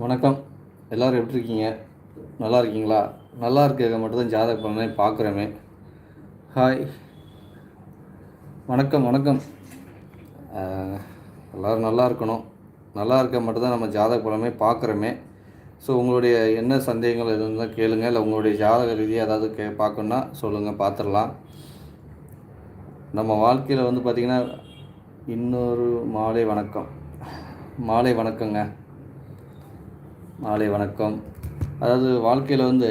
வணக்கம். எல்லோரும் எப்படி இருக்கீங்க? நல்லா இருக்கீங்களா? நல்லா இருக்க மட்டும்தான் ஜாதக பலனை பார்க்குறோமே. ஹாய், வணக்கம் வணக்கம். எல்லோரும் நல்லா இருக்கணும். நல்லா இருக்க மட்டும்தான் நம்ம ஜாதக பலனை பார்க்குறோமே. ஸோ உங்களுடைய என்ன சந்தேகங்கள் எது இருந்தால் கேளுங்க. இல்லை உங்களுடைய ஜாதக ரீதியாக ஏதாவது பார்க்கணுன்னா சொல்லுங்கள், பார்த்துடலாம். நம்ம வாழ்க்கையில் வந்து பார்த்திங்கன்னா இன்னொரு மாலை வணக்கம். மாலை வணக்கங்க. மாலை வணக்கம். அதாவது வாழ்க்கையில் வந்து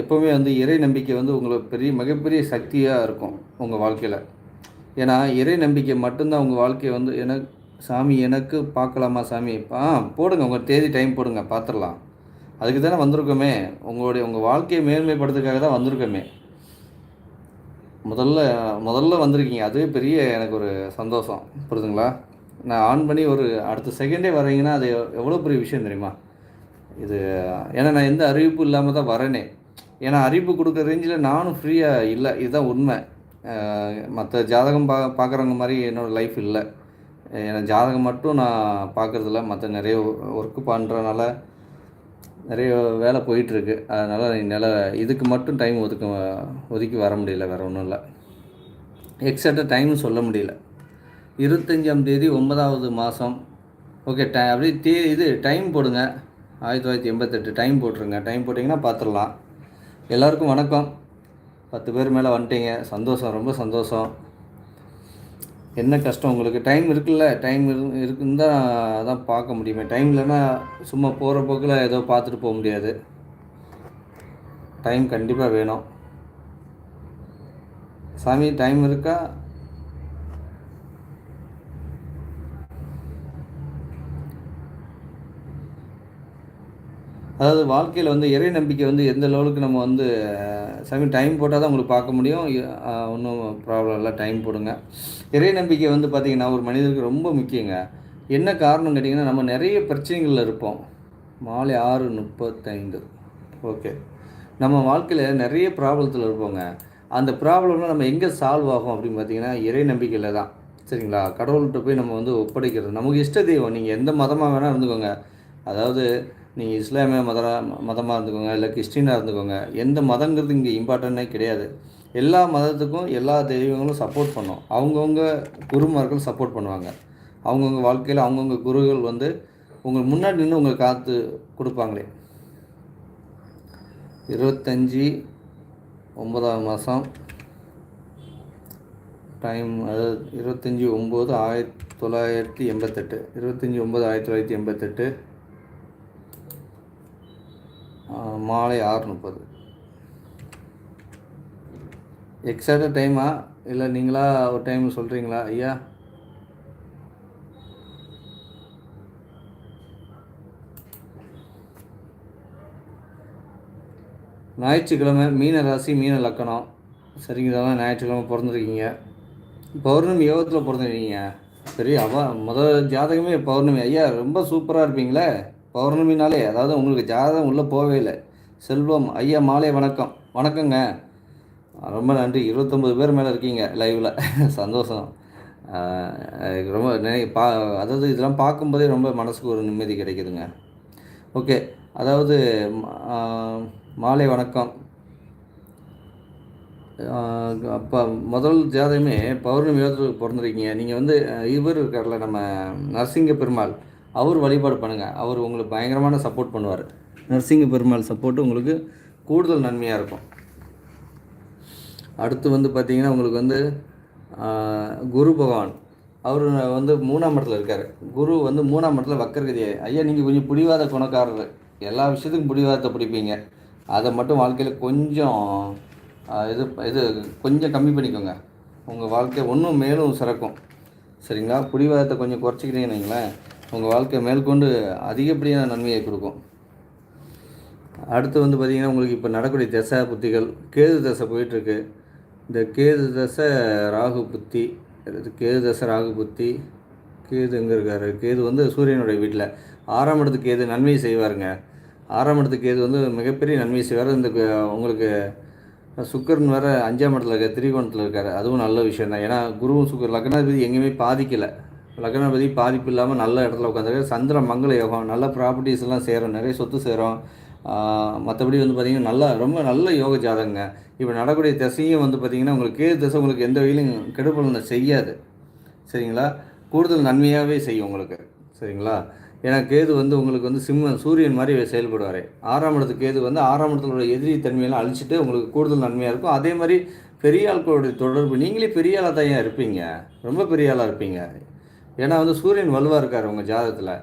எப்போவுமே வந்து இறை நம்பிக்கை வந்து உங்களுக்கு மிகப்பெரிய சக்தியாக இருக்கும் உங்கள் வாழ்க்கையில். ஏன்னா இறை நம்பிக்கை மட்டும்தான் உங்கள் வாழ்க்கையை வந்து சாமி எனக்கு பார்க்கலாமா சாமி? போடுங்க, உங்கள் தேதி டைம் போடுங்க, பார்த்துடலாம். அதுக்கு தானே வந்திருக்கோமே. உங்கள் வாழ்க்கையை மேன்மைப்படுத்துறதுக்காக தான் வந்திருக்கோமே. முதல்ல வந்திருக்கீங்க, அதுவே பெரிய எனக்கு ஒரு சந்தோஷம், புரியுதுங்களா? நான் ஆன் பண்ணி ஒரு அடுத்த செகண்டே வரீங்கன்னா அது எவ்வளோ பெரிய விஷயம் தெரியுமா இது? ஏன்னா நான் எந்த அறிவிப்பும் இல்லாமல் தான் வரேனே. ஏன்னா அறிவிப்பு கொடுக்குற ரேஞ்சில் நானும் ஃப்ரீயாக இல்லை, இதுதான் உண்மை. மற்ற ஜாதகம் பார்க்குறவங்க மாதிரி என்னோடய லைஃப் இல்லை. ஏன்னா ஜாதகம் மட்டும் நான் பார்க்குறதில்ல, மற்ற நிறைய ஒர்க்கு பண்ணுறதுனால நிறைய வேலை போயிட்டுருக்கு. அதனால் இதுக்கு மட்டும் டைம் ஒதுக்கி வர முடியல, வேறு ஒன்றும் இல்லை. எக்ஸாக்டாக டைம்னு சொல்ல முடியல. 25ஆம் தேதி 9வது மாதம். ஓகே, அப்படியே டைம் போடுங்க. 1988 டைம் போட்டுருங்க. டைம் போட்டிங்கன்னா பார்த்துடலாம். எல்லாருக்கும் வணக்கம். 10 பேர் மேலே வந்துட்டீங்க, சந்தோஷம், ரொம்ப சந்தோஷம். என்ன கஷ்டம் உங்களுக்கு? டைம் இருக்குல்ல, டைம் இருக்குன்னு தான் பார்க்க முடியுமே. டைம் இல்லைன்னா சும்மா போகிற போக்கில் ஏதோ பார்த்துட்டு போக முடியாது. டைம் கண்டிப்பாக வேணும். சாமி டைம் இருக்கா? அதாவது வாழ்க்கையில் வந்து இறை நம்பிக்கை வந்து எந்த லெவலுக்கு நம்ம வந்து சாமி டைம் போட்டால் தான் உங்களுக்கு பார்க்க முடியும். ஒன்றும் ப்ராப்ளம் இல்லை, டைம் போடுங்க. இறை நம்பிக்கை வந்து பார்த்திங்கன்னா ஒரு மனிதருக்கு ரொம்ப முக்கியங்க. என்ன காரணம் கேட்டிங்கன்னா, நம்ம நிறைய பிரச்சனைகளில் இருப்போம். மாலை 6:35. ஓகே, நம்ம வாழ்க்கையில் நிறைய ப்ராப்ளத்தில் இருப்போங்க. அந்த ப்ராப்ளம்லாம் நம்ம எங்கே சால்வ் ஆகும் அப்படின்னு பார்த்திங்கன்னா இறை நம்பிக்கையில் தான். சரிங்களா? கடவுள்கிட்ட போய் நம்ம வந்து ஒப்படைக்கிறது. நமக்கு இஷ்ட தெய்வம், நீங்கள் எந்த மதமாக வேணால் இருந்துக்கோங்க. அதாவது நீங்கள் இஸ்லாமிய மதமாக இருந்துக்கோங்க, இல்லை கிறிஸ்டினாக இருந்துக்கோங்க. எந்த மதங்கிறது இங்கே இம்பார்ட்டன்னே கிடையாது. எல்லா மதத்துக்கும் எல்லா தெய்வங்களும் சப்போர்ட் பண்ணும். அவங்கவுங்க குருமார்கள் சப்போர்ட் பண்ணுவாங்க. அவங்கவுங்க வாழ்க்கையில் அவங்கவுங்க குருகள் வந்து உங்களுக்கு முன்னாடி நின்று உங்களுக்கு காத்து கொடுப்பாங்களே. 25 9ஆம் மாதம் டைம், அதாவது 25/9/1988. 25/9/1988 மாலை 6:30. எக்ஸாக்டாக டைமா இல்லை நீங்களா ஒரு டைம் சொல்கிறீங்களா ஐயா? ஞாயிற்றுக்கிழமை, மீன ராசி, மீன லக்கணம். சரிங்களா? ஞாயிற்றுக்கிழமை பிறந்திருக்கீங்க. பௌர்ணமி யோகத்தில் பிறந்திருக்கீங்க. சரி, முதல் ஜாதகமே பௌர்ணமி. ஐயா ரொம்ப சூப்பராக இருப்பீங்களே பௌர்ணமினாலே. அதாவது உங்களுக்கு ஜாதகம் உள்ளே போகவே இல்லை. செல்வம் ஐயா மாலை வணக்கம். வணக்கங்க, ரொம்ப நன்றி. 29 பேர் மேலே இருக்கீங்க லைவில், சந்தோஷம். ரொம்ப அதாவது இதெல்லாம் பார்க்கும்போதே ரொம்ப மனசுக்கு ஒரு நிம்மதி கிடைக்குதுங்க. ஓகே, அதாவது மாலை வணக்கம். அப்போ முதல் ஜாதகமே பௌர்ணமி யோகத்துக்கு பிறந்திருக்கீங்க. நீங்கள் வந்து இவர் இருக்கார்ல, நம்ம நரசிங்க பெருமாள், அவர் வழிபாடு பண்ணுங்கள். அவர் உங்களுக்கு பயங்கரமான சப்போர்ட் பண்ணுவார். நரசிங்க பெருமாள் சப்போர்ட்டு உங்களுக்கு கூடுதல் நன்மையாக இருக்கும். அடுத்து வந்து பார்த்திங்கன்னா உங்களுக்கு வந்து குரு பகவான், அவர் வந்து 3ஆம் இடத்துல இருக்கார். குரு வந்து 3ஆம் இடத்துல வக்கரகதி. ஐயா நீங்கள் கொஞ்சம் பிடிவாத குணக்காரர், எல்லா விஷயத்துக்கும் பிடிவாதத்தை பிடிப்பீங்க. அதை மட்டும் வாழ்க்கையில் கொஞ்சம் இது கொஞ்சம் கம்மி பண்ணிக்கோங்க. உங்கள் வாழ்க்கை ஒன்றும் மேலும் சிறக்கும். சரிங்களா? பிடிவாதத்தை கொஞ்சம் குறைச்சிக்கிட்டீங்கன்னு வைங்களேன், உங்கள் வாழ்க்கை மேற்கொண்டு அதிகப்படியான நன்மையை கொடுக்கும். அடுத்து வந்து பார்த்திங்கன்னா உங்களுக்கு இப்போ நடக்கூடிய தசை புத்திகள், கேது தசை போயிட்டுருக்கு. இந்த கேது தசை ராகு புத்தி, கேது தசை ராகு புத்தி. கேது எங்கே இருக்கார்? கேது வந்து சூரியனுடைய வீட்டில் 6ஆம் இடத்துக்கு கேது நன்மை செய்வாருங்க. 6ஆம் இடத்துக்கு கேது வந்து மிகப்பெரிய நன்மை செய்வார். இந்த உங்களுக்கு சுக்கரன் வேறு 5ஆம் இடத்துல இருக்கார், திரிகோணத்தில் இருக்கார். அதுவும் நல்ல விஷயம் தான். ஏன்னா குருவும் சுக்கர் லக்னாதிபதி எங்கேயுமே பாதிக்கலை. லக்னாதிபதி பாதிப்பு இல்லாமல் நல்ல இடத்துல உட்காந்துருக்கு. சந்திர மங்கள யோகம், நல்ல ப்ராப்பர்ட்டிஸ் எல்லாம் சேரும், நிறைய சொத்து சேரும். மற்றபடி வந்து பார்த்திங்கன்னா நல்லா ரொம்ப நல்ல யோக ஜாதகங்க. இப்போ நடக்கூடிய திசையும் வந்து பார்த்திங்கன்னா உங்களுக்கு கேது திசை உங்களுக்கு எந்த வகையிலும் கெடுபலனை செய்யாது. சரிங்களா? கூடுதல் நன்மையாகவே செய்யும் உங்களுக்கு. சரிங்களா? ஏன்னா கேது வந்து உங்களுக்கு வந்து சூரியன் மாதிரி செயல்படுவார். 6ஆம் இடத்துக்கு கேது வந்து 6ஆம் இடத்துல எதிரி தன்மையெல்லாம் அழிச்சிட்டு உங்களுக்கு கூடுதல் நன்மையாக இருக்கும். அதே மாதிரி பெரிய ஆட்களுடைய தொடர்பு, நீங்களே பெரிய ஆளாக தான் இருப்பீங்க, ரொம்ப பெரிய ஆளாக இருப்பீங்க. ஏன்னா வந்து சூரியன் வலுவாக இருக்கார் உங்கள் ஜாதகத்தில்.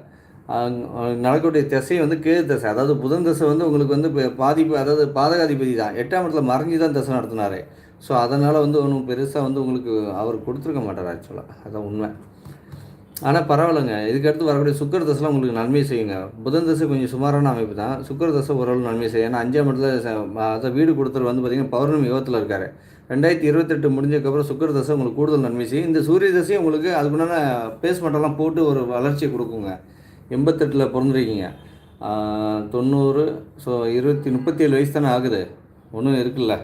நடக்கக்கூடிய திசை வந்து கேது திசை, அதாவது புதன் திசை வந்து உங்களுக்கு வந்து பாதிப்பு, அதாவது பாதகாதிபதி தான் 8ஆம் இடத்துல மறைஞ்சி தான் திசை நடத்தினார். ஸோ அதனால் வந்து ஒன்றும் பெருசாக வந்து உங்களுக்கு அவர் கொடுத்துருக்க மாட்டார் ஆக்சுவலாக, அதுதான் உண்மை. ஆனால் பரவாயில்லைங்க, இதுக்கடுத்து வரக்கூடிய சுக்கர தசைலாம் உங்களுக்கு நன்மை செய்யுங்க. புதன் தசை கொஞ்சம் சுமாரான அமைப்பு தான், சுக்கர தசை ஓரளவு நன்மை செய்யும். ஏன்னா 5ஆம் இடத்துல அதை வீடு கொடுத்துட்டு வந்து பார்த்திங்கன்னா பௌர்ணமி யோகத்தில் இருக்கார். 2028 முடிஞ்சதுக்கப்புறம் சுக்கர தசை உங்களுக்கு கூடுதல் நன்மை செய்யும். இந்த சூரிய தசையும் உங்களுக்கு அதுக்குண்டான பேஸ்மெண்ட்டெல்லாம் போட்டு ஒரு வளர்ச்சியை கொடுக்குங்க. 88 பிறந்துருக்கீங்க, 90, ஸோ 37 வயசு தானே ஆகுது, ஒன்றும் இருக்குல்ல.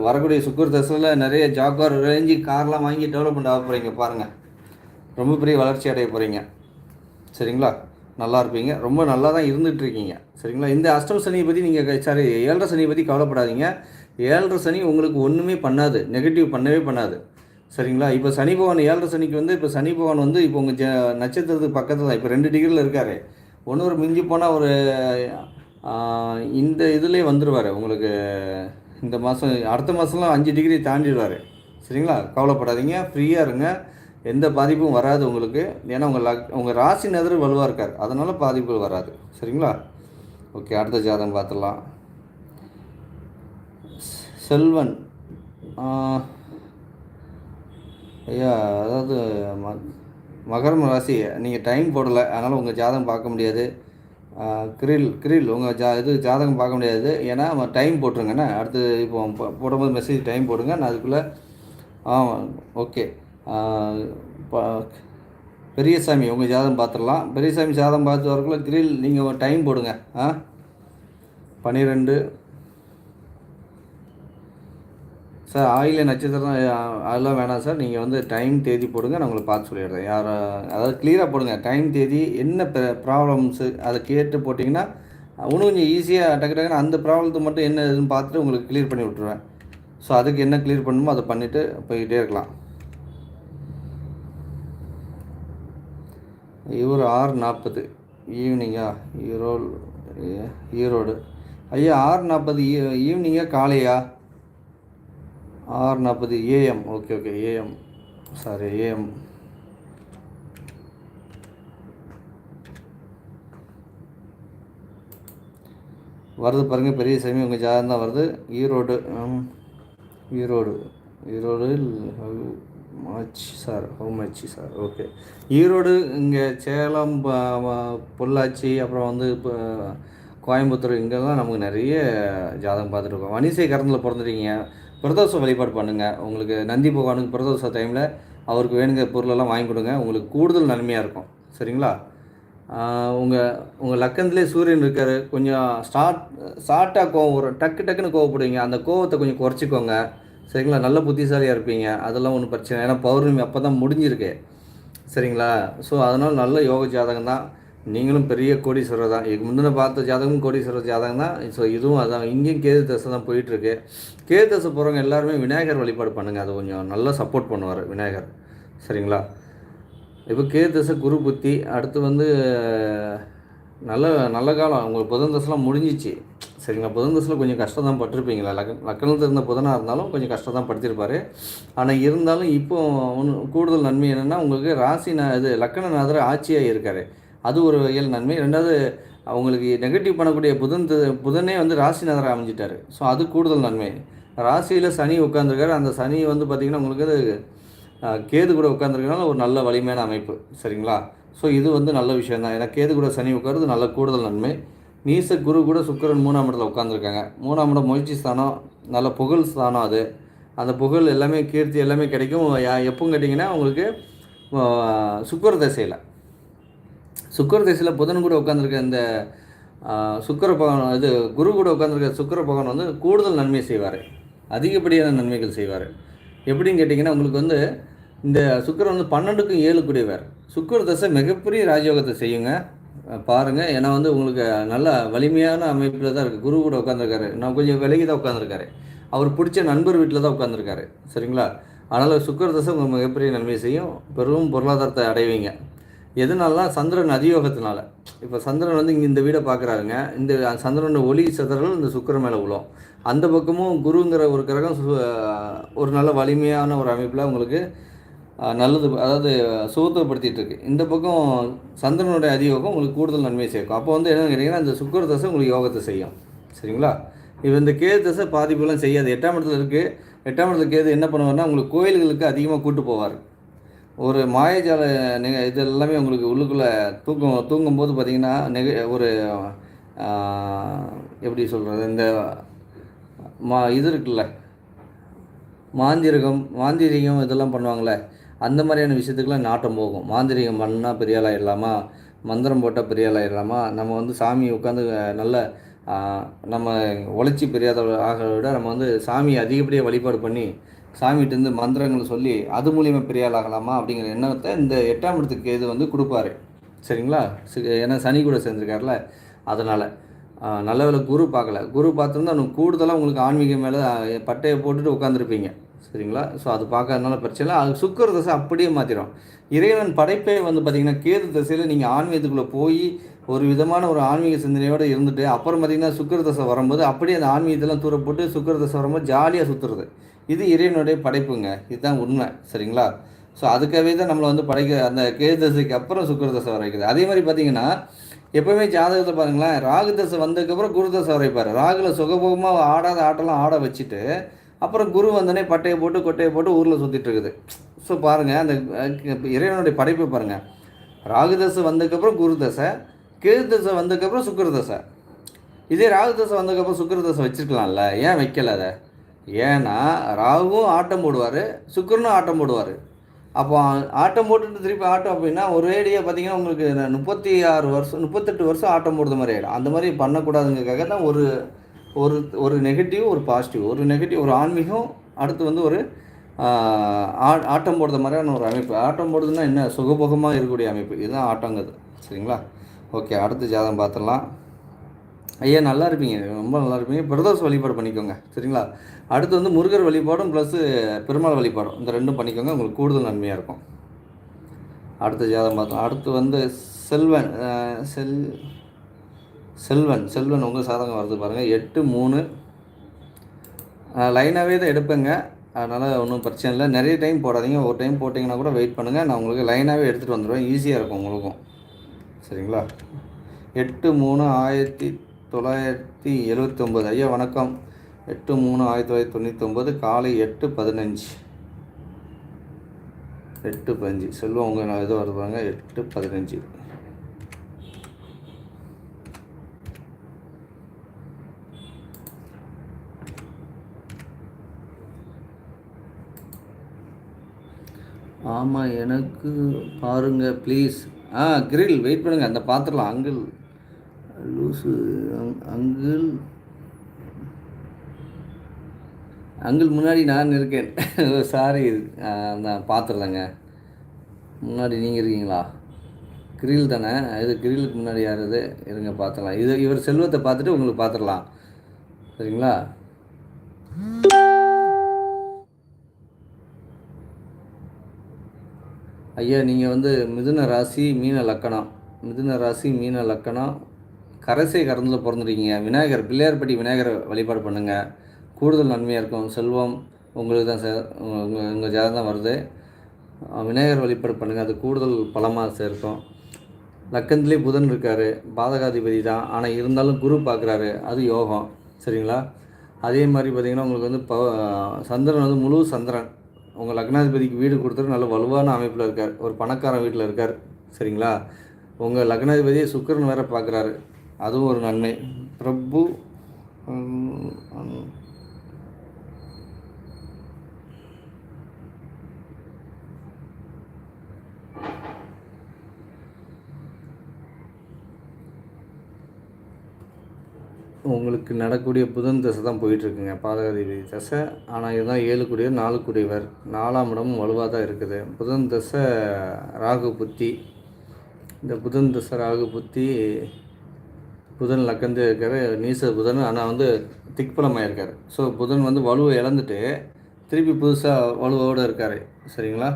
வரக்கூடிய சுக்கர தசையில் நிறைய ஜாக்வார் ரேஞ்சு கார்லாம் வாங்கி டெவலப்மெண்ட் ஆக போகிறீங்க பாருங்கள். ரொம்ப பெரிய வளர்ச்சி அடைய போகிறீங்க. சரிங்களா? நல்லா இருப்பீங்க, ரொம்ப நல்லா தான் இருந்துகிட்ருக்கீங்க. சரிங்களா? இந்த அஷ்டம சனியை பற்றி நீங்கள் 7.5 சனியை பற்றி கவலைப்படாதீங்க. 7.5 சனி உங்களுக்கு ஒன்றுமே பண்ணாது, நெகட்டிவ் பண்ணவே பண்ணாது. சரிங்களா? இப்போ சனி பகவான் 7.5 சனிக்கு வந்து இப்போ சனி பகவான் வந்து இப்போ உங்கள் நட்சத்திரத்துக்கு பக்கத்தில் தான் இப்போ 2 டிகிரியில் இருக்கார். ஒன்று மிஞ்சி போனால் ஒரு இந்த இதுலேயே வந்துடுவார் உங்களுக்கு. இந்த மாதம் அடுத்த மாதம்லாம் 5 டிகிரி தாண்டிடுவார். சரிங்களா? கவலைப்படாதீங்க, ஃப்ரீயாக இருங்க, எந்த பாதிப்பும் வராது உங்களுக்கு. ஏன்னா உங்கள் ராசி நகர் வலுவாக இருக்கார், அதனால் பாதிப்புகள் வராது. சரிங்களா? ஓகே, அடுத்த ஜாதகம் பார்த்துடலாம். செல்வன் ஐயா, அதாவது மகரம் ராசி, நீங்கள் டைம் போடலை, அதனால் உங்கள் ஜாதகம் பார்க்க முடியாது. கிரில் உங்கள் ஜாதகம் பார்க்க முடியாது, ஏன்னா டைம் போட்டுருங்கண்ணே. அடுத்து இப்போ போடும்போது மெசேஜ் டைம் போடுங்க, நான் அதுக்குள்ளே ஓகே. பெரியசாமி உங்கள் ஜாதகம் பார்த்துடலாம். பெரியசாமி ஜாதகம் பார்த்து வரக்குள்ள கிரில் நீங்கள் டைம் போடுங்க. 12 சார். ஆயில நட்சத்திரம் அதெல்லாம் வேணாம் சார், நீங்கள் வந்து டைம் தேதி போடுங்க, நான் உங்களுக்கு பார்த்து சொல்லிடுறேன். அதாவது கிளியராக போடுங்க, டைம் தேதி என்ன ப்ராப்ளம்ஸு அதை கேட்டு போட்டிங்கன்னா இன்னும் கொஞ்சம் ஈஸியாக டக்குன்னு அந்த ப்ராப்ளத்தை மட்டும் என்ன இதுன்னு பார்த்துட்டு உங்களுக்கு கிளியர் பண்ணி விட்ருவேன். ஸோ அதுக்கு என்ன கிளியர் பண்ணணுமோ அதை பண்ணிவிட்டு போய்கிட்டே இருக்கலாம். இவர் 6:40 ஈவினிங்கா? ஈரோடு ஐயா. 6:40 ஈவினிங்கா காலையா? 6:40 AM. Okay AM, sorry AM. வருது பாருங்கள், பெரிய சாமி உங்கள் ஜாதகம் தான் வருது. Erode much sir, how much sir? Okay. Erode இங்கே சேலம், பொள்ளாச்சி, அப்புறம் வந்து இப்போ கோயம்புத்தூர், இங்கெல்லாம் நமக்கு நிறைய ஜாதகம் பார்த்துட்ருக்கோம். வனிசை கரந்தில் பிறந்துட்டீங்க, பிரதோஷ வழிபாடு பண்ணுங்கள். உங்களுக்கு நந்தி பகவானுக்கு பிரதோஷ டைமில் அவருக்கு வேணுங்கிற பொருளெல்லாம் வாங்கி கொடுங்க, உங்களுக்கு கூடுதல் நன்மையாக இருக்கும். சரிங்களா? உங்கள் லக்கணத்திலே சூரியன் இருக்கார். கொஞ்சம் ஷார்ட்டாக கோவம் வரும், டக்குன்னு கோவப்படுவீங்க. அந்த கோவத்தை கொஞ்சம் குறைச்சிக்கோங்க. சரிங்களா? நல்ல புத்திசாலியாக இருப்பீங்க, அதெல்லாம் ஒன்றும் பிரச்சனை. ஏன்னா பௌர்ணமி அப்போ தான் முடிஞ்சிருக்கு. சரிங்களா? ஸோ அதனால் நல்ல யோக ஜாதகம் தான். நீங்களும் பெரிய கோடீஸ்வரர் தான். இதுக்கு முந்தின பார்த்த ஜாதகமும் கோடீஸ்வரர் ஜாதகம் தான். ஸோ இதுவும் அதான். இங்கேயும் கேது தசை தான் போயிட்டுருக்கு. கேது தசை போகிறவங்க எல்லாருமே விநாயகர் வழிபாடு பண்ணுங்கள், அது கொஞ்சம் நல்லா சப்போர்ட் பண்ணுவார் விநாயகர். சரிங்களா? இப்போ கேது தசை குரு புத்தி, அடுத்து வந்து நல்ல காலம். உங்களுக்கு புதன் தசைலாம் முடிஞ்சிச்சு. சரிங்களா? புதன் தசையில் கொஞ்சம் கஷ்டம் தான் பட்டிருப்பீங்களா? லக்கணத்தில் இருந்த புதனாக இருந்தாலும் கொஞ்சம் கஷ்டம் தான் படுத்திருப்பார். ஆனால் இருந்தாலும் இப்போ கூடுதல் நன்மை என்னென்னா, உங்களுக்கு ராசி லக்கணநாதர் ஆட்சியாக இருக்கார், அது ஒரு வகையில் நன்மை. ரெண்டாவது அவங்களுக்கு நெகட்டிவ் பண்ணக்கூடிய புதனே வந்து ராசிநாதராக அமைஞ்சிட்டார். ஸோ அது கூடுதல் நன்மை. ராசியில் சனி உட்காந்துருக்காரு, அந்த சனி வந்து பார்த்திங்கன்னா உங்களுக்கு கேது கூட உட்காந்துருக்கனால ஒரு நல்ல வலிமையான அமைப்பு. சரிங்களா? ஸோ இது வந்து நல்ல விஷயம் தான். ஏன்னா கேது கூட சனி உட்காருது நல்ல கூடுதல் நன்மை. நீச குரு கூட சுக்கிரன் 3ஆம் இடத்துல உட்காந்துருக்காங்க. 3ஆம் இடம் முயற்சி ஸ்தானம், நல்ல புகழ் ஸ்தானம். அது அந்த புகழ் எல்லாமே, கீர்த்தி எல்லாமே கிடைக்கும். எப்பவும் கேட்டிங்கன்னா உங்களுக்கு சுக்கிர தசையில் புதன் கூட உட்காந்துருக்க இந்த சுக்கிர பகவான், குரு கூட உட்காந்துருக்க சுக்கிர பகவான் வந்து கூடுதல் நன்மை செய்வார், அதிகப்படியான நன்மைகள் செய்வார். எப்படின்னு கேட்டிங்கன்னா உங்களுக்கு வந்து இந்த சுக்கிரன் வந்து 12க்கும் 7 கூடியவர். சுக்கிர தசை மிகப்பெரிய ராஜயோகத்தை செய்யுங்க. பாருங்கள். ஏன்னா வந்து உங்களுக்கு நல்ல வலிமையான அமைப்பில் தான் இருக்குது. குரு கூட உட்காந்துருக்காரு. நான் கொஞ்சம் விலகி தான் உட்காந்துருக்காரு. அவர் பிடிச்ச நண்பர் வீட்டில் தான் உட்காந்துருக்காரு. சரிங்களா? அதனால் சுக்கிர தசை உங்களுக்கு மிகப்பெரிய நன்மை செய்யும். பெரும் பொருளாதாரத்தை அடைவீங்க. எதனாலலாம் சந்திரன் அதியோகத்தினால. இப்போ சந்திரன் வந்து இங்கே இந்த வீடை பார்க்குறாருங்க. இந்த சந்திரனோட ஒளி சிதறல் இந்த சுக்கிரன் மேலே விழும். அந்த பக்கமும் குருங்கிற ஒரு கிரகம் ஒரு நல்ல வலிமையான ஒரு அமைப்பில் உங்களுக்கு நல்லது, அதாவது சுகத்துவப்படுத்திட்டு இருக்கு. இந்த பக்கம் சந்திரனுடைய அதியோகம் உங்களுக்கு கூடுதல் நன்மை சேர்க்கும். அப்போ வந்து என்னென்னு கேட்டிங்கன்னா, இந்த சுக்கிர தசை உங்களுக்கு யோகத்தை செய்யும். சரிங்களா? இப்போ இந்த கேது தசை பாதிப்புலாம் செய்யாது. 8ஆம் இடத்துல இருக்குது. 8ஆம் இடத்துல கேது என்ன பண்ணுவார்னா, உங்களுக்கு கோயில்களுக்கு அதிகமாக கூட்டு போவார். ஒரு மாயஜால இது எல்லாமே உங்களுக்கு உள்ளுக்குள்ளே தூங்கும்போது பார்த்திங்கன்னா ஒரு எப்படி சொல்கிறது, இந்த இது இருக்குல்ல, மாந்திரிகம் இதெல்லாம் பண்ணுவாங்களே, அந்த மாதிரியான விஷயத்துக்குலாம் நாட்டம் போகும். மாந்திரிகம் பண்ணால் பெரிய ஆளாயிடலாமா, மந்திரம் போட்டால் பெரிய ஆளாயிடலாமா, நம்ம வந்து சாமி உட்காந்து நல்ல நம்ம உழைச்சி பெரியாத ஆகிறத விட நம்ம வந்து சாமியை அதிகப்படியாக வழிபாடு பண்ணி சாமிகிட்டேருந்து மந்திரங்கள் சொல்லி அது மூலியமாக பெரிய ஆள் ஆகலாமா அப்படிங்கிற எண்ணத்தை இந்த 8ஆம் இடத்துக்கு இது வந்து கொடுப்பாரு. சரிங்களா? ஏன்னா சனி கூட சேர்ந்துருக்காருல, அதனால் நல்ல வேலை குரு பார்க்கல. குரு பார்த்துருந்தா இன்னும் கூடுதலாக உங்களுக்கு ஆன்மீகம் மேலே பட்டையை போட்டுட்டு உட்காந்துருப்பீங்க. சரிங்களா? ஸோ அது பார்க்கறதுனால பிரச்சனை இல்லை. அது சுக்கிர தசை அப்படியே மாற்றிடும். இறைவன் படைப்பே வந்து பார்த்திங்கன்னா கேது தசையில் நீங்கள் ஆன்மீகத்துக்குள்ளே போய் ஒரு விதமான ஒரு ஆன்மீக சிந்தனையோடு இருந்துட்டு அப்புறம் பார்த்திங்கன்னா சுக்கிர தசை வரும்போது அப்படியே அந்த ஆன்மீகத்தெல்லாம் தூர போட்டு சுக்கிர தசை வரும்போது ஜாலியாக சுற்றுறது. இது இறைவனுடைய படைப்புங்க. இதுதான் உண்மை. சரிங்களா? ஸோ அதுக்காகவே தான் நம்மளை வந்து அந்த கேது தசைக்கு அப்புறம் சுக்கிர தசை வர வைக்குது. அதே மாதிரி பார்த்திங்கன்னா எப்போவுமே ஜாதகத்தை பாருங்களேன், ராகு தசை வந்ததுக்கப்புறம் குரு தசை வரைப்பார். ராகுல சுகபோகமாக ஆடாத ஆட்டெல்லாம் ஆட வச்சுட்டு அப்புறம் குரு வந்தோடனே பட்டையை போட்டு கொட்டையை போட்டு ஊரில் சுற்றிட்டு இருக்குது. ஸோ பாருங்கள், அந்த இறைவனுடைய படைப்பை பாருங்கள். ராகு தசை வந்ததுக்கப்புறம் குரு தசை, கேது தசை வந்ததுக்கப்புறம் சுக்கிர தசை. இதே ராகு தசை வந்ததுக்கப்புறம் சுக்கிர தசை வச்சுருக்கலாம்ல, ஏன் வைக்கல அதை? ஏன்னா ராகுவும் ஆட்டம் போடுவார், சுக்கிரனும் ஆட்டம் போடுவார். அப்போ ஆட்டம் போட்டுட்டு திருப்பி ஆட்டம் அப்படின்னா ஒரேடியாக பார்த்தீங்கன்னா உங்களுக்கு 36 வருஷம் 38 வருஷம் ஆட்டம் போடுற மாதிரி ஆகிடும். அந்த மாதிரி பண்ணக்கூடாதுங்கிறதுக்காக தான் ஒரு ஒரு ஒரு நெகட்டிவ் ஒரு பாசிட்டிவ், ஒரு நெகட்டிவ் ஒரு ஆன்மீகம், அடுத்து வந்து ஒரு ஆட்டம் போடுற மாதிரியான ஒரு அமைப்பு. ஆட்டம் போடுறதுன்னா என்ன, சுகபோகமாக இருக்கக்கூடிய அமைப்பு, இதுதான் ஆட்டங்கிறது. சரிங்களா? ஓகே, அடுத்த ஜாதகம் பார்த்துடலாம். ஐயா நல்லா இருப்பீங்க, ரொம்ப நல்லா இருப்பீங்க. பிரதோஷ வழிபாடு பண்ணிக்கோங்க. சரிங்களா? அடுத்து வந்து முருகர் வழிபாடும் ப்ளஸ்ஸு பெருமாள் வழிபாடும், இந்த ரெண்டும் பண்ணிக்கோங்க, உங்களுக்கு கூடுதல் நன்மையாக இருக்கும். அடுத்த ஜாதகம் பார்த்தோம். அடுத்து வந்து செல்வன் உங்கள் சாதகம் வருது பாருங்கள். 8-3 லைனாகவே தான் எடுப்பேங்க. அதனால் ஒன்றும் பிரச்சனை இல்லை. நிறைய டைம் போடாதீங்க. ஒரு டைம் போட்டிங்கன்னா கூட வெயிட் பண்ணுங்கள். நான் உங்களுக்கு லைனாகவே எடுத்துகிட்டு வந்துடுவேன். ஈஸியாக இருக்கும் உங்களுக்கும். சரிங்களா? 8-3-1979. ஐயா வணக்கம். 8-3-1999 காலை 8:15. 8:15 செல்வம் உங்கள் நான் எதோ வருவாங்க. 8:15. ஆமாம், எனக்கு பாருங்கள் ப்ளீஸ். கிரில் வெயிட் பண்ணுங்கள், அந்த பார்த்துடலாம். அங்கிள் லூஸு அங்கிள் முன்னாடி நான் இருக்கேன். சாரி, நான் பார்த்துடலாங்க. முன்னாடி நீங்கள் இருக்கீங்களா? கிரில் தானே இது? கிரிலுக்கு முன்னாடி யார் இது? இருங்க பார்த்துடலாம். இவர் செல்வத்தை பார்த்துட்டு உங்களுக்கு பார்த்துடலாம். சரிங்களா? ஐயா நீங்கள் வந்து மிதுன ராசி மீன லக்கணம் கரசை கறந்தில் பிறந்துருக்கீங்க. விநாயகர் பிள்ளையார்பட்டி விநாயகர் வழிபாடு பண்ணுங்கள், கூடுதல் நன்மையாக இருக்கும். செல்வம் உங்களுக்கு தான் சார், உங்கள் ஜாதகம் தான் வருது. விநாயகர் வழிபாடு பண்ணுங்கள், அது கூடுதல் பலமாக சேர்க்கும். லக்கணத்துலேயே புதன் இருக்கார், பாதகாதிபதி தான். ஆனால் இருந்தாலும் குரு பார்க்குறாரு, அது யோகம். சரிங்களா? அதே மாதிரி பார்த்திங்கன்னா உங்களுக்கு வந்து சந்திரன் வந்து முழு சந்திரன் உங்கள் லக்னாதிபதிக்கு வீடு கொடுத்துட்டு நல்ல வலுவான அமைப்பில் இருக்கார். ஒரு பணக்காரன் வீட்டில் இருக்கார். சரிங்களா? உங்கள் லக்னாதிபதியை சுக்கிரன் வேறு பார்க்குறாரு, அதுவும் ஒரு நன்மை. பிரபு உங்களுக்கு நடக்கக்கூடிய புதன் தசை தான் போயிட்டுருக்குங்க, பாதகாதிபதி தசை. ஆனால் இதுதான் 7 கூடியவர் 4 கூடியவர், 4ஆம் இடமும் வலுவாக தான் இருக்குது. புதன் தசை ராகு புத்தி. இந்த புதன் தசை ராகு புத்தி புதன் லக்கந்து இருக்கார், நீச புதன். ஆனால் வந்து திக்பலமாக இருக்கார். ஸோ புதன் வந்து வலுவை இழந்துட்டு திருப்பி புதுசாக வலுவோடு இருக்கார். சரிங்களா?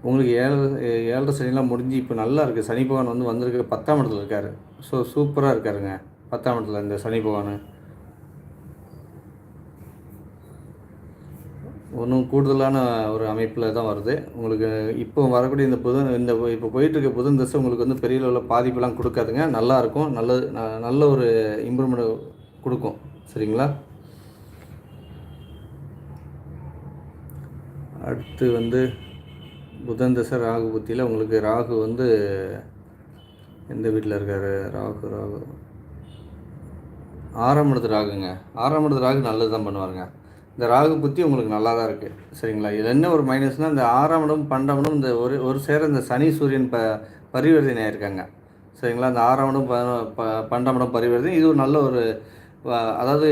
உங்களுக்கு 7 சனிலாம் முடிஞ்சு இப்போ நல்லா இருக்குது. சனி பகவான் வந்து வந்திருக்க 10ஆம் இடத்துல இருக்கார். ஸோ சூப்பராக இருக்காருங்க 10ஆம் இடத்துல இந்த சனி பகவான். ஒன்றும் கூடுதலான ஒரு அமைப்பில் தான் வருது உங்களுக்கு. இப்போ வரக்கூடிய இந்த புதன், இந்த இப்போ போயிட்டுருக்க புதன் தசை உங்களுக்கு வந்து பெரிய அளவில் பாதிப்பெல்லாம் கொடுக்காதுங்க. நல்லாயிருக்கும், நல்ல ஒரு இம்ப்ரூவ்மெண்ட் கொடுக்கும். சரிங்களா? அடுத்து வந்து புதன் தசை ராகு புத்தியில் உங்களுக்கு ராகு வந்து எந்த வீட்டில் இருக்கார்? ராகு 6ஆம் இடத்து ராகுங்க. 6ஆம் இடத்து ராகு நல்லது தான் பண்ணுவாருங்க. இந்த ராகு புத்தி உங்களுக்கு நல்லா தான் இருக்குது. சரிங்களா? இதில் என்ன ஒரு மைனஸ்னால், இந்த 6ஆம் இடம் 12ஆம் இடம் இந்த ஒரு சேர இந்த சனி சூரியன் பரிவர்த்தனை ஆயிருக்காங்க. சரிங்களா? இந்த 6ஆம் இடம் 12ஆம் இடம் பரிவர்த்தனை, இது ஒரு நல்ல ஒரு அதாவது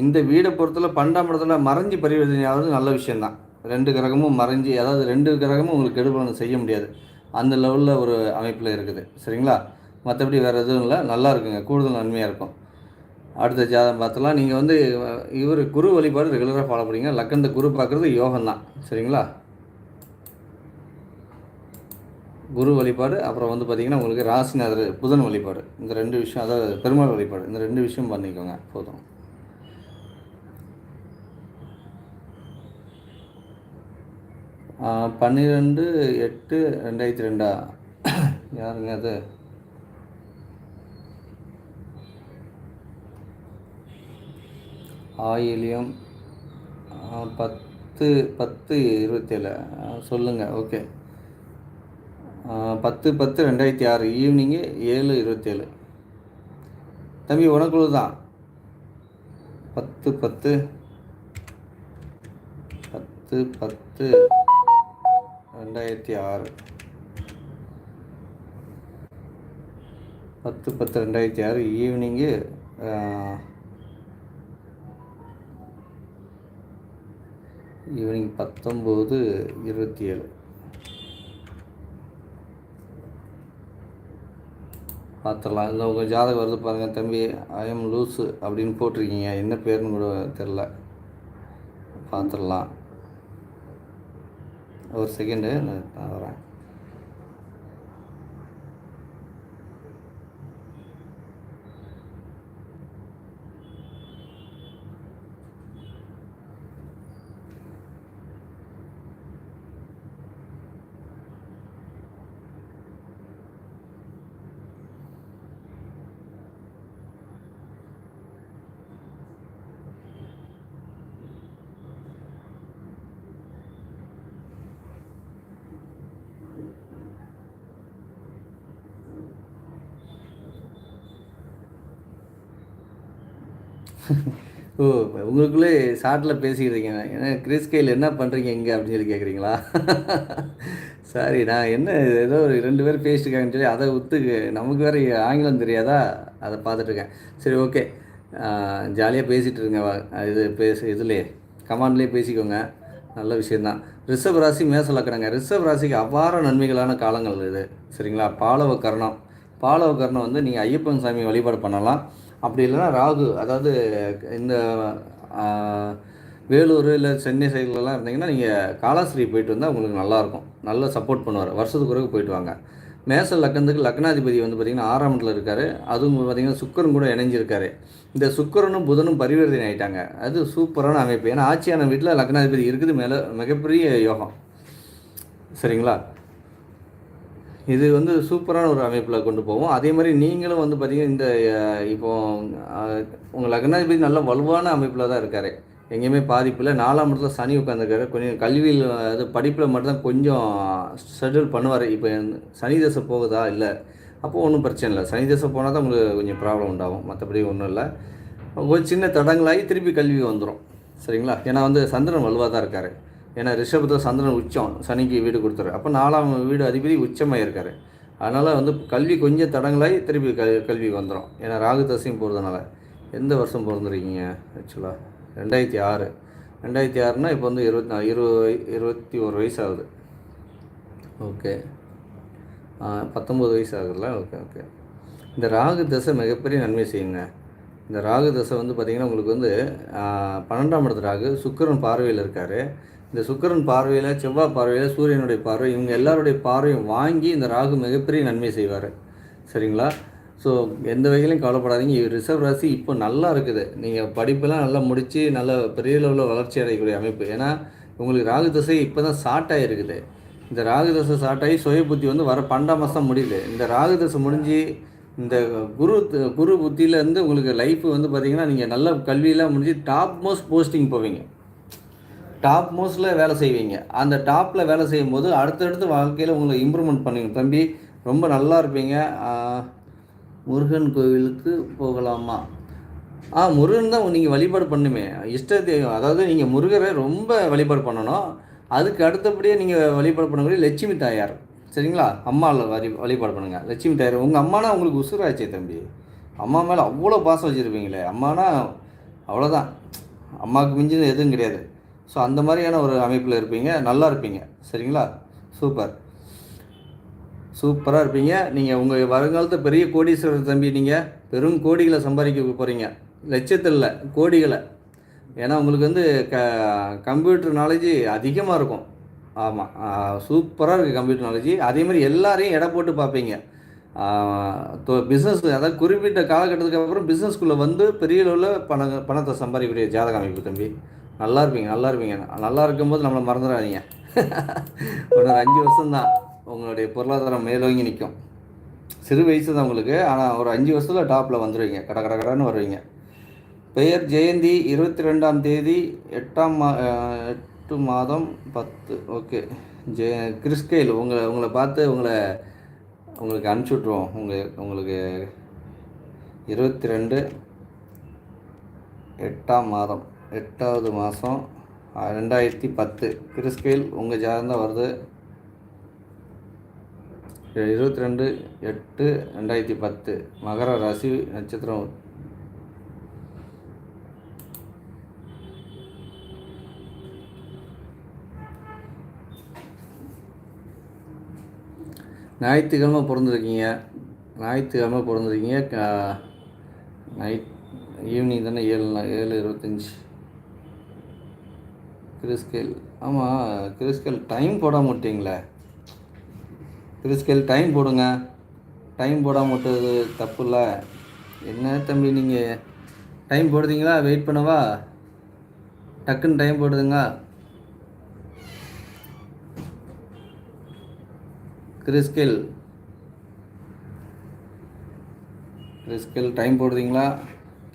இந்த வீடை பொறுத்தவரை 12ஆம் இடத்துல மறைஞ்சி பரிவர்த்தனை ஆகிறது நல்ல விஷயந்தான். 2 கிரகமும் மறைஞ்சி, அதாவது 2 கிரகமும் உங்களுக்கு கெடுபலன் செய்ய முடியாது, அந்த லெவலில் ஒரு அமைப்பில் இருக்குது. சரிங்களா? மற்றபடி வேறு எதுவும் இல்லை, நல்லா இருக்குங்க, கூடுதல் நன்மையாக இருக்கும். அடுத்த ஜாதகம் பார்த்தலாம். நீங்கள் வந்து இவர் குரு வழிபாடு ரெகுலராக ஃபாலோ பண்ணிங்க. லக்கந்த குரு பார்க்குறது யோகம்தான். சரிங்களா? குரு வழிபாடு, அப்புறம் வந்து பார்த்திங்கன்னா உங்களுக்கு ராசிநாதர் புதன் வழிபாடு, இந்த 2 விஷயம், அதாவது பெருமாள் வழிபாடு, இந்த 2 விஷயம் பண்ணிக்கோங்க போதும். ஆ 12/8/2002 யாருங்க அது? ஆயிலியம் 10/10/27 சொல்லுங்கள். ஓகே. 10/10/2006 ஈவினிங்கு 7:27. தம்பி உனக்குள்ள தான் 10/10/10/2006 10/10/2006 ஈவினிங்கு ஈவினிங் 19:27 பார்த்துடலாம். இல்லை உங்கள் ஜாதகம் வருது பாருங்கள் தம்பி. ஐஎம் லூஸு அப்படின்னு போட்டிருக்கீங்க, என்ன பேருன்னு கூட தெரில, பார்த்துடலாம். ஒரு செகண்டு நான் வரேன். ஓ, உங்களுக்குள்ளே ஷார்ட்டில் பேசிக்கிறீங்க. ஏன்னா கிறிஸ்கையில் என்ன பண்ணுறீங்க இங்கே அப்படின்னு சொல்லி கேட்குறீங்களா? சாரி, நான் என்ன ஏதோ ஒரு 2 பேர் பேசிட்டுருக்காங்கன்னு சொல்லி அதை நமக்கு வேறு ஆங்கிலம் தெரியாதா, அதை பார்த்துட்ருக்கேன். சரி, ஓகே, ஜாலியாக பேசிகிட்டு இருங்க. இதுலேயே கமாண்ட்லேயே பேசிக்கோங்க, நல்ல விஷயந்தான். ரிஷப ராசி மேச லக்கணங்க. ரிஷப ராசிக்கு அபார நன்மைகளான காலங்கள் இது. சரிங்களா? பாலவ கர்ணம் வந்து நீங்கள் ஐயப்பன் சாமி வழிபாடு பண்ணலாம். அப்படி இல்லைன்னா ராகு, அதாவது இந்த வேலூர் இல்லை சென்னை சைட்லலாம் இருந்தீங்கன்னா நீங்கள் காலாஸ்திரி போயிட்டு வந்தால் உங்களுக்கு நல்லாயிருக்கும், நல்லா சப்போர்ட் பண்ணுவார். வருஷத்துக்கு பிறகு போயிட்டு வாங்க. மேச லக்கணத்துக்கு லக்னாதிபதி வந்து பார்த்திங்கன்னா 6ஆம் இடத்துல இருக்கார். அதுவும் பார்த்திங்கன்னா சுக்கரன் கூட இணைஞ்சிருக்காரு. இந்த சுக்கரனும் புதனும் பரிவர்த்தனை ஆகிட்டாங்க. அது சூப்பரான அமைப்பு. ஏன்னா ஆட்சியான வீட்டில் லக்னாதிபதி இருக்குது, மிகப்பெரிய யோகம். சரிங்களா? இது வந்து சூப்பரான ஒரு அமைப்பில் கொண்டு போவோம். அதே மாதிரி நீங்களும் வந்து பார்த்திங்கன்னா இந்த இப்போது உங்கள் லக்னாதிபதி நல்ல வலுவான அமைப்பில் தான் இருக்கார், எங்கேயுமே பாதிப்பில்லை. 4ஆம் இடத்துல சனி உட்காந்துருக்காரு. கொஞ்சம் கல்வியில் அது படிப்பில் மட்டும்தான் கொஞ்சம் ஷெட்யூல் பண்ணுவார். இப்போ சனி தசை போகுதா இல்லை அப்போது ஒன்றும் பிரச்சனை இல்லை. சனி தசை போனால் தான் உங்களுக்கு கொஞ்சம் ப்ராப்ளம் உண்டாகும், மற்றபடி ஒன்றும் இல்லை. ஒரு சின்ன தடங்களாகி திருப்பி கல்வி வந்துடும். சரிங்களா? ஏன்னா வந்து சந்திரன் வலுவாக தான் இருக்கார். ஏன்னா ரிஷபத்தில் சந்திரன் உச்சம், சனிக்கு வீடு கொடுத்துரு. அப்போ 4ஆம் வீடு அதிபதி உச்சமாக இருக்கார். அதனால் வந்து கல்வி கொஞ்சம் தடங்களாகி திருப்பி கல்வி வந்துடும். ஏன்னா ராகு தசையும் போகிறதுனால. எந்த வருஷம் பிறந்துருக்கீங்க ஆக்சுவலாக? 2006. 2006னா இப்போ வந்து 21 வயசு ஆகுது. ஓகே, 19 வயசு ஆகுதுல்ல. Okay okay. இந்த ராகு தசை மிகப்பெரிய நன்மை செய்யுங்க. இந்த ராகு தசை வந்து பார்த்திங்கன்னா உங்களுக்கு வந்து 12ஆம் இடத்து ராகு, சுக்கிரன் பார்வையில் இருக்கார். இந்த சுக்கிரன் பார்வையில், செவ்வாய் பார்வையில், சூரியனுடைய பார்வை, இவங்க எல்லாருடைய பார்வையும் வாங்கி இந்த ராகு மிகப்பெரிய நன்மை செய்வார். சரிங்களா? ஸோ எந்த வகையிலையும் கவலைப்படாதீங்க. ரிஷப ராசி இப்போ நல்லா இருக்குது. நீங்கள் படிப்பெல்லாம் நல்லா முடித்து நல்ல பெரிய லெவலில் வளர்ச்சி அடையக்கூடிய அமைப்பு. ஏன்னா உங்களுக்கு ராகு தசை இப்போ தான் ஸ்டார்ட் ஆகிருக்குது. இந்த ராகு தசை ஸ்டார்ட் ஆகி சுய புத்தி வந்து வர 12ஆம் மாதம் முடியுது. இந்த ராகு தசை முடிஞ்சு இந்த குரு புத்தியிலேருந்து உங்களுக்கு லைஃப் வந்து பார்த்திங்கன்னா நீங்கள் நல்ல கல்வியெலாம் முடிஞ்சு டாப் மோஸ்ட் போஸ்டிங் போவீங்க. டாப் மோஸ்ட்டில் வேலை செய்வீங்க. அந்த டாப்பில் வேலை செய்யும்போது அடுத்தடுத்து வாழ்க்கையில் உங்களை இம்ப்ரூவ்மெண்ட் பண்ணுவீங்க. தம்பி ரொம்ப நல்லா இருப்பீங்க. முருகன் கோவிலுக்கு போகலாமா? முருகன் தான் நீங்கள் வழிபாடு பண்ணுமே. இஷ்ட தெய்வம், அதாவது நீங்கள் முருகரை ரொம்ப வழிபாடு பண்ணணும். அதுக்கு அடுத்தபடியே நீங்கள் வழிபாடு பண்ணக்கூடிய லட்சுமி தாயார். சரிங்களா? அம்மாவில் வழிபாடு பண்ணுங்கள். லட்சுமி தாயார் உங்கள் அம்மானா உங்களுக்கு உசுராச்சே தம்பி. அம்மா மேலே அவ்வளோ பாசம் வச்சுருப்பீங்களே. அம்மானா அவ்வளோதான், அம்மாவுக்கு மிஞ்சினது எதுவும் கிடையாது. ஸோ அந்த மாதிரியான ஒரு அமைப்பில் இருப்பீங்க. நல்லா இருப்பீங்க. சரிங்களா? சூப்பராக இருப்பீங்க. நீங்கள் உங்கள் வருங்காலத்தை பெரிய கோடீஸ்வரர் தம்பி. நீங்கள் பெரும் கோடிகளை சம்பாதிக்க போகிறீங்க. லட்சத்தில் இல்லை, கோடிகளை. ஏன்னா உங்களுக்கு வந்து கம்ப்யூட்டர் நாலேஜ் அதிகமாக இருக்கும். ஆமாம், சூப்பராக இருக்குது கம்ப்யூட்டர் நாலேஜ். அதே மாதிரி எல்லாரையும் எடை போட்டு பார்ப்பீங்க. பிஸ்னஸ், அதாவது குறிப்பிட்ட காலகட்டத்துக்கு அப்புறம் பிஸ்னஸ்குள்ளே வந்து பெரிய அளவில் பணத்தை சம்பாதிக்கக்கூடிய ஜாதக அமைப்பு தம்பி. நல்லா இருப்பீங்க. நல்லா இருக்கும்போது நம்மளை மறந்துடாதீங்க. ஒரு 5 வருஷம்தான் உங்களுடைய பொருளாதாரம் மேலோங்கி நிற்கும். சிறு வயசு தான் உங்களுக்கு, ஆனால் ஒரு 5 வருஷத்தில் டாப்பில் வந்துடுவீங்க. கடன்னு வருவீங்க. பெயர் ஜெயந்தி, 22ஆம் தேதி 8 மாதம் 10. ஓகே, கிறிஸ்கைல் உங்களை பார்த்து உங்களுக்கு அனுப்பிச்சி விட்ருவோம். உங்களுக்கு 22 8ஆம் மாதம் 8வது மாதம் 2010 கிறிஸ்கைல் உங்கள் ஜாதகம் தான் வருது. 22/8/2010 மகர ராசி நட்சத்திரம். ஞாயிற்றுக்கிழமை பிறந்திருக்கீங்க. நைட் ஈவினிங் தானே, 7:25 கிறிஸ்கேல். ஆமாம், கிறிஸ்கேல் டைம் போடாமல் விட்டீங்களே. கிறிஸ்கேல் டைம் போடுங்க. டைம் போடாமல் விட்டது தப்பு இல்லை. என்ன தம்பி நீங்கள் டைம் போடுறீங்களா? வெயிட் பண்ணவா? டக்குன்னு டைம் போடுதுங்க. கிறிஸ்கேல் டைம் போடுறீங்களா?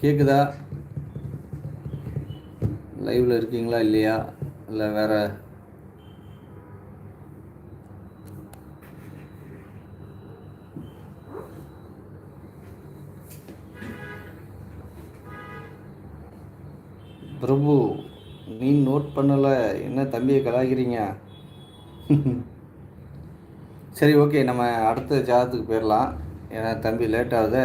கேட்குதா? லைவில் இருக்கீங்களா இல்லையா? இல்லை வேறு? பிரபு, நீ நோட் பண்ணலை, என்ன தம்பியை கலாய்க்கிறீங்க? சரி, ஓகே, நம்ம அடுத்த ஜாதத்துக்கு போயிடலாம். ஏன்னா தம்பி லேட் ஆகுது.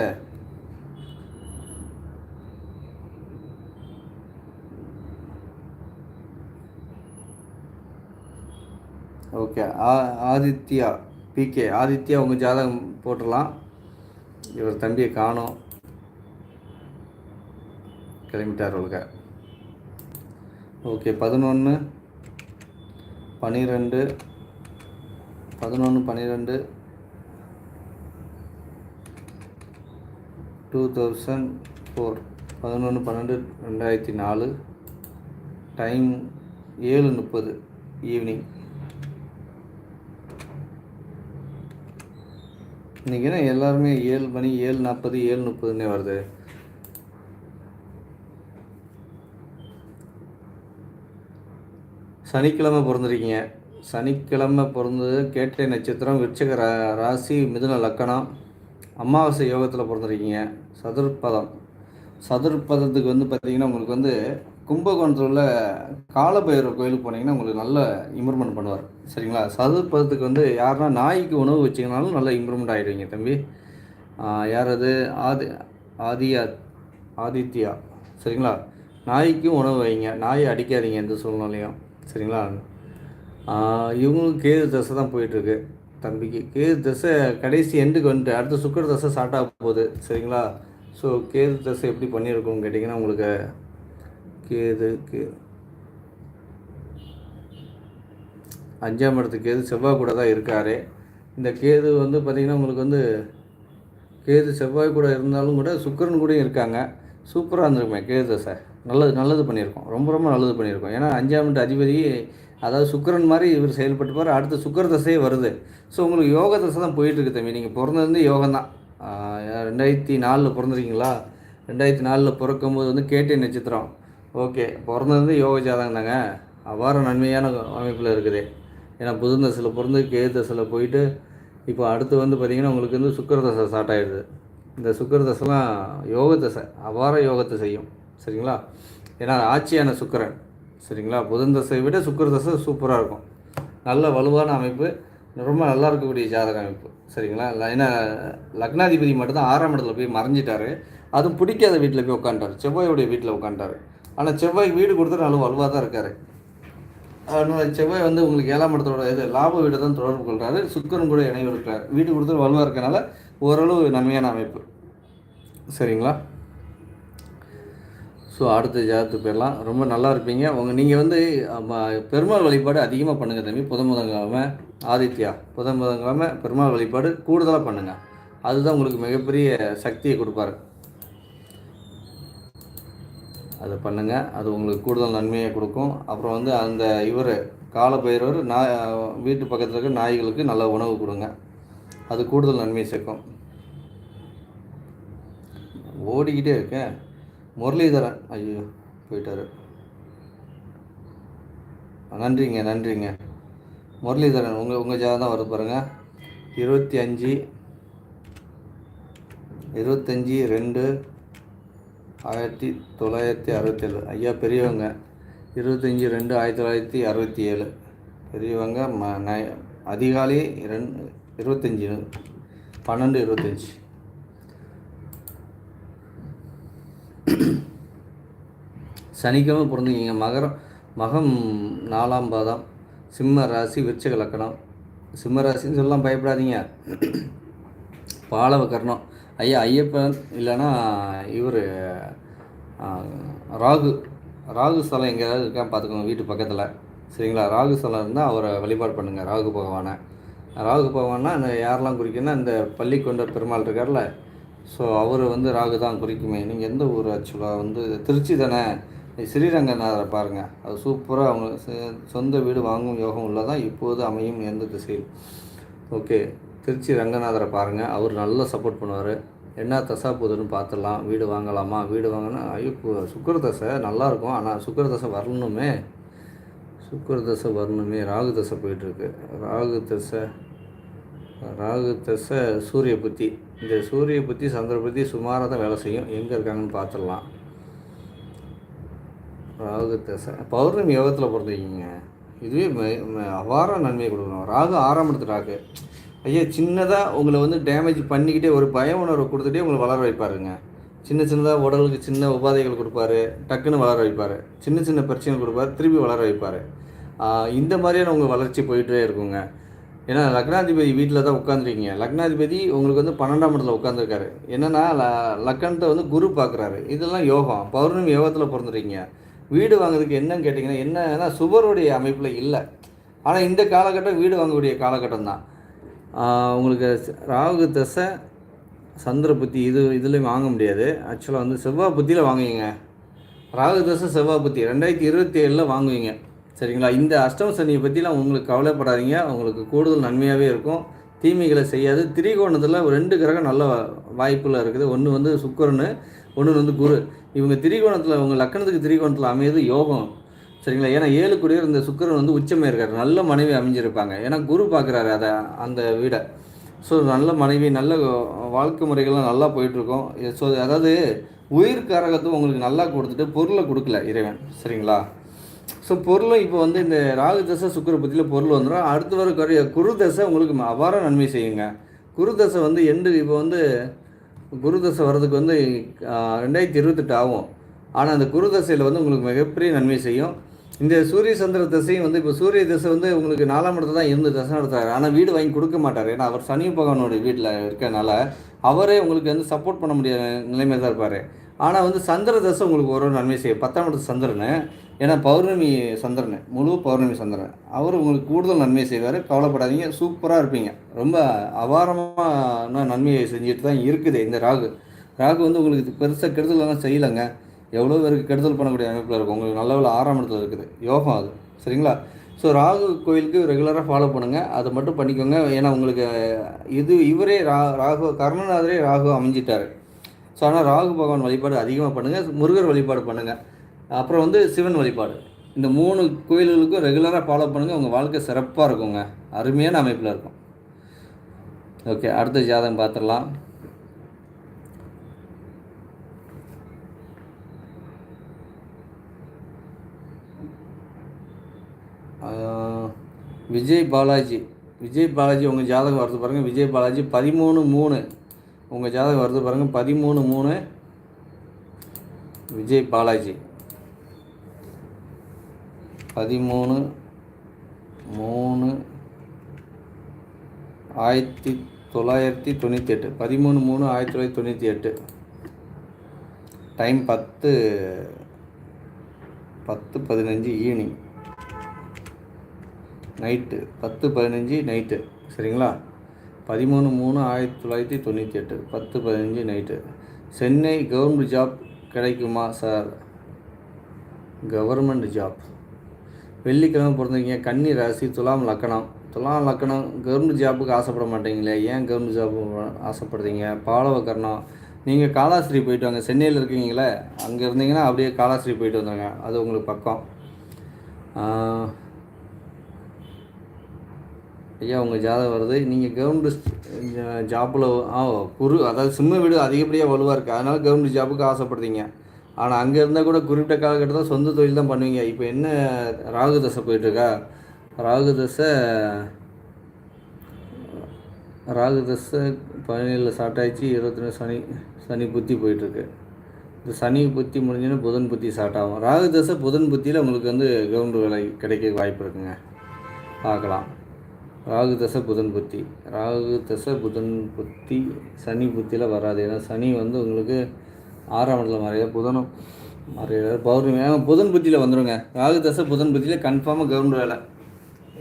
Okay, Aditya PK. ஆதித்யா உங்கள் ஜாதகம் போட்டுடலாம். இவர் தம்பியை காணோம், கிளம்பிட்டார் உலக. ஓகே, 11/12 2004 11/12/2004. Time 7:30 evening. இன்றைக்கி என்ன எல்லாருமே 7 மணி 7:40 7:30 வருது. சனிக்கிழமை பிறந்திருக்கீங்க. சனிக்கிழமை பிறந்தது கேட்டை நட்சத்திரம், விருச்சிக ராசி, மிதுன லக்கணம். அமாவாசை யோகத்தில் பிறந்திருக்கீங்க. சதுர்பதம். சதுர்பதத்துக்கு வந்து பார்த்திங்கன்னா உங்களுக்கு வந்து கும்பகோணத்தில் உள்ள காலபைரவர் கோயிலுக்கு போனீங்கன்னா உங்களுக்கு நல்ல இம்ப்ரூவ்மெண்ட் பண்ணுவார். சரிங்களா? சதுர்பதத்துக்கு வந்து யாருன்னா நாய்க்கு உணவு வச்சிங்கனாலும் நல்லா இம்ப்ரூவ்மெண்ட் ஆகிடுவீங்க தம்பி. யார் அது? ஆதியா ஆதித்யா. சரிங்களா? நாய்க்கும் உணவு வைங்க, நாயை அடிக்காதீங்க எந்த சூழ்நிலையும். சரிங்களா? இவங்களுக்கு கேது தசை தான் போயிட்டுருக்கு தம்பிக்கு. கேது தசை கடைசி எண்டுக்கு வந்துட்டு அடுத்த சுக்கர தசை ஸ்டார்ட் ஆக போகுது. சரிங்களா? ஸோ கேது தசை எப்படி பண்ணியிருக்கோன்னு கேட்டிங்கன்னா உங்களுக்கு கேது 5ஆம் இடத்துக்கு கேது செவ்வாய் கூட தான் இருக்கார். இந்த கேது வந்து பார்த்திங்கன்னா உங்களுக்கு வந்து கேது செவ்வாய் கூட இருந்தாலும் கூட சுக்கிரன் கூட இருக்காங்க. சூப்பராக இருந்திருக்குமே கேது தசை. நல்லது பண்ணியிருக்கோம். ரொம்ப ரொம்ப நல்லது பண்ணியிருக்கோம். ஏன்னா 5ஆம் வீட்டு அதிபதி, அதாவது சுக்கிரன் மாதிரி இவர் செயல்பட்டுப்பார். அடுத்து சுக்கிர தசையே வருது. ஸோ உங்களுக்கு யோக தசை தான் போயிட்டுருக்கு தம்பி. நீங்கள் பிறந்தது யோகம் தான். 2004 பிறந்திருக்கீங்களா? 2004 பிறக்கும்போது வந்து கேட்டை நட்சத்திரம். ஓகே, பிறந்தது யோக ஜாதகம் தாங்க. அவ்வாறு நன்மையான அமைப்பில் இருக்குது. ஏன்னா புதன் தசையில் பிறந்து கேது தசையில் போயிட்டு இப்போ அடுத்து வந்து பார்த்திங்கன்னா உங்களுக்கு வந்து சுக்கிர தசை ஸ்டார்ட் ஆகிடுது. இந்த சுக்கிர தசைலாம் யோக தசை, அபார யோகத்தை செய்யும். சரிங்களா? ஏன்னா ஆட்சியான சுக்கிரன். சரிங்களா? புதன் தசையை விட சுக்கிர தசை சூப்பராக இருக்கும். நல்ல வலுவான அமைப்பு, ரொம்ப நல்லா இருக்கக்கூடிய ஜாதக அமைப்பு. சரிங்களா? ஏன்னா லக்னாதிபதி மட்டும்தான் 6ஆம் இடத்துல போய் மறைஞ்சிட்டாரு. அதுவும் பிடிக்காத வீட்டில் போய் உட்காந்துட்டார். செவ்வாயுடைய வீட்டில் உட்காந்துட்டார். ஆனால் செவ்வாய்க்கு வீடு கொடுத்துட்டு நல்ல வலுவாக தான் இருக்கார். அதனால் செவ்வாய் வந்து உங்களுக்கு 7ஆம் இடத்தோட லாப வீடை தான் தொடர்பு கொள்கிறாரு. சுக்கிரன் கூட இணைவு இருக்கிறார். வீடு கொடுத்துட்டு வலுவாக இருக்கனால ஓரளவு நன்மையான அமைப்பு. சரிங்களா? ஸோ அடுத்த ஜாதகத்துக்கு போயிடலாம். ரொம்ப நல்லா இருப்பீங்க. நீங்கள் வந்து பெருமாள் வழிபாடு அதிகமாக பண்ணுங்கள் தம்பி. புதன்கிழமை ஆதித்யா, புதன்கிழமை பெருமாள் வழிபாடு கூடுதலாக பண்ணுங்கள். அதுதான் உங்களுக்கு மிகப்பெரிய சக்தியை கொடுப்பாரு. அதை பண்ணுங்கள். அது உங்களுக்கு கூடுதல் நன்மையை கொடுக்கும். அப்புறம் வந்து அந்த காலபைரவர் வீட்டு பக்கத்தில் இருக்க நாய்களுக்கு நல்ல உணவு கொடுங்க. அது கூடுதல் நன்மையை சேர்க்கும். ஓடிக்கிட்டே இருக்கேன். முரளிதரன் ஐயோ போயிட்டார். நன்றிங்க. முரளிதரன் உங்கள் ஜாதகம் தான் வருது பாருங்கள். 25/2/1967. ஐயா பெரியவங்க. 25/2/1967 பெரியவங்க. அதிகாலை 25/12/25. சனிக்கிழமை பிறந்துக்கிங்க. மகம் 4ஆம் பாதம். சிம்ம ராசி, விருச்சிக லக்கணம். சிம்ம ராசின்னு சொல்லலாம், பயப்படாதீங்க. பாலவ கர்ணம். ஐயப்பன் இல்லைன்னா இவர் ராகு ஸ்தலம் எங்கேயாவது இருக்கான்னு பார்த்துக்கோங்க வீட்டு பக்கத்தில். சரிங்களா? ராகு ஸ்தலம் இருந்தால் அவரை வழிபாடு பண்ணுங்கள். ராகு பகவானா அந்த யாரெல்லாம் குறிக்குன்னா இந்த பள்ளிக்கொண்ட பெருமாள் இருக்கார்ல, ஸோ அவர் வந்து ராகு தான் குறிக்குமே. நீங்கள் எந்த ஊர்? ஆக்சுவலாக வந்து திருச்சி தானே? ஸ்ரீரங்கநாதரை பாருங்கள். அது சூப்பராக அவங்க சொந்த வீடு வாங்கும் யோகம் உள்ளதான் இப்போது அமையும் எந்த திசையில். ஓகே, திருச்சி ரங்கநாதரை பாருங்கள். அவர் நல்லா சப்போர்ட் பண்ணுவார். என்ன தசா போதுன்னு பார்த்துடலாம். வீடு வாங்கலாமா? வீடு வாங்கினா சுக்கிர தசை நல்லாயிருக்கும். ஆனால் சுக்கிர தசை வரணுமே. ராகு தசை போயிட்டுருக்கு. ராகு தசை சூரிய புத்தி. இந்த சூரிய புத்தி சந்திர புத்தி சுமாராக தான் வேலை செய்யும். எங்கே இருக்காங்கன்னு பார்த்துடலாம். ராகு தசை பௌர்ணமி யோகத்தில் பிறந்திருக்கீங்க. இதுவே அபார நன்மையை கொடுக்கணும். ராகு 6ஆம் இடத்து ராகு. சின்னதாக உங்களை வந்து டேமேஜ் பண்ணிக்கிட்டே ஒரு பய உணர்வை கொடுத்துட்டே உங்களை வளர வைப்பாருங்க. சின்னதாக உடலுக்கு சின்ன உபாதைகள் கொடுப்பாரு, டக்குன்னு வளர வைப்பார். சின்ன பிரச்சனைகள் கொடுப்பார், திருப்பி வளர வைப்பார். இந்த மாதிரியான உங்கள் வளர்ச்சி போயிட்டே இருக்குங்க. ஏன்னா லக்னாதிபதி வீட்டில் தான் உட்காந்துருக்கீங்க. லக்னாதிபதி உங்களுக்கு வந்து 12ஆம் இடத்துல உட்காந்துருக்காரு. என்னென்னா லக்கணத்தை வந்து குரு பார்க்குறாரு. இதெல்லாம் யோகம். பௌர்ணமி யோகத்தில் பிறந்துருக்கீங்க. வீடு வாங்குறதுக்கு என்னன்னு கேட்டிங்கன்னா என்னன்னா சுபருடைய அமைப்பில் இல்லை. ஆனால் இந்த காலகட்டம் வீடு வாங்கக்கூடிய காலகட்டம் தான். உங்களுக்கு ராகு தசை சந்திர புத்தி இதுலேயும் வாங்க முடியாது. ஆக்சுவலாக வந்து செவ்வாய் புத்தியில் வாங்குவீங்க. ராகு தசை செவ்வாய் புத்தி 2027 வாங்குவீங்க. சரிங்களா? இந்த அஷ்டம சனியை பற்றிலாம் உங்களுக்கு கவலைப்படாதீங்க. உங்களுக்கு கூடுதல் நன்மையாகவே இருக்கும். தீமைகளை செய்யாது. திரிகோணத்தில் 2 கிரகம் நல்ல வாய்ப்பில் இருக்குது. ஒன்று வந்து சுக்கிரன், ஒன்று வந்து குரு. இவங்க திரிகோணத்தில் உங்கள் லக்கணத்துக்கு திரிகோணத்தில் அமையது யோகம். சரிங்களா? ஏன்னா 7 குடியர் இந்த சுக்கிரன் வந்து உச்சமாக இருக்கார். நல்ல மனைவி அமைஞ்சிருப்பாங்க. ஏன்னா குரு பார்க்குறாரு அந்த வீடை. ஸோ நல்ல மனைவி, நல்ல வாழ்க்கை முறைகள்லாம் நல்லா போயிட்டுருக்கோம். ஸோ அதாவது உயிர் காரகத்துவம் உங்களுக்கு நல்லா கொடுத்துட்டு பொருளை கொடுக்கல இறைவன். சரிங்களா? ஸோ பொருளும் இப்போ வந்து இந்த ராகு தசை சுக்கிர புத்தியில் பொருள் வந்துடும். அடுத்து வர குரு தசை உங்களுக்கு அபார நன்மை செய்யுங்க. குரு தசை வந்து இப்போ வந்து குரு தசை வர்றதுக்கு வந்து 2028 ஆகும். ஆனால் அந்த குரு தசையில் வந்து உங்களுக்கு மிகப்பெரிய நன்மை செய்யும். இந்த சூரிய சந்திர தசையும் வந்து இப்போ சூரிய தசை வந்து உங்களுக்கு 4ஆம் இடத்துல தான் இருந்து தசை நடத்துறாரு. ஆனால் வீடு வாங்கி கொடுக்க மாட்டார். ஏன்னா அவர் சனி பகவானோட வீட்டில் இருக்கனால அவரே உங்களுக்கு வந்து சப்போர்ட் பண்ண முடியாத நிலைமையில் தான் இருப்பார். ஆனால் வந்து சந்திர தசை உங்களுக்கு ஒரு நன்மை செய்யும். 10ஆம் இடத்து சந்திரன், ஏன்னா பௌர்ணமி சந்திரன், முழு பௌர்ணமி சந்திரன், அவர் உங்களுக்கு கூடுதல் நன்மை செய்வார். கவலைப்படாதீங்க, சூப்பராக இருப்பீங்க. ரொம்ப அபாரமான நன்மையை செஞ்சுட்டு தான் இருக்குது இந்த ராகு. ராகு வந்து உங்களுக்கு பெருசாக கெடுதலாம் செய்யலைங்க. எவ்வளோ பேருக்கு கெடுதல் பண்ணக்கூடிய அமைப்பில் இருக்கும். உங்களுக்கு நல்ல 6ஆம் இடத்துல இருக்குது, யோகம் அது. சரிங்களா? ஸோ ராகு கோயிலுக்கு ரெகுலராக ஃபாலோ பண்ணுங்கள், அதை மட்டும் பண்ணிக்கோங்க. ஏன்னா உங்களுக்கு இவரே ராகு கர்ணநாதரே ராகு அமைஞ்சிட்டார். ஸோ ஆனால் ராகு பகவான் வழிபாடு அதிகமாக பண்ணுங்கள், முருகர் வழிபாடு பண்ணுங்கள், அப்புறம் வந்து சிவன் வழிபாடு. இந்த 3 கோயில்களுக்கும் ரெகுலராக ஃபாலோ பண்ணுங்கள். உங்கள் வாழ்க்கை சிறப்பாக இருக்குங்க, அருமையான அமைப்பில் இருக்கும். ஓகே, அடுத்த ஜாதகம் பார்த்துடலாம். விஜய் பாலாஜி உங்கள் ஜாதகம் வருது பாருங்கள். விஜய் பாலாஜி 13/3 உங்கள் ஜாதகம் வருது பாருங்கள். 13/3 Vijay Balaji 13/3/1998 13/3/1998. Time 10:15 evening, night 10:15 night. சரிங்களா? 13/3/1998 10:15 நைட்டு. சென்னை கவர்மெண்ட் ஜாப் கிடைக்குமா சார்? Government job. வெள்ளிக்கிழமை பிறந்தீங்க, கன்னி ராசி, துலாம் லக்கணம். கவர்மெண்ட் ஜாப்புக்கு ஆசைப்பட மாட்டீங்களே, ஏன் கவர்மெண்ட் ஜாப் ஆசைப்படுறீங்க? பாலவ கர்ணம். நீங்கள் காலாஸ்திரி போயிட்டு வாங்க. சென்னையில் இருக்கீங்களே, அங்கே இருந்தீங்கன்னா அப்படியே காலாஸ்திரி போயிட்டு வந்தாங்க, அது உங்களுக்கு பக்கம். ஐயா உங்கள் ஜாதகம் வருது. நீங்கள் கவர்மெண்ட் ஜாப்பில் குரு, அதாவது சிம்ம வீடு அதிகப்படியாக வலுவாக இருக்குது, அதனால் கவர்மெண்ட் ஜாப்புக்கு ஆசைப்படுறீங்க. ஆனால் அங்கே இருந்தால் கூட குறிப்பிட்ட காலகட்டத்தில் சொந்த தொழில் தான் பண்ணுவீங்க. இப்போ என்ன ராகு தசை போயிட்டுருக்கா? ராகு தசை 17 ஸ்டார்ட் ஆகிடுச்சு. 22 சனி புத்தி போயிட்டுருக்கு. இந்த சனி புத்தி முடிஞ்சுன்னா புதன் புத்தி ஸ்டார்ட் ஆகும். ராகு தசை புதன் புத்தியில் உங்களுக்கு வந்து கவர்மெண்ட் வேலை கிடைக்க வாய்ப்பு இருக்குங்க, பார்க்கலாம். ராகு தசை புதன் புத்தி சனி புத்தியில் வராது. ஏன்னா சனி வந்து உங்களுக்கு 6ஆம் இடத்துல மறைய, புதனும் மறைய, பௌர்ணமி புதன் புத்தியில் வந்துடுங்க. ராகு தசை புதன் புத்தியில் கன்ஃபார்மாக கவர்மெண்ட் வேலை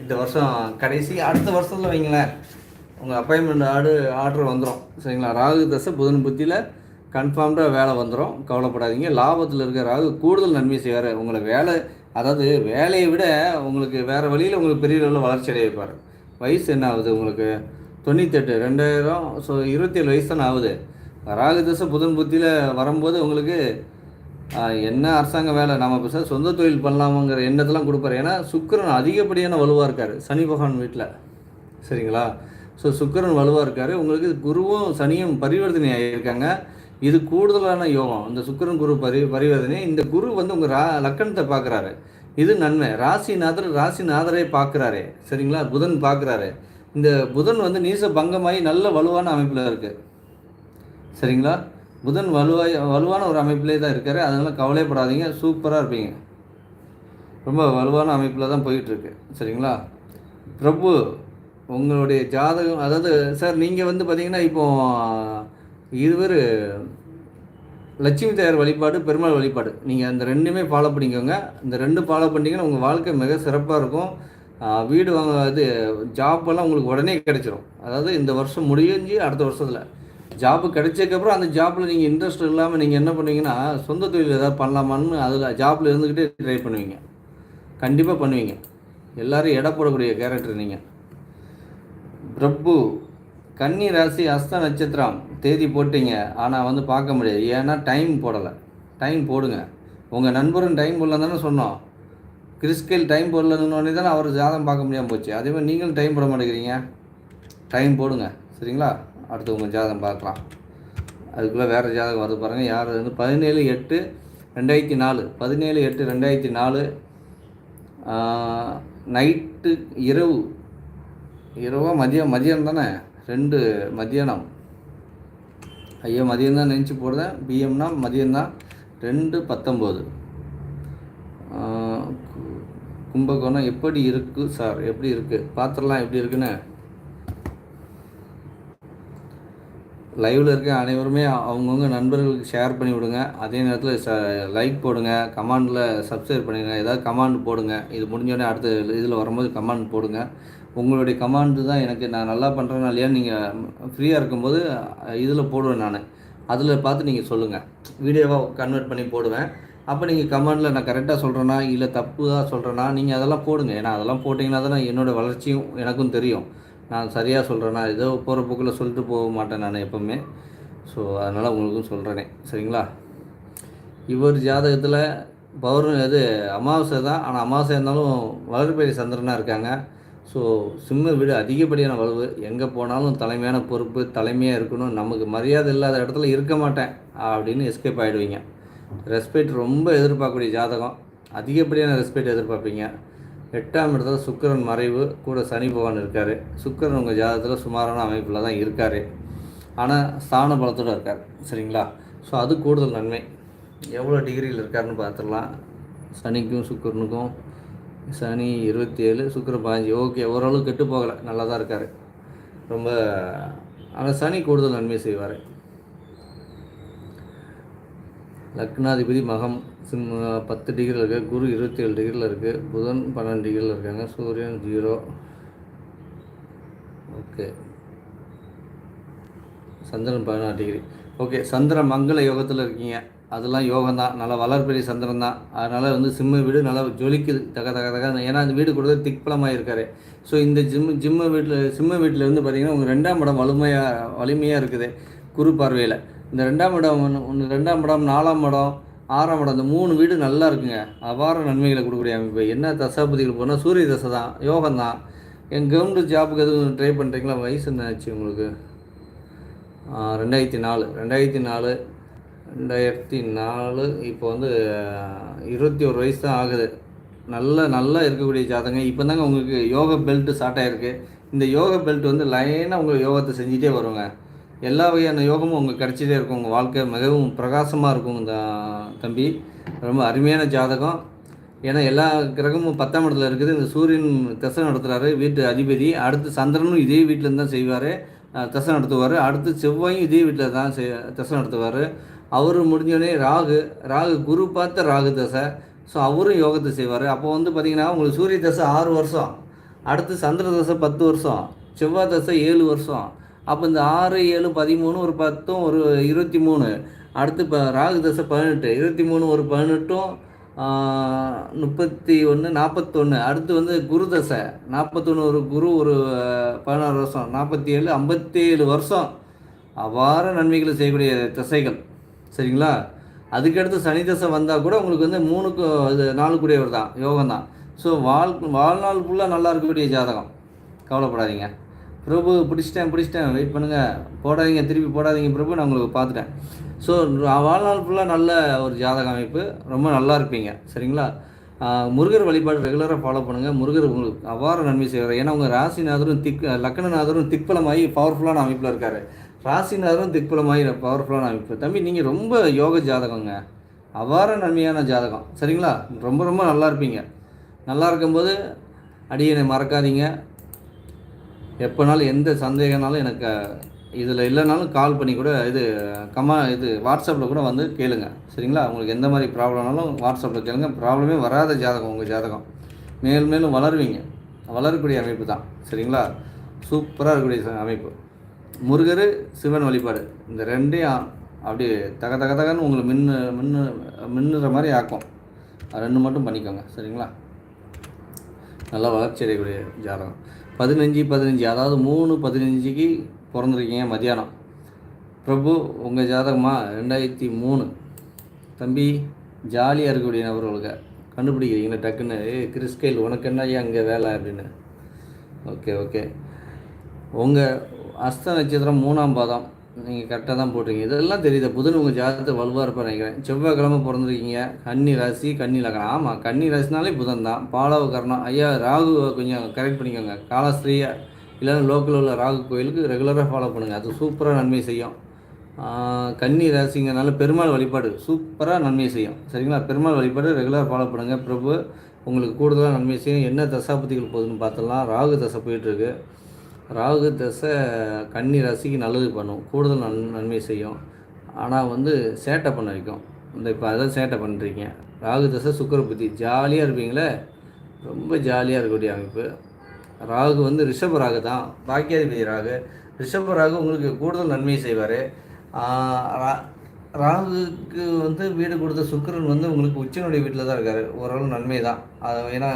இந்த வருஷம் கடைசி, அடுத்த வருஷத்தில் வைங்களேன் உங்கள் அப்பாயின்மெண்ட் ஆர்டர் வந்துடும். சரிங்களா? ராகு தசை புதன் புத்தியில் கன்ஃபார்ம்டாக வேலை வந்துடும், கவலைப்படாதீங்க. லாபத்தில் இருக்க ராகு கூடுதல் நன்மை செய்வார். உங்களை அதாவது வேலையை விட உங்களுக்கு வேறு வழியில் உங்களுக்கு பெரிய அளவில் வளர்ச்சி அடைய வைப்பார். வயசு என்ன ஆகுது உங்களுக்கு? 98, 2000, ஸோ 27 வயசு தானே ஆகுது. ராகு தசை புதன் புத்தியில் வரும்போது உங்களுக்கு என்ன அரசாங்க வேலை, நம்ம இப்போ சொந்த தொழில் பண்ணலாமாங்கிற எண்ணத்தெல்லாம் கொடுப்பாரு. ஏன்னா சுக்கிரன் அதிகப்படியான வலுவாக இருக்கார் சனி பகவான் வீட்டில். சரிங்களா? ஸோ சுக்கிரன் வலுவாக இருக்கார். உங்களுக்கு குருவும் சனியும் பரிவர்த்தனை ஆகியிருக்காங்க. இது கூடுதலான யோகம். இந்த சுக்கிரன் குரு பரிவர்த்தனை. இந்த குரு வந்து உங்கள் லக்கணத்தை பார்க்குறாரு, இது நன்மை. ராசிநாதரை பார்க்குறாரு. சரிங்களா? புதன் பார்க்குறாரு. இந்த புதன் வந்து நீச பங்கமாகி நல்ல வலுவான அமைப்பில் இருக்குது. சரிங்களா? புதன் வலுவான ஒரு அமைப்பிலே தான் இருக்கார். அதனால் கவலைப்படாதீங்க, சூப்பராக இருப்பீங்க. ரொம்ப வலுவான அமைப்பில் தான் போயிட்டுருக்கு. சரிங்களா? பிரபு உங்களுடைய ஜாதகம், அதாவது சார் நீங்கள் வந்து பார்த்தீங்கன்னா இப்போது இருவர் லட்சுமி தாயார் வழிபாடு, பெருமாள் வழிபாடு, நீங்கள் அந்த ரெண்டுமே ஃபாலோ பண்ணிக்கோங்க. இந்த 2 ஃபாலோ பண்ணிங்கன்னா உங்கள் வாழ்க்கை மிக சிறப்பாக இருக்கும். வீடு இது ஜாப்பெல்லாம் உங்களுக்கு உடனே கிடைச்சிரும். அதாவது இந்த வருஷம் முடிஞ்சு அடுத்த வருஷத்தில் ஜாப்பு கிடைச்சதுக்கப்புறம் அந்த ஜாப்பில் நீங்கள் இன்ட்ரெஸ்ட் இல்லாமல் நீங்கள் என்ன பண்ணுவீங்கன்னா சொந்த தொழில் ஏதாவது பண்ணலாமான்னு அதில் ஜாப்பில் இருந்துக்கிட்டே ட்ரை பண்ணுவீங்க. கண்டிப்பாக பண்ணுவீங்க. எல்லோரும் எடை போடக்கூடிய கேரக்டர் நீங்கள். பிரபு கன்னி ராசி, அஸ்த நட்சத்திரம், தேதி போட்டிங்க, ஆனால் வந்து பார்க்க முடியாது. ஏன்னா டைம் போடலை. டைம் போடுங்க. உங்கள் நண்பரும் டைம் போடலன்னு தானே சொன்னோம். கிறிஸ்கேல் டைம் போடலன்னு தானே அவர் ஜாதகம் பார்க்க முடியாமல் போச்சு. அதே மாதிரி நீங்களும் டைம் போட மாட்டேங்கிறீங்க. டைம் போடுங்க. சரிங்களா? அடுத்து உங்கள் ஜாதகம் பார்க்கலாம். அதுக்குள்ளே வேறு ஜாதகம் வருது பாருங்கள். யார் வந்து 17/8/2004 17/8/2004 நைட்டு இரவா மதியம் தானே 2 மதியானம். ஐயோ மதியம் தான் நினச்சி போடுறேன். பிஎம்னா மதியம்தான். 2:19 கும்பகோணம். எப்படி இருக்குது சார்? எப்படி இருக்குது பார்த்துடலாம் எப்படி இருக்குன்னு. லைவில் இருக்க அனைவருமே அவங்கவுங்க நண்பர்களுக்கு ஷேர் பண்ணி விடுங்க. அதே நேரத்தில் லைக் போடுங்க, கமெண்டில் சப்ஸ்கிரைப் பண்ணிடுங்க. ஏதாவது கமெண்ட் போடுங்க. இது முடிஞ்சோடனே அடுத்த இதில் வரும்போது கமெண்ட் போடுங்க. உங்களுடைய கமெண்ட் தான் எனக்கு நான் நல்லா பண்ணுறேன்னா இல்லையா நீங்கள் ஃப்ரீயாக இருக்கும்போது இதில் போடுவேன். நான் அதில் பார்த்து நீங்கள் சொல்லுங்கள். வீடியோவாக கன்வெர்ட் பண்ணி போடுவேன். அப்போ நீங்கள் கமெண்டில் நான் கரெக்டாக சொல்கிறேன்னா இல்லை தப்புதாக சொல்கிறேன்னா நீங்கள் அதெல்லாம் போடுங்க. ஏன்னா அதெல்லாம் போட்டிங்கன்னா தான் என்னோடய வளர்ச்சியும் எனக்கும் தெரியும். நான் சரியாக சொல்கிறேன்னா ஏதோ போகிற போக்கில் சொல்லிட்டு போக மாட்டேன் நான் எப்போவுமே. ஸோ அதனால் உங்களுக்கும் சொல்கிறேனே, சரிங்களா? இவர் ஜாதகத்தில் அமாவாசை தான். ஆனால் அமாவாசை இருந்தாலும் வளர்பெரிய சந்திரனாக இருக்காங்க. ஸோ சிம்ம வீடு அதிகப்படியான வலுவு. எங்கே போனாலும் தலைமையான பொறுப்பு, தலைமையாக இருக்கணும். நமக்கு மரியாதை இல்லாத இடத்துல இருக்க மாட்டேன் அப்படின்னு எஸ்கேப் ஆகிடுவீங்க. ரெஸ்பெக்ட் ரொம்ப எதிர்பார்க்கக்கூடிய ஜாதகம். அதிகப்படியான ரெஸ்பெக்ட் எதிர்பார்ப்பீங்க. 8ஆம் இடத்துல சுக்கிரன் மறைவு, கூட சனி பகவான் இருக்கார். சுக்கிரன் உங்கள் ஜாதகத்தில் சுமாரான அமைப்பில் தான் இருக்கார். ஆனால் ஸ்தான பலத்தோடு இருக்கார், சரிங்களா? ஸோ அது கூடுதல் நன்மை. எவ்வளோ டிகிரியில் இருக்காருன்னு பார்த்துடலாம். சனிக்கும் சுக்கிரனுக்கும் சனி 27, சுக்கிரன் 15. ஓகே, ஓரளவு கெட்டு போகலை, நல்லா தான் இருக்கார் ரொம்ப. ஆனால் சனி கூடுதல் நன்மை செய்வார். லக்னாதிபதி மகம் 10 டிகிரியில் இருக்குது. குரு 27 டிகிரியில் இருக்குது. புதன் 12 டிகிரியில் இருக்காங்க. சூரியன் 0. ஓகே, சந்திரன் 16 டிகிரி. ஓகே, சந்திர மங்கள யோகத்தில் இருக்கீங்க. அதெல்லாம் யோகம் தான், நல்லா வளர்பெரிய சந்திரன் தான். அதனால் வந்து சிம்ம வீடு நல்லா ஜொலிக்குது தக. ஏன்னா அந்த வீடு கொடுத்தது திக்பலமாக இருக்கார். ஸோ இந்த சிம்ம வீட்டில் வந்து பார்த்திங்கன்னா உங்கள் 2ஆம் இடம் வலிமையாக இருக்குது குரு பார்வையில். இந்த 2ஆம் இடம் 2ஆம் இடம் 4ஆம் இடம் 6ஆம் இடம் இந்த 3 வீடு நல்லா இருக்குங்க. அபார நன்மைகளை கொடுக்கக்கூடிய அமைப்பு. என்ன தசாபதிகள் போனால் சூரிய தசை தான், யோகம் தான். என் கவர்மெண்ட் ஜாப்புக்கு எதுவும் ட்ரை பண்ணுறீங்களா? வயசு என்ன ஆச்சு உங்களுக்கு? 2004 இப்போ வந்து 21 வயசு தான் ஆகுது. நல்லா இருக்கக்கூடிய ஜாதகம். இப்போ தாங்க உங்களுக்கு யோகா பெல்ட்டு ஸ்டார்ட் ஆகிருக்கு. இந்த யோகா பெல்ட் வந்து லைனாக உங்களுக்கு யோகத்தை செஞ்சுட்டே வருங்க. எல்லா வகையான யோகமும் உங்களுக்கு கிடச்சிட்டே இருக்கும். உங்கள் வாழ்க்கை மிகவும் பிரகாசமாக இருக்கும். இந்த தம்பி ரொம்ப அருமையான ஜாதகம். ஏன்னா எல்லா கிரகமும் 10ஆம் இடத்துல இருக்குது. இந்த சூரியன் தசை நடத்துகிறாரு, வீட்டு அதிபதி. அடுத்து சந்திரனும் இதே வீட்டில் தான் செய்வார், தசை நடத்துவார். அடுத்து செவ்வாயும் இதே வீட்டில் தான் தசை நடத்துவார். அவர் முடிஞ்சோடனே ராகு குரு பார்த்த ராகு தசை. ஸோ அவரும் யோகத்தை செய்வார். அப்போ வந்து பார்த்திங்கன்னா உங்களுக்கு சூரிய தசை 6 வருஷம், அடுத்து சந்திர தசை 10 வருஷம், செவ்வாய் தசை 7 வருஷம். அப்போ இந்த 6, 7, 13, ஒரு 10, ஒரு 23. அடுத்து இப்போ ராகு தசை 18, 23, ஒரு 18, 31, 41. அடுத்து வந்து குரு தசை 41, ஒரு குரு ஒரு 16 வருஷம், 47, 57 வருஷம். அவ்வாறு நன்மைகளை செய்யக்கூடிய திசைகள், சரிங்களா? அதுக்கடுத்து சனி தசை வந்தால் கூட உங்களுக்கு வந்து 3க்கு 4 கூடியவர் தான், யோகம் தான். ஸோ வாழ்நாள் ஃபுல்லாக நல்லா இருக்கக்கூடிய ஜாதகம். கவலைப்படாதீங்க. பிரபு பிடிச்சிட்டேன் வெயிட் பண்ணுங்கள், போடாதீங்க, திருப்பி போடாதீங்க பிரபு, நான் உங்களுக்கு பார்த்துட்டேன். ஸோ வாழ்நாள் ஃபுல்லாக நல்ல ஒரு ஜாதக அமைப்பு, ரொம்ப நல்லா இருப்பீங்க, சரிங்களா? முருகர் வழிபாடு ரெகுலராக ஃபாலோ பண்ணுங்கள். முருகர் உங்களுக்கு அவ்வாறு நன்மை செய்வார். ஏன்னா உங்கள் ராசிநாதரும் லக்னநாதரும் திக்பலமாகி பவர்ஃபுல்லான அமைப்பில் இருக்கார். ராசிநாதரும் திக்பலமாகி பவர்ஃபுல்லான அமைப்பு. தம்பி நீங்கள் ரொம்ப யோக ஜாதகங்க, அவ்வாறு நன்மையான ஜாதகம், சரிங்களா? ரொம்ப நல்லா இருப்பீங்க. நல்லா இருக்கும்போது அடியனை மறக்காதீங்க. எப்போனாலும் எந்த சந்தேகனாலும் எனக்கு இதில் இல்லைனாலும் கால் பண்ணி கூட வாட்ஸ்அப்பில் கூட வந்து கேளுங்க, சரிங்களா? உங்களுக்கு எந்த மாதிரி ப்ராப்ளம்னாலும் வாட்ஸ்அப்பில் கேளுங்க. ப்ராப்ளமே வராத ஜாதகம் உங்கள் ஜாதகம். மேலும் வளருவீங்க. வளரக்கூடிய அமைப்பு தான், சரிங்களா? சூப்பராக இருக்கக்கூடிய அமைப்பு. முருகர் சிவன் வழிபாடு இந்த ரெண்டையும் அப்படியே தகன்னு உங்களை மின்னுற மாதிரி ஆக்கும். அது 2 மட்டும் பண்ணிக்கோங்க, சரிங்களா? நல்லா வளர்ச்சி அடையக்கூடிய ஜாதகம். 15 அதாவது 3/15 பிறந்திருக்கீங்க மத்தியானம். பிரபு உங்கள் ஜாதகமா 2003. தம்பி ஜாலியாக இருக்கக்கூடிய நபர்களுக்கு கண்டுபிடிக்கிறீங்களா டக்குன்னு? கிறிஸ்கைல் உனக்கு என்ன ஐயா அங்கே வேலை அப்படின்னு. ஓகே உங்கள் அஸ்த நட்சத்திரம் 3ஆம் பாதம். நீங்கள் கரெக்டாக தான் போட்டிருக்கீங்க. இதெல்லாம் தெரியுது. புதன் உங்கள் ஜாதகத்தை வலுவாக இருப்பார் நினைக்கிறேன். செவ்வாய்க்கிழமை பிறந்திருக்கீங்க. கன்னி ராசி, கன்னி லக்னம். ஆமாம், கன்னி ராசினாலே புதன் தான். பாலவ கரணம். ஐயா ராகு கொஞ்சம் கரெக்ட் பண்ணிக்கோங்க. காலஸ்திரியா இல்லைன்னா லோக்கலில் உள்ள ராகு கோயிலுக்கு ரெகுலராக ஃபாலோ பண்ணுங்கள். அது சூப்பராக நன்மை செய்யும். கன்னி ராசிங்கிறனால பெருமாள் வழிபாடு சூப்பராக நன்மை செய்யும். சரிங்களா? பெருமாள் வழிபாடு ரெகுலராக ஃபாலோ பண்ணுங்கள். பிரபு உங்களுக்கு கூடுதலாக நன்மை செய்யும். என்ன தசாபதிகள் போகுதுன்னு பார்த்துடலாம். ராகு தசை போயிட்டுருக்கு. ராகு தசை கன்னி ராசிக்கு நல்லது பண்ணும், கூடுதல் நன்மை செய்யும். ஆனால் வந்து சேட்டை பண்ண வைக்கும். இப்போ அதான் சேட்டை பண்ணுறீங்க. ராகு தசை சுக்கிர புத்தி, ஜாலியாக இருப்பீங்களே, ரொம்ப ஜாலியாக இருக்கக்கூடிய அமைப்பு. ராகு வந்து ரிஷப ராகு தான், பாக்கியாதிபதி ராகு. ரிஷப ராகு உங்களுக்கு கூடுதல் நன்மை செய்வார். ராகுக்கு வந்து வீடு கொடுத்த சுக்கிரன் வந்து உங்களுக்கு உச்சனுடைய வீட்டில் தான் இருக்கார். ஓரளவு நன்மை தான். ஏன்னா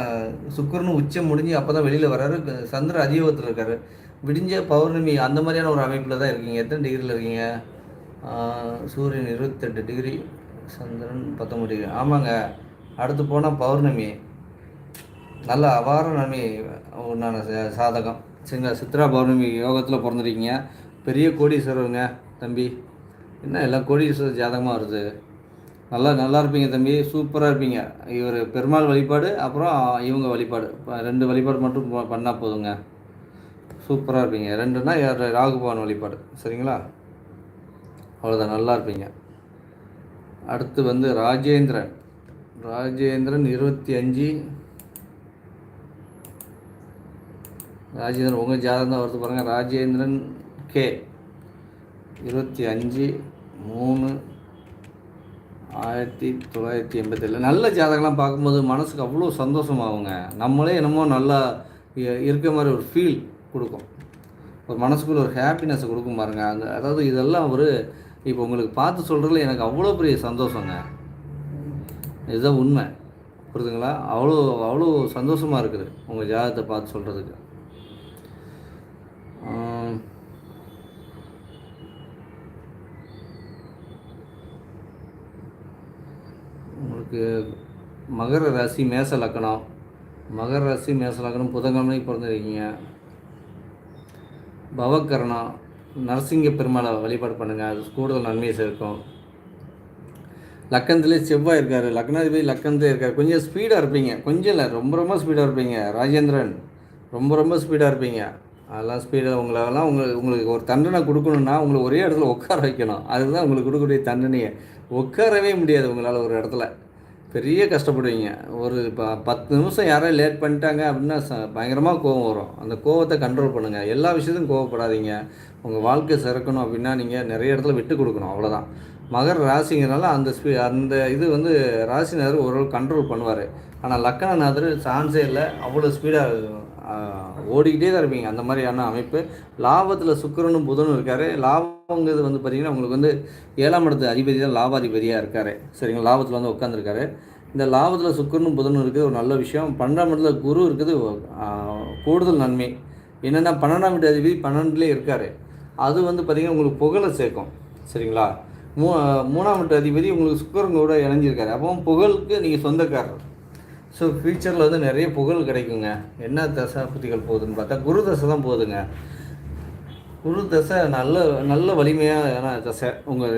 சுக்கிரன் உச்சம் முடிஞ்சு அப்போ தான் வெளியில் வர்றாரு. சந்திர அதியோகத்தில் இருக்கார். விடிஞ்ச பௌர்ணமி அந்த மாதிரியான ஒரு அமைப்பில் தான் இருக்கீங்க. எத்தனை டிகிரியில் இருக்கீங்க? சூரியன் 28 டிகிரி, சந்திரன் 19 டிகிரி. ஆமாங்க, அடுத்து போனால் பௌர்ணமி. நல்ல அபார நன்மை உண்டான சாதகம். சரிங்களா? சித்ரா பௌர்ணமி யோகத்தில் பிறந்திருக்கீங்க. பெரிய கோடீஸ்வரருங்க தம்பி. என்ன எல்லாம் கோடீஸ்வர ஜாதகமாக வருது. நல்லா இருப்பீங்க தம்பி, சூப்பராக இருப்பீங்க. இவர் பெருமாள் வழிபாடு, அப்புறம் இவங்க வழிபாடு, 2 வழிபாடு மட்டும் பண்ணால் போதுங்க. சூப்பராக இருப்பீங்க. 2னா ராகுபவன் வழிபாடு. சரிங்களா? அவ்வளோதான், நல்லா இருப்பீங்க. அடுத்து வந்து ராஜேந்திரன் 25. ராஜேந்திரன் உங்கள் ஜாதகம் தான் வருது பாருங்கள். ராஜேந்திரன் கே 25/3/1987. நல்ல ஜாதகம்லாம் பார்க்கும்போது மனசுக்கு அவ்வளோ சந்தோஷமாகுங்க. நம்மளே என்னமோ நல்லா இருக்க மாதிரி ஒரு ஃபீல் கொடுக்கும். ஒரு மனசுக்குள்ள ஒரு ஹாப்பினஸை கொடுக்கும் பாருங்க. அதாவது இதெல்லாம் இப்போ உங்களுக்கு பார்த்து சொல்கிறதுல எனக்கு அவ்வளோ பெரிய சந்தோஷங்க. இதுதான் உண்மை, புரியுதுங்களா? அவ்வளோ சந்தோஷமாக இருக்குது உங்கள் ஜாதகத்தை பார்த்து சொல்கிறதுக்கு. உங்களுக்கு மகர ராசி மேச லக்கணம். புதன்கிழமைக்கு பிறந்திருக்கீங்க. பவக்கரணம், நரசிங்க பெருமாளை வழிபாடு பண்ணுங்கள். அது கூடுதல் நன்மையை சேர்க்கும். லக்கணத்துலேயே செவ்வாய் இருக்கார். லக்னாதிபதி லக்கணத்திலே இருக்கார். கொஞ்சம் ஸ்பீடாக இருப்பீங்க. கொஞ்சம் இல்லை, ரொம்ப ஸ்பீடாக இருப்பீங்க. ராஜேந்திரன் ரொம்ப ஸ்பீடாக இருப்பீங்க. அதெல்லாம் ஸ்பீடாக உங்களுக்கு ஒரு தண்டனை கொடுக்கணுன்னா உங்களை ஒரே இடத்துல உட்கார வைக்கணும். அதுதான் உங்களுக்கு கொடுக்கக்கூடிய தண்டனையை. உட்காரவே முடியாது உங்களால் ஒரு இடத்துல. பெரிய கஷ்டப்படுவீங்க. இப்போ 10 நிமிஷம் யாராவது லேட் பண்ணிட்டாங்க அப்படின்னா பயங்கரமாக கோவம் வரும். அந்த கோவத்தை கண்ட்ரோல் பண்ணுங்கள். எல்லா விஷயத்துக்கும் கோவப்படாதீங்க. உங்கள் வாழ்க்கை சிறக்கணும் அப்படின்னா நீங்கள் நிறைய இடத்துல விட்டு கொடுக்கணும். அவ்வளோதான். மகர ராசிங்கிறனால அந்த இது வந்து ராசிநாதர் ஓரளவு கண்ட்ரோல் பண்ணுவார். ஆனால் லக்கணநாதர் சான்ஸே இல்லை. அவ்வளோ ஸ்பீடாக ஓடிக்கிட்டே தான் இருப்பீங்க. அந்த மாதிரியான அமைப்பு. லாபத்தில் சுக்கிரனும் புதனும் இருக்கார். லாபங்கிறது வந்து பார்த்திங்கன்னா உங்களுக்கு வந்து 7ஆம் இடத்து அதிபதி தான் லாபாதிபதியாக இருக்கார். சரிங்களா? லாபத்தில் வந்து உட்காந்துருக்காரு. இந்த லாபத்தில் சுக்கிரனும் புதனும் இருக்குது, ஒரு நல்ல விஷயம். 12ஆம் இடத்துல குரு இருக்குது, கூடுதல் நன்மை. என்னென்னா 12ஆம் வீட்டு அதிபதி 12லே இருக்கார். அது வந்து பார்த்திங்கன்னா உங்களுக்கு புகழை சேர்க்கும். சரிங்களா? 3ஆம் வீட்டு அதிபதி உங்களுக்கு சுக்கிரனோட இணைஞ்சிருக்காரு. அப்போ புகழுக்கு நீங்கள் சொந்தக்காரர். ஸோ ஃப்யூச்சரில் வந்து நிறைய புகழ் கிடைக்குங்க. என்ன தசை புத்திகள் போகுதுன்னு பார்த்தா குரு தசை தான் போகுதுங்க. குரு தசை நல்ல வலிமையான தசை உங்கள்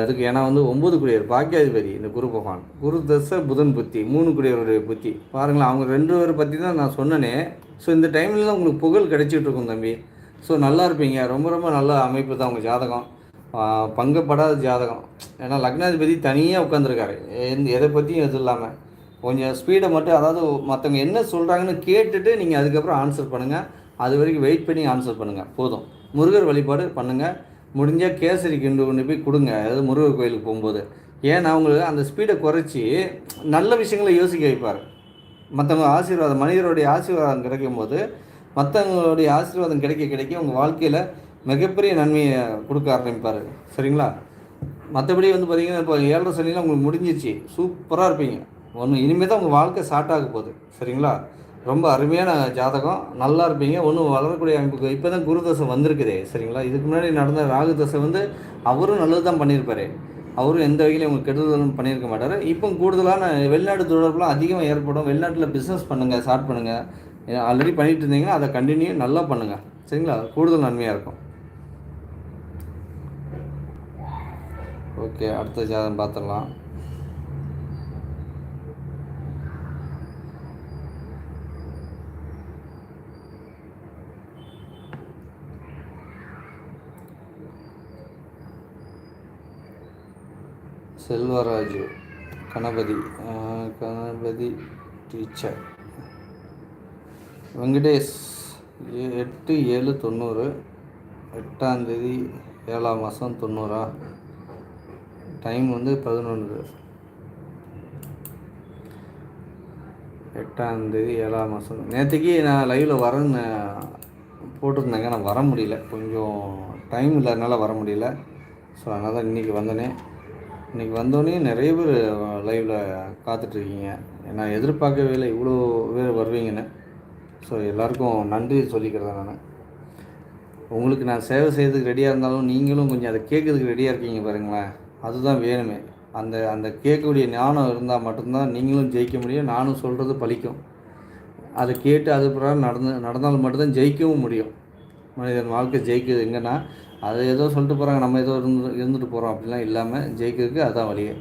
இதுக்கு. ஏன்னா வந்து 9 குடியர் பாக்கியாதிபதி இந்த குரு பகவான். குரு தசை புதன் புத்தி, 3 குடியருடைய புத்தி பாருங்களேன். அவங்க 2 பேரை பற்றி தான் நான் சொன்னேனே. ஸோ இந்த டைமில் தான் உங்களுக்கு புகழ் கிடைச்சிட்டு இருக்கும் தம்பி. ஸோ நல்லா இருப்பீங்க. ரொம்ப நல்ல அமைப்பு தான் உங்கள் ஜாதகம். பங்கப்படாத ஜாதகம். ஏன்னா லக்னாதிபதி தனியாக உட்காந்துருக்காரு. எதை பற்றியும் எதுவும் இல்லாமல் கொஞ்சம் ஸ்பீடை மட்டும், அதாவது மற்றவங்க என்ன சொல்கிறாங்கன்னு கேட்டுட்டு நீங்கள் அதுக்கப்புறம் ஆன்சர் பண்ணுங்கள். அது வரைக்கும் வெயிட் பண்ணி ஆன்சர் பண்ணுங்கள் போதும். முருகர் வழிபாடு பண்ணுங்கள். முடிஞ்சால் கேசரி கொண்டு போய் கொடுங்க, அதாவது முருகர் கோயிலுக்கு போகும்போது. ஏன்னா அவங்களுக்கு அந்த ஸ்பீடை குறைச்சி நல்ல விஷயங்களை யோசிக்க வைப்பார். மற்றவங்க ஆசீர்வாதம், மனிதருடைய ஆசீர்வாதம் கிடைக்கும்போது, மற்றவங்களுடைய ஆசீர்வாதம் கிடைக்க உங்கள் வாழ்க்கையில் மிகப்பெரிய நன்மையை கொடுக்க ஆரம்பிப்பார். சரிங்களா? மற்றபடி வந்து பார்த்திங்கன்னா இப்போ 7.5 சனியில் உங்களுக்கு முடிஞ்சிச்சு. சூப்பராக இருப்பீங்க. இனிமேல் தான் உங்கள் வாழ்க்கை ஸ்டார்ட் ஆக போகுது. சரிங்களா? ரொம்ப அருமையான ஜாதகம். நல்லா இருப்பீங்க. வளரக்கூடிய அமைப்புக்கு. இப்போ தான் குரு தசை வந்திருக்குதே. சரிங்களா? இதுக்கு முன்னாடி நடந்த ராகு தசை வந்து அவரும் நல்லது தான் பண்ணியிருப்பார். அவரும் எந்த வகையிலும் உங்களுக்கு கெடுதலும் பண்ணியிருக்க மாட்டார். இப்போ கூடுதலான வெளிநாடு தொடர்புலாம் அதிகமாக ஏற்படும். வெளிநாட்டில் பிஸ்னஸ் பண்ணுங்கள், ஸ்டார்ட் பண்ணுங்கள். ஆல்ரெடி பண்ணிகிட்டு இருந்தீங்கன்னா அதை கண்டினியூ நல்லா பண்ணுங்கள். சரிங்களா? கூடுதல் நன்மையாக இருக்கும். ஓகே, அடுத்த ஜாதகம் பார்த்துடலாம். செல்வராஜு, கணபதி, கணபதி டீச்சர், வெங்கடேஷ், 8/7/90, 8ஆம் தேதி 7ஆம் மாதம் 90. டைம் வந்து 11, 8ஆம் தேதி 7ஆம் மாதம். நேற்றுக்கு நான் லைவில் வரேன்னு போட்டிருந்தேங்க, நான் வர முடியல, கொஞ்சம் டைம் இல்லாதனால வர முடியல. ஸோ அதனால் தான் இன்றைக்கி வந்தேனே. இன்றைக்கி வந்தோடனே நிறைய பேர் லைவில் காத்துட்ருக்கீங்க. நான் எதிர்பார்க்கவே இல்லை இவ்வளோ பேர் வருவீங்கன்னு. ஸோ எல்லாருக்கும் நன்றி சொல்லிக்கிறேன். நான் உங்களுக்கு நான் சேவை செய்யறதுக்கு ரெடியாக இருந்தாலும் நீங்களும் கொஞ்சம் அதை கேட்குறதுக்கு ரெடியாக இருக்கீங்க பாருங்களேன், அதுதான் வேணுமே. அந்த அந்த கேட்கக்கூடிய ஞானம் இருந்தால் மட்டும்தான் நீங்களும் ஜெயிக்க முடியும், நானும் சொல்கிறது பலிக்கும். அதை கேட்டு அது பிரகாரம் நடந்தால் மட்டும்தான் ஜெயிக்கவும் முடியும். மனிதன் வாழ்க்கை ஜெயிக்குது எங்கன்னா அது ஏதோ சொல்லிட்டு போகிறாங்க, நம்ம ஏதோ இருந்துட்டு போகிறோம் அப்படிலாம் இல்லாமல் ஜெயிக்கிறதுக்கு அதான் வழியே.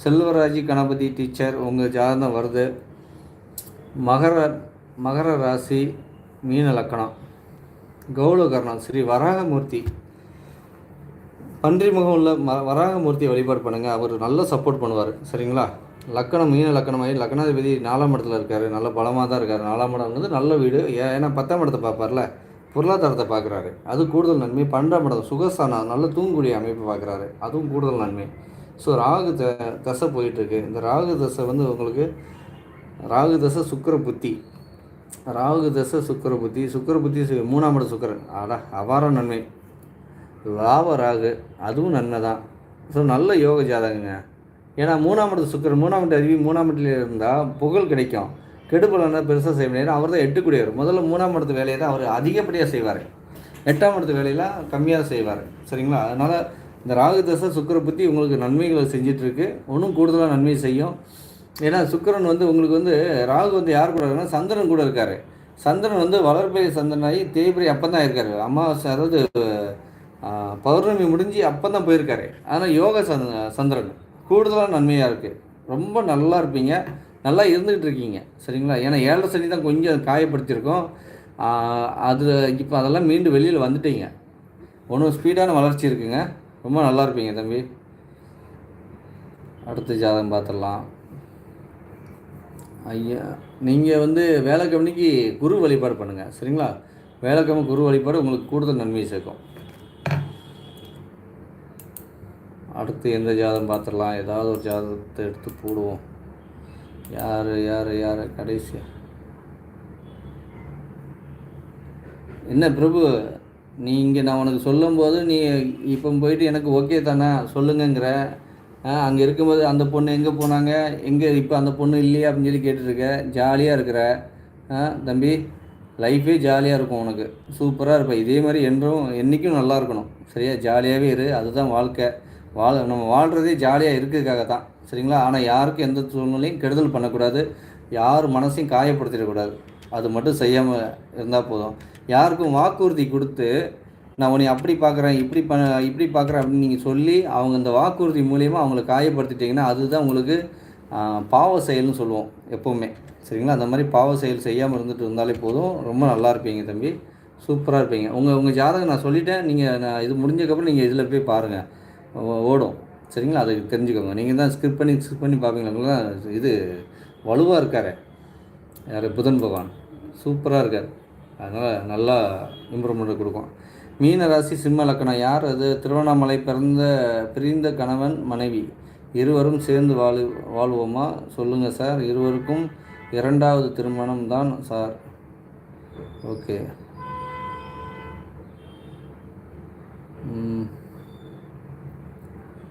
செல்வராஜ், கணபதி டீச்சர், உங்கள் ஜாதகம் வருது. மகர ராசி, மீன லக்கணம், கௌளகர்ணம், ஸ்ரீ வராகமூர்த்தி, பன்றி முகம் உள்ள வராகமூர்த்தியை வழிபாடு பண்ணுங்கள். அவர் நல்ல சப்போர்ட் பண்ணுவார். சரிங்களா? லக்கணம் மீன லக்கணமாகி லக்கணாதிபதி 4ஆம் இடத்துல இருக்கார், நல்ல பலமாக தான் இருக்கார். 4ஆம் இடம் வந்து நல்ல வீடு, ஏன்னா 10ஆம் இடத்தை பார்ப்பார்ல, பொருளாதாரத்தை பார்க்குறாரு, அது கூடுதல் நன்மை. 12ஆம் இடம் சுகஸ்தானம், நல்ல தூங்கக்கூடிய அமைப்பு பார்க்குறாரு, அதுவும் கூடுதல் நன்மை. ஸோ ராகு தசை போயிட்டுருக்கு. இந்த ராகு தசை வந்து உங்களுக்கு ராகு தசை சுக்கிர புத்தி, ராகு தசை சுக்கிர புத்தி, 3ஆம் இடம் சுக்கிரன், அபார நன்மை. லாப ராகு, அதுவும் நன்மை தான். ஸோ நல்ல யோக ஜாதகங்க. ஏன்னா 3ஆம் இடத்து சுக்கிரன், 3ஆம் இடத்து அறிவி 3ஆம் இடத்துல இருந்தால் புகழ் கிடைக்கும். கெடுபலனை பெருசாக செய்ய முடியாது. அவர் தான் 8 முதல்ல 3ஆம் இடத்து வேலையை தான் அவர் அதிகப்படியாக செய்வார், 8ஆம் இடத்து வேலையெல்லாம் கம்மியாக செய்வார். சரிங்களா? அதனால் இந்த ராகு தசை சுக்கிர புத்தி உங்களுக்கு நன்மைகளை செஞ்சிட்ருக்கு, ஒன்றும் கூடுதலாக நன்மை செய்யும். ஏன்னா சுக்கிரன் வந்து உங்களுக்கு வந்து ராகு வந்து யார் கூட இருக்காருன்னா சந்திரன் கூட இருக்கார். சந்திரன் வந்து வளர்பிறை சந்திரனாகி தேய்பிறை அப்போ தான் இருக்கார், அமாவாசை அதாவது பௌர்ணமி முடிஞ்சு அப்போ தான் போயிருக்காரு. ஆனால் யோக சந்திரன் கூடுதலாக நன்மையாக இருக்குது. ரொம்ப நல்லா இருப்பீங்க, நல்லா இருந்துக்கிட்டு இருக்கீங்க. சரிங்களா? ஏன்னா 7 சனி தான் கொஞ்சம் காயப்படுத்தியிருக்கோம். அது இப்போ அதெல்லாம் மீண்டும் வெளியில் வந்துட்டீங்க, ஒன்றும் ஸ்பீடான வளர்ச்சி இருக்குங்க. ரொம்ப நல்லா இருப்பீங்க தம்பி. அடுத்த ஜாதகம் பார்த்துடலாம். ஐயா, நீங்கள் வந்து வேலைக்கிழமைக்கு குரு வழிபாடு பண்ணுங்கள். சரிங்களா? வேலைக்கிழமை குரு வழிபாடு உங்களுக்கு கூடுதல் நன்மையை சேர்க்கும். அடுத்து எந்த ஜாதகம் பார்த்துடலாம்? ஏதாவது ஒரு ஜாதகத்தை எடுத்து போடுவோம். யார் கடைசி என்ன பிரபு, நீங்கள் நான் உனக்கு சொல்லும்போது நீ இப்போ போயிட்டு எனக்கு ஓகே தானே சொல்லுங்கங்கிற, அங்கே இருக்கும்போது அந்த பொண்ணு எங்கே போனாங்க, எங்கே இப்போ அந்த பொண்ணு இல்லையா அப்படின்னு சொல்லி கேட்டுருக்க. ஜாலியாக இருக்கிற தம்பி, லைஃபே ஜாலியாக இருக்கும் உனக்கு, சூப்பராக இருப்பேன். இதே மாதிரி என்றைக்கும் நல்லா இருக்கணும். சரியா? ஜாலியாகவே இரு, அதுதான் வாழ்க்கை. நம்ம வாழ்கிறதே ஜாலியாக இருக்கிறதுக்காக தான். சரிங்களா? ஆனால் யாருக்கும் எந்த சூழ்நிலையும் கெடுதல் பண்ணக்கூடாது, யார் மனசையும் காயப்படுத்திடக்கூடாது, அது மட்டும் செய்யாமல் இருந்தால் போதும். யாருக்கும் வாக்குறுதி கொடுத்து நான் உன்னை அப்படி பார்க்குறேன் இப்படி பார்க்குறேன் அப்படின்னு நீங்கள் சொல்லி அவங்க இந்த வாக்குறுதி மூலிமா அவங்கள காயப்படுத்திட்டிங்கன்னா அதுதான் உங்களுக்கு பாவ செயல்னு சொல்லுவோம் எப்போவுமே. சரிங்களா? அந்த மாதிரி பாவ செயல் செய்யாமல் இருந்துட்டு இருந்தாலே போதும், ரொம்ப நல்லா இருப்பீங்க தம்பி, சூப்பராக இருப்பீங்க. உங்கள் ஜாதகம் நான் சொல்லிட்டேன், நான் இது முடிஞ்சதுக்கப்புறம் நீங்கள் இதில் போய் பாருங்கள், ஓடும். சரிங்களா? அதுக்கு தெரிஞ்சுக்கோங்க. நீங்கள் தான் ஸ்கிப் பண்ணி பார்ப்பீங்களா? இது வலுவாக இருக்கார் யார், புதன் பகவான் சூப்பராக இருக்கார், அதனால் நல்லா இம்ப்ரூவ்மெண்ட் கொடுக்கும். மீன ராசி, சிம்ம லக்கணம். யார் அது? திருவண்ணாமலை, பிரிந்த கணவன் மனைவி இருவரும் சேர்ந்து வாழ்வோமா சொல்லுங்கள் சார். இருவருக்கும் 2வது திருமணம் தான் சார். ஓகே.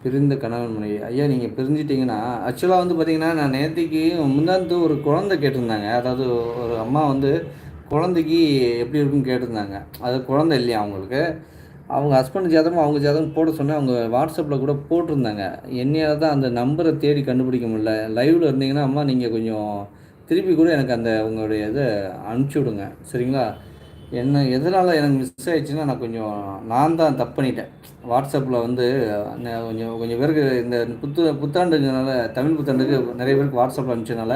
பிரிந்த கணவன் மனைவி. ஐயா, நீங்கள் பிரிஞ்சிட்டிங்கன்னா ஆக்சுவலாக வந்து பார்த்திங்கன்னா, நான் நேற்றுக்கு முன்னாடி ஒரு குழந்தை கேட்டிருந்தாங்க. அதாவது ஒரு அம்மா வந்து குழந்தைக்கு எப்படி இருக்குன்னு கேட்டிருந்தாங்க. அது குழந்தை இல்லையா அவங்களுக்கு. அவங்க ஹஸ்பண்ட் ஜாதகம் அவங்க ஜாதகம் போட சொன்னேன். அவங்க வாட்ஸ்அப்பில் கூட போட்டிருந்தாங்க. என்னையால் தான் அந்த நம்பரை தேடி கண்டுபிடிக்க முடியல. லைவில் இருந்தீங்கன்னா அம்மா நீங்கள் கொஞ்சம் திருப்பி கூட எனக்கு அந்த உங்களுடைய இதை அனுப்பிச்சி விடுங்க. சரிங்களா? என்ன எதனால் எனக்கு மிஸ் ஆயிடுச்சுன்னா, நான் தான் தப்பு பண்ணிட்டேன். வாட்ஸ்அப்பில் வந்து நான் கொஞ்சம் கொஞ்சம் பேருக்கு இந்த புத்தாண்டுங்கிறனால, தமிழ் புத்தாண்டுக்கு நிறைய பேருக்கு வாட்ஸ்அப்பில் அனுப்பிச்சனால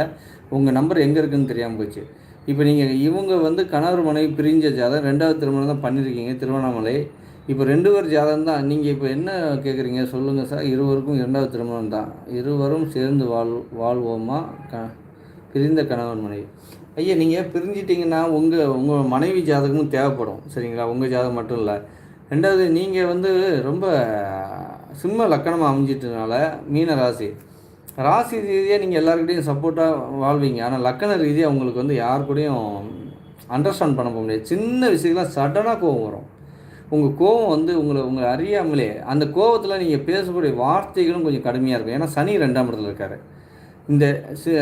உங்கள் நம்பர் எங்கே இருக்குதுன்னு தெரியாமல் போச்சு. இப்போ நீங்கள் இவங்க வந்து கணவர் மனைவி பிரிஞ்ச ஜாதகம் 2வது திருமணம் தான் பண்ணியிருக்கீங்க, திருவண்ணாமலை. இப்போ 2 பேர் ஜாதகம் தான். நீங்கள் இப்போ என்ன கேட்குறீங்க சொல்லுங்கள் சார்? இருவருக்கும் 2வது திருமணம் தான். இருவரும் சேர்ந்து வாழ்வோமா? பிரிந்த கணவன் மனைவி. ஐயா, நீங்கள் பிரிஞ்சிட்டிங்கன்னா உங்கள் மனைவி ஜாதகமும் தேவைப்படும், சரிங்களா? உங்கள் ஜாதகம் மட்டும் இல்லை. 2வது நீங்கள் வந்து ரொம்ப சிம்ம லக்கணமாக அமைஞ்சிட்டனால மீன ராசி ரீதியாக நீங்கள் எல்லாருக்கிட்டையும் சப்போர்ட்டாக வாழ்வீங்க. ஆனால் லக்கண ரீதியாக உங்களுக்கு வந்து யார் கூடயும் அண்டர்ஸ்டாண்ட் பண்ண முடியாது. சின்ன விஷயங்கள்லாம் சடனாக கோவம் வரும். உங்கள் கோவம் வந்து உங்களை அறியாமலே அந்த கோவத்தில் நீங்கள் பேசக்கூடிய வார்த்தைகளும் கொஞ்சம் கடுமையாக இருக்கும். ஏன்னா சனி 2ஆம் இடத்துல இருக்கார். இந்த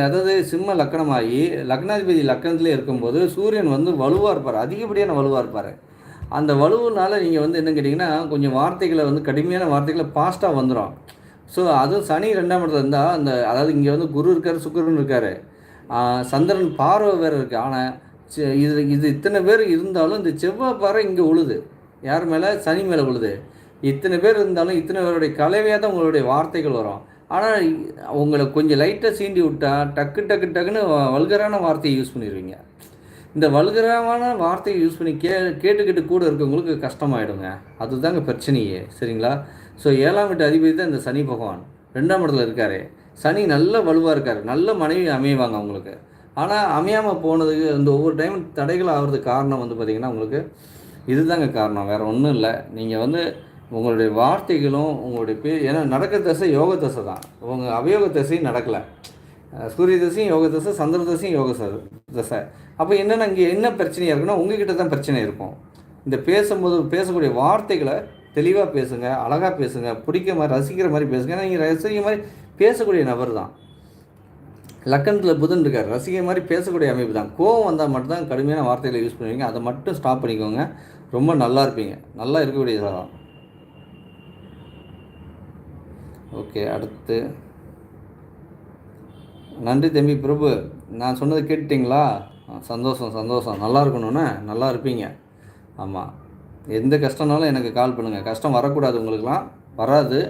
அதாவது சிம்ம லக்கணமாகி லக்னாதிபதி லக்கணத்திலே இருக்கும்போது சூரியன் வந்து வலுவாக இருப்பார், அதிகப்படியான வலுவாக இருப்பார். அந்த வலுவுனால நீங்கள் வந்து என்ன கேட்டிங்கன்னா, கொஞ்சம் வார்த்தைகளை வந்து கடுமையான வார்த்தைகளை ஃபாஸ்ட்டாக வந்துடும். ஸோ அதுவும் சனி 2ஆம் இடத்துல இருந்தால் அதாவது இங்கே வந்து குரு இருக்கார், சுக்கிரன் இருக்கார், சந்திரன் பார்வை வேறு இருக்குது. ஆனால் இது இத்தனை பேர் இருந்தாலும் இந்த செவ்வாய் பார்வை இங்கே உழுது. யார் மேலே? சனி மேலே உழுது. இத்தனை பேர் இருந்தாலும் இத்தனை பேருடைய கலவையாக தான் உங்களுடைய வார்த்தைகள் வரும். ஆனால் உங்களை கொஞ்சம் லைட்டாக சீண்டி விட்டால் டக்குன்னு வல்கரான வார்த்தையை யூஸ் பண்ணிடுவீங்க. இந்த வல்கரமான வார்த்தையை யூஸ் பண்ணி கேட்டுக்கிட்டு கூட இருக்கவங்களுக்கு கஷ்டமாயிடுங்க. அதுதாங்க பிரச்சனையே, சரிங்களா? ஸோ 7ஆம் வீட்டு அதிபதி தான் இந்த சனி பகவான் 2ஆம் இடத்துல இருக்கார். சனி நல்ல வலுவாக இருக்கார், நல்ல மனைவி அமைவாங்க அவங்களுக்கு. ஆனால் அமையாமல் போனதுக்கு இந்த ஒவ்வொரு டைம் தடைகள் ஆகிறதுக்கு காரணம் வந்து பார்த்திங்கன்னா உங்களுக்கு இதுதாங்க காரணம், வேறு ஒன்றும் இல்லை. நீங்கள் வந்து உங்களுடைய வார்த்தைகளும் உங்களுடைய ஏன்னா நடக்கிற தசை யோக தசை தான், உங்கள் அவயோக தசையும் நடக்கலை. சூரிய தசையும் யோக தசை, சந்திர தசையும் யோக தசை. அப்போ என்னென்ன இங்கே என்ன பிரச்சனையாக இருக்குன்னா உங்ககிட்ட தான் பிரச்சனை இருக்கும். இந்த பேசும்போது பேசக்கூடிய வார்த்தைகளை தெளிவாக பேசுங்க, அழகாக பேசுங்க, பிடிக்கிற மாதிரி ரசிக்கிற மாதிரி பேசுங்க. ஏன்னா நீங்கள் ரசிக்கிற மாதிரி பேசக்கூடிய நபர் தான். லக்கணத்தில் புதன் இருக்கார், ரசிக்கிற மாதிரி பேசக்கூடிய அமைப்பு தான். கோவம் வந்தால் மட்டும்தான் கடுமையான வார்த்தைகளை யூஸ் பண்ணுவீங்க. அதை மட்டும் ஸ்டாப் பண்ணிக்கோங்க, ரொம்ப நல்லா இருப்பீங்க, நல்லா இருக்கக்கூடிய சாதம். ஓகே, அடுத்து நன்றி தம்பி பிரபு, நான் சொன்னதை கேட்டுட்டிங்களா? சந்தோஷம். நல்லா இருக்கணும்னா நல்லா இருப்பீங்க. ஆமாம், எந்த கஷ்டம்னாலும் எனக்கு கால் பண்ணுங்கள். கஷ்டம் வரக்கூடாது, உங்களுக்கெலாம் வராது.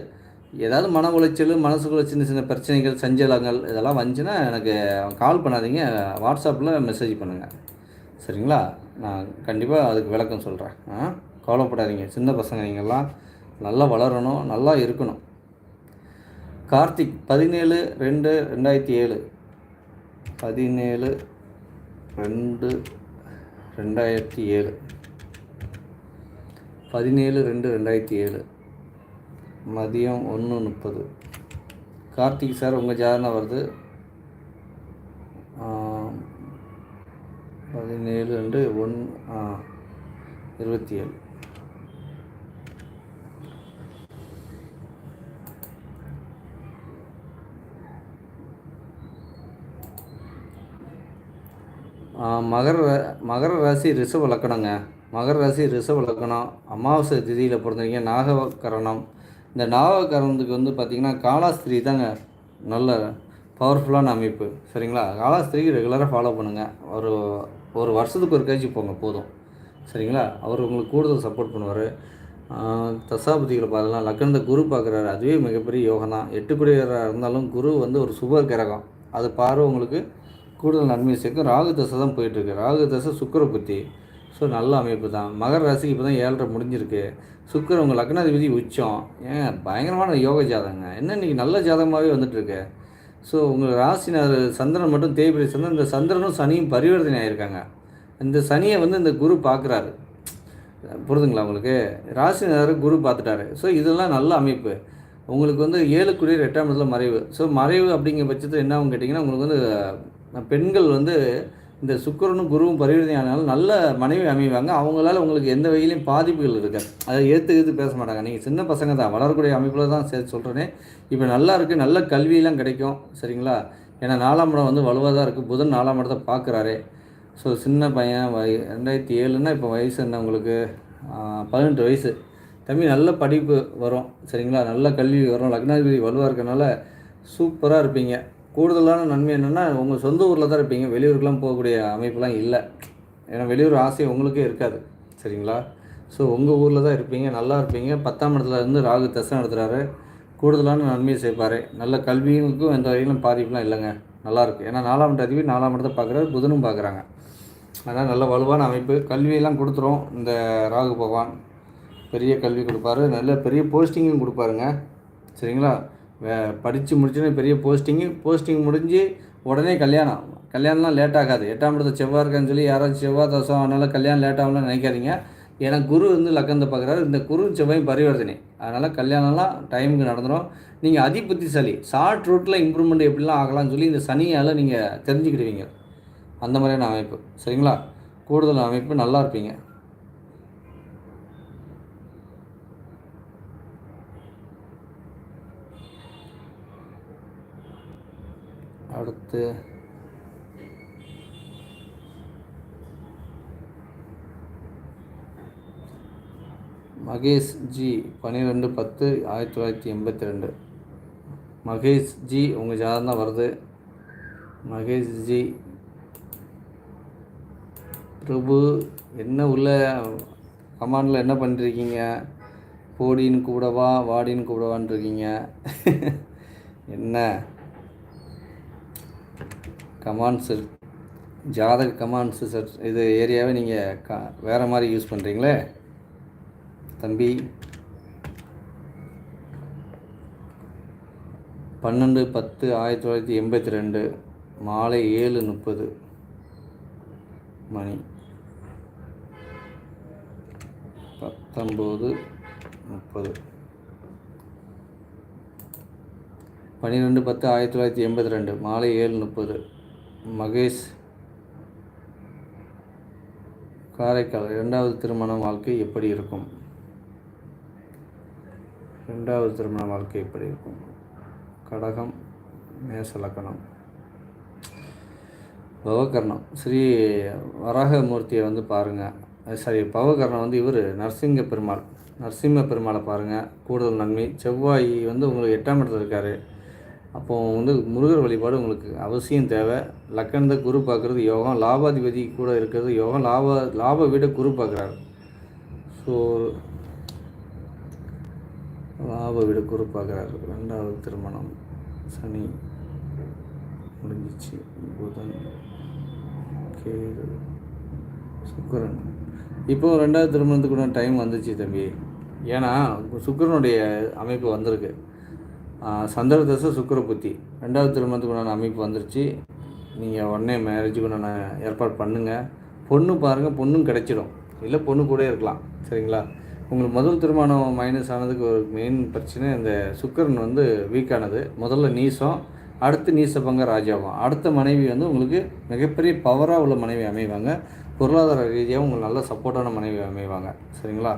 ஏதாவது மன உளைச்சல், மனசுக்குள்ள சின்ன சின்ன பிரச்சனைகள், சஞ்சலங்கள் இதெல்லாம் வந்துச்சுன்னா எனக்கு கால் பண்ணாதீங்க, வாட்ஸ்அப்பில் மெசேஜ் பண்ணுங்கள், சரிங்களா? நான் கண்டிப்பாக அதுக்கு விளக்கம் சொல்கிறேன். கவலைப்படாதீங்க, சின்ன பசங்க நீங்கள்லாம் நல்லா வளரணும், நல்லா இருக்கணும். கார்த்திக் 17/2/2007 17/2/2007 17/2/2007 மதியம் 1:30. கார்த்திக் சார், உங்கள் ஜாதகம் வருது 17/1/27. மகர ராசி ரிஷப லக்கணங்க. மகர ராசி ரிஷப லக்கணம், அமாவாசை திதியில் பிறந்தவங்க, நாககரணம். இந்த நாககரணத்துக்கு வந்து பார்த்திங்கன்னா காலாஸ்திரி தாங்க நல்ல பவர்ஃபுல்லான அமைப்பு, சரிங்களா? காலாஸ்திரிக்கு ரெகுலராக ஃபாலோ பண்ணுங்கள். ஒரு வருஷத்துக்கு ஒரு கழிச்சு போங்க போதும், சரிங்களா? அவர் உங்களுக்கு கூடுதல் சப்போர்ட் பண்ணுவார். தசாபதிகளை பார்க்கலாம். லக்கணத்தை குரு பார்க்குறாரு, அதுவே மிகப்பெரிய யோகம் தான். 8 குடியராக இருந்தாலும் குரு வந்து ஒரு சுப கிரகம், அது பார்வை உங்களுக்கு கூடுதல் நன்மை சேர்க்கும். ராகு தசை தான் போயிட்டுருக்கு, ராகு தசை சுக்கிர புத்தி. ஸோ நல்ல அமைப்பு தான். மகர ராசிக்கு இப்போ தான் 7.5 முடிஞ்சிருக்கு. சுக்கிரன் உங்கள் லக்னாதிபதி உச்சம், பயங்கரமான யோக ஜாதகங்க. என்ன இன்றைக்கி நல்ல ஜாதகமாகவே வந்துட்டுருக்கு. ஸோ உங்கள் ராசினார் சந்திரன் மட்டும் தேய்பிரி சந்திரன், இந்த சந்திரனும் சனியும் பரிவர்த்தனை ஆகியிருக்காங்க. இந்த சனியை வந்து இந்த குரு பார்க்குறாரு, புரிதுங்களா உங்களுக்கு? ராசினார் குரு பார்த்துட்டாரு. ஸோ இதெல்லாம் நல்ல அமைப்பு. உங்களுக்கு வந்து 7 குடியர் 8ஆம் இடத்துல மறைவு. ஸோ மறைவு அப்படிங்கிற பட்சத்தில் என்ன ஆகும் கேட்டிங்கன்னா, உங்களுக்கு வந்து பெண்கள் வந்து இந்த சுக்கிரனும் குருவும் பரிவர்த்தனை ஆனாலும் நல்ல மனைவி அமைவாங்க. அவங்களால உங்களுக்கு எந்த வகையிலையும் பாதிப்புகள் இருக்காது. அதை எடுத்து பேச மாட்டாங்க. நீங்கள் சின்ன பசங்க தான், வளரக்கூடிய அமைப்பில் தான் சேர்த்து சொல்கிறேனே. இப்போ நல்லா இருக்குது, நல்ல கல்வியெல்லாம் கிடைக்கும், சரிங்களா? ஏன்னா 4ஆம் இடம் வந்து வலுவாக தான் இருக்குது. புதன் 4ஆம் இடத்தை பார்க்குறாரு. ஸோ சின்ன பையன் 2007ன்னா இப்போ வயசு என்ன உங்களுக்கு? 18 வயசு. தம்பி நல்ல படிப்பு வரும், சரிங்களா? நல்ல கல்வி வரும். லக்னாதிபதி வலுவாக இருக்கனால சூப்பராக இருப்பீங்க. கூடுதலான நன்மை என்னென்னா, உங்கள் சொந்த ஊரில் தான் இருப்பீங்க, வெளியூருக்கெலாம் போகக்கூடிய அமைப்புலாம் இல்லை. ஏன்னா வெளியூர் ஆசை உங்களுக்கே இருக்காது. சரிங்களா? ஸோ உங்கள் ஊரில் தான் இருப்பீங்க, நல்லா இருப்பீங்க. 10ஆம் இடத்துல இருந்து ராகு தசை நடத்துகிறாரு, கூடுதலான நன்மையை சேர்ப்பார். நல்ல கல்விக்கும் எந்த வகையிலும் பாதிப்புலாம் இல்லைங்க, நல்லாயிருக்கு. ஏன்னா 4ஆம் அதிபதி 4ஆம் இடத்தை பார்க்குறாரு, புதனும் பார்க்குறாங்க. அதனால் நல்ல வலுவான அமைப்பு. கல்வியெல்லாம் கொடுத்துரும் இந்த ராகு பகவான். பெரிய கல்வி கொடுப்பாரு, நல்ல பெரிய போஸ்டிங்கும் கொடுப்பாருங்க. சரிங்களா? படித்து முடிச்சோன்னே பெரிய போஸ்டிங் முடிஞ்சு உடனே கல்யாணம்லாம் லேட் ஆகாது. 8ஆம் இடத்துல செவ்வாய் இருக்கான்னு சொல்லி யாராச்சும் செவ்வாய் தோசம் அதனால் கல்யாணம் லேட் ஆகணும்னு நினைக்காதீங்க. ஏன்னா குரு வந்து லக்கணத்தை பார்க்குறாரு, இந்த குரு செவ்வாயும் பரிவர்த்தனை. அதனால் கல்யாணம்லாம் டைமுக்கு நடந்துடும். நீங்கள் அதிபுத்திசாலி, ஷார்ட் ரூட்டில் இம்ப்ரூவ்மெண்ட் எப்படிலாம் ஆகலாம்னு சொல்லி இந்த சனியால் நீங்கள் தெரிஞ்சுக்கிடுவீங்க. அந்த மாதிரியான அமைப்பு. சரிங்களா? கூடுதல் அமைப்பு, நல்லா இருப்பீங்க. அடுத்து மகேஷ் ஜி 12/10/1982. மகேஷ் ஜி உங்கள் ஜாதகம் தான் வருது. மகேஷ் ஜி பிரபு என்ன உள்ள கமாண்டில் என்ன பண்ணிருக்கீங்க? போடின்னு கூடவா வாடின்னு கூடவான் இருக்கீங்க. என்ன கமாண்ட்ஸு, ஜாதக கமாண்ட்ஸு சார், இது ஏரியாவை நீங்கள் வேறு மாதிரி யூஸ் பண்ணுறீங்களே தம்பி. 12/10/1982 மாலை 7:30 மணி 19:30. 12/10/1982 மாலை 7:30. மகேஷ், காரைக்கால். 2வது திருமண வாழ்க்கை எப்படி இருக்கும்? 2வது திருமண வாழ்க்கை எப்படி இருக்கும்? கடகம், மேச லக்கணம். பவகர்ணம், ஸ்ரீ வராகமூர்த்தியை வந்து பாருங்கள். சரி, பவகர்ணம் வந்து இவர் நரசிங்க பெருமாளை பாருங்கள், கூடுதல் நன்மை. செவ்வாய் வந்து உங்களுக்கு 8ஆம் இடத்துல இருக்கார். அப்போது வந்து முருகர் வழிபாடு உங்களுக்கு அவசியம் தேவை. லக்கணத்தை குரு பார்க்குறது யோகம், லாபாதிபதி கூட இருக்கிறது யோகம், லாப வீட குரு பார்க்குறாரு. ஸோ லாப வீட குரு பார்க்குறாரு. 2வது திருமணம், சனி முடிஞ்சிச்சு. புதன், கேது, சுக்கிரன். இப்போது 2வது திருமணத்துக்கு கூட டைம் வந்துச்சு தம்பி. ஏன்னா சுக்கிரனுடைய அமைப்பு வந்திருக்கு. சந்திர தசை சுக்கிர புத்தி. 2வது திருமணத்துக்கு உண்டான அமைப்பு வந்துருச்சு. நீங்கள் உடனே மேரேஜுக்கு உண்டான ஏற்பாடு பண்ணுங்கள். பொண்ணு பாருங்கள், பொண்ணும் கிடைச்சிடும், இல்லை பொண்ணு கூட இருக்கலாம். சரிங்களா? உங்களுக்கு முதல் திருமணம் மைனஸ் ஆனதுக்கு ஒரு மெயின் பிரச்சனை இந்த சுக்கிரன் வந்து வீக்கானது. முதல்ல நீசம், அடுத்து நீசபங்க ராஜாவும். அடுத்த மனைவி வந்து உங்களுக்கு மிகப்பெரிய பவராக உள்ள மனைவி அமைவாங்க. பொருளாதார ரீதியாக உங்களுக்கு நல்ல சப்போர்ட்டான மனைவி அமைவாங்க. சரிங்களா?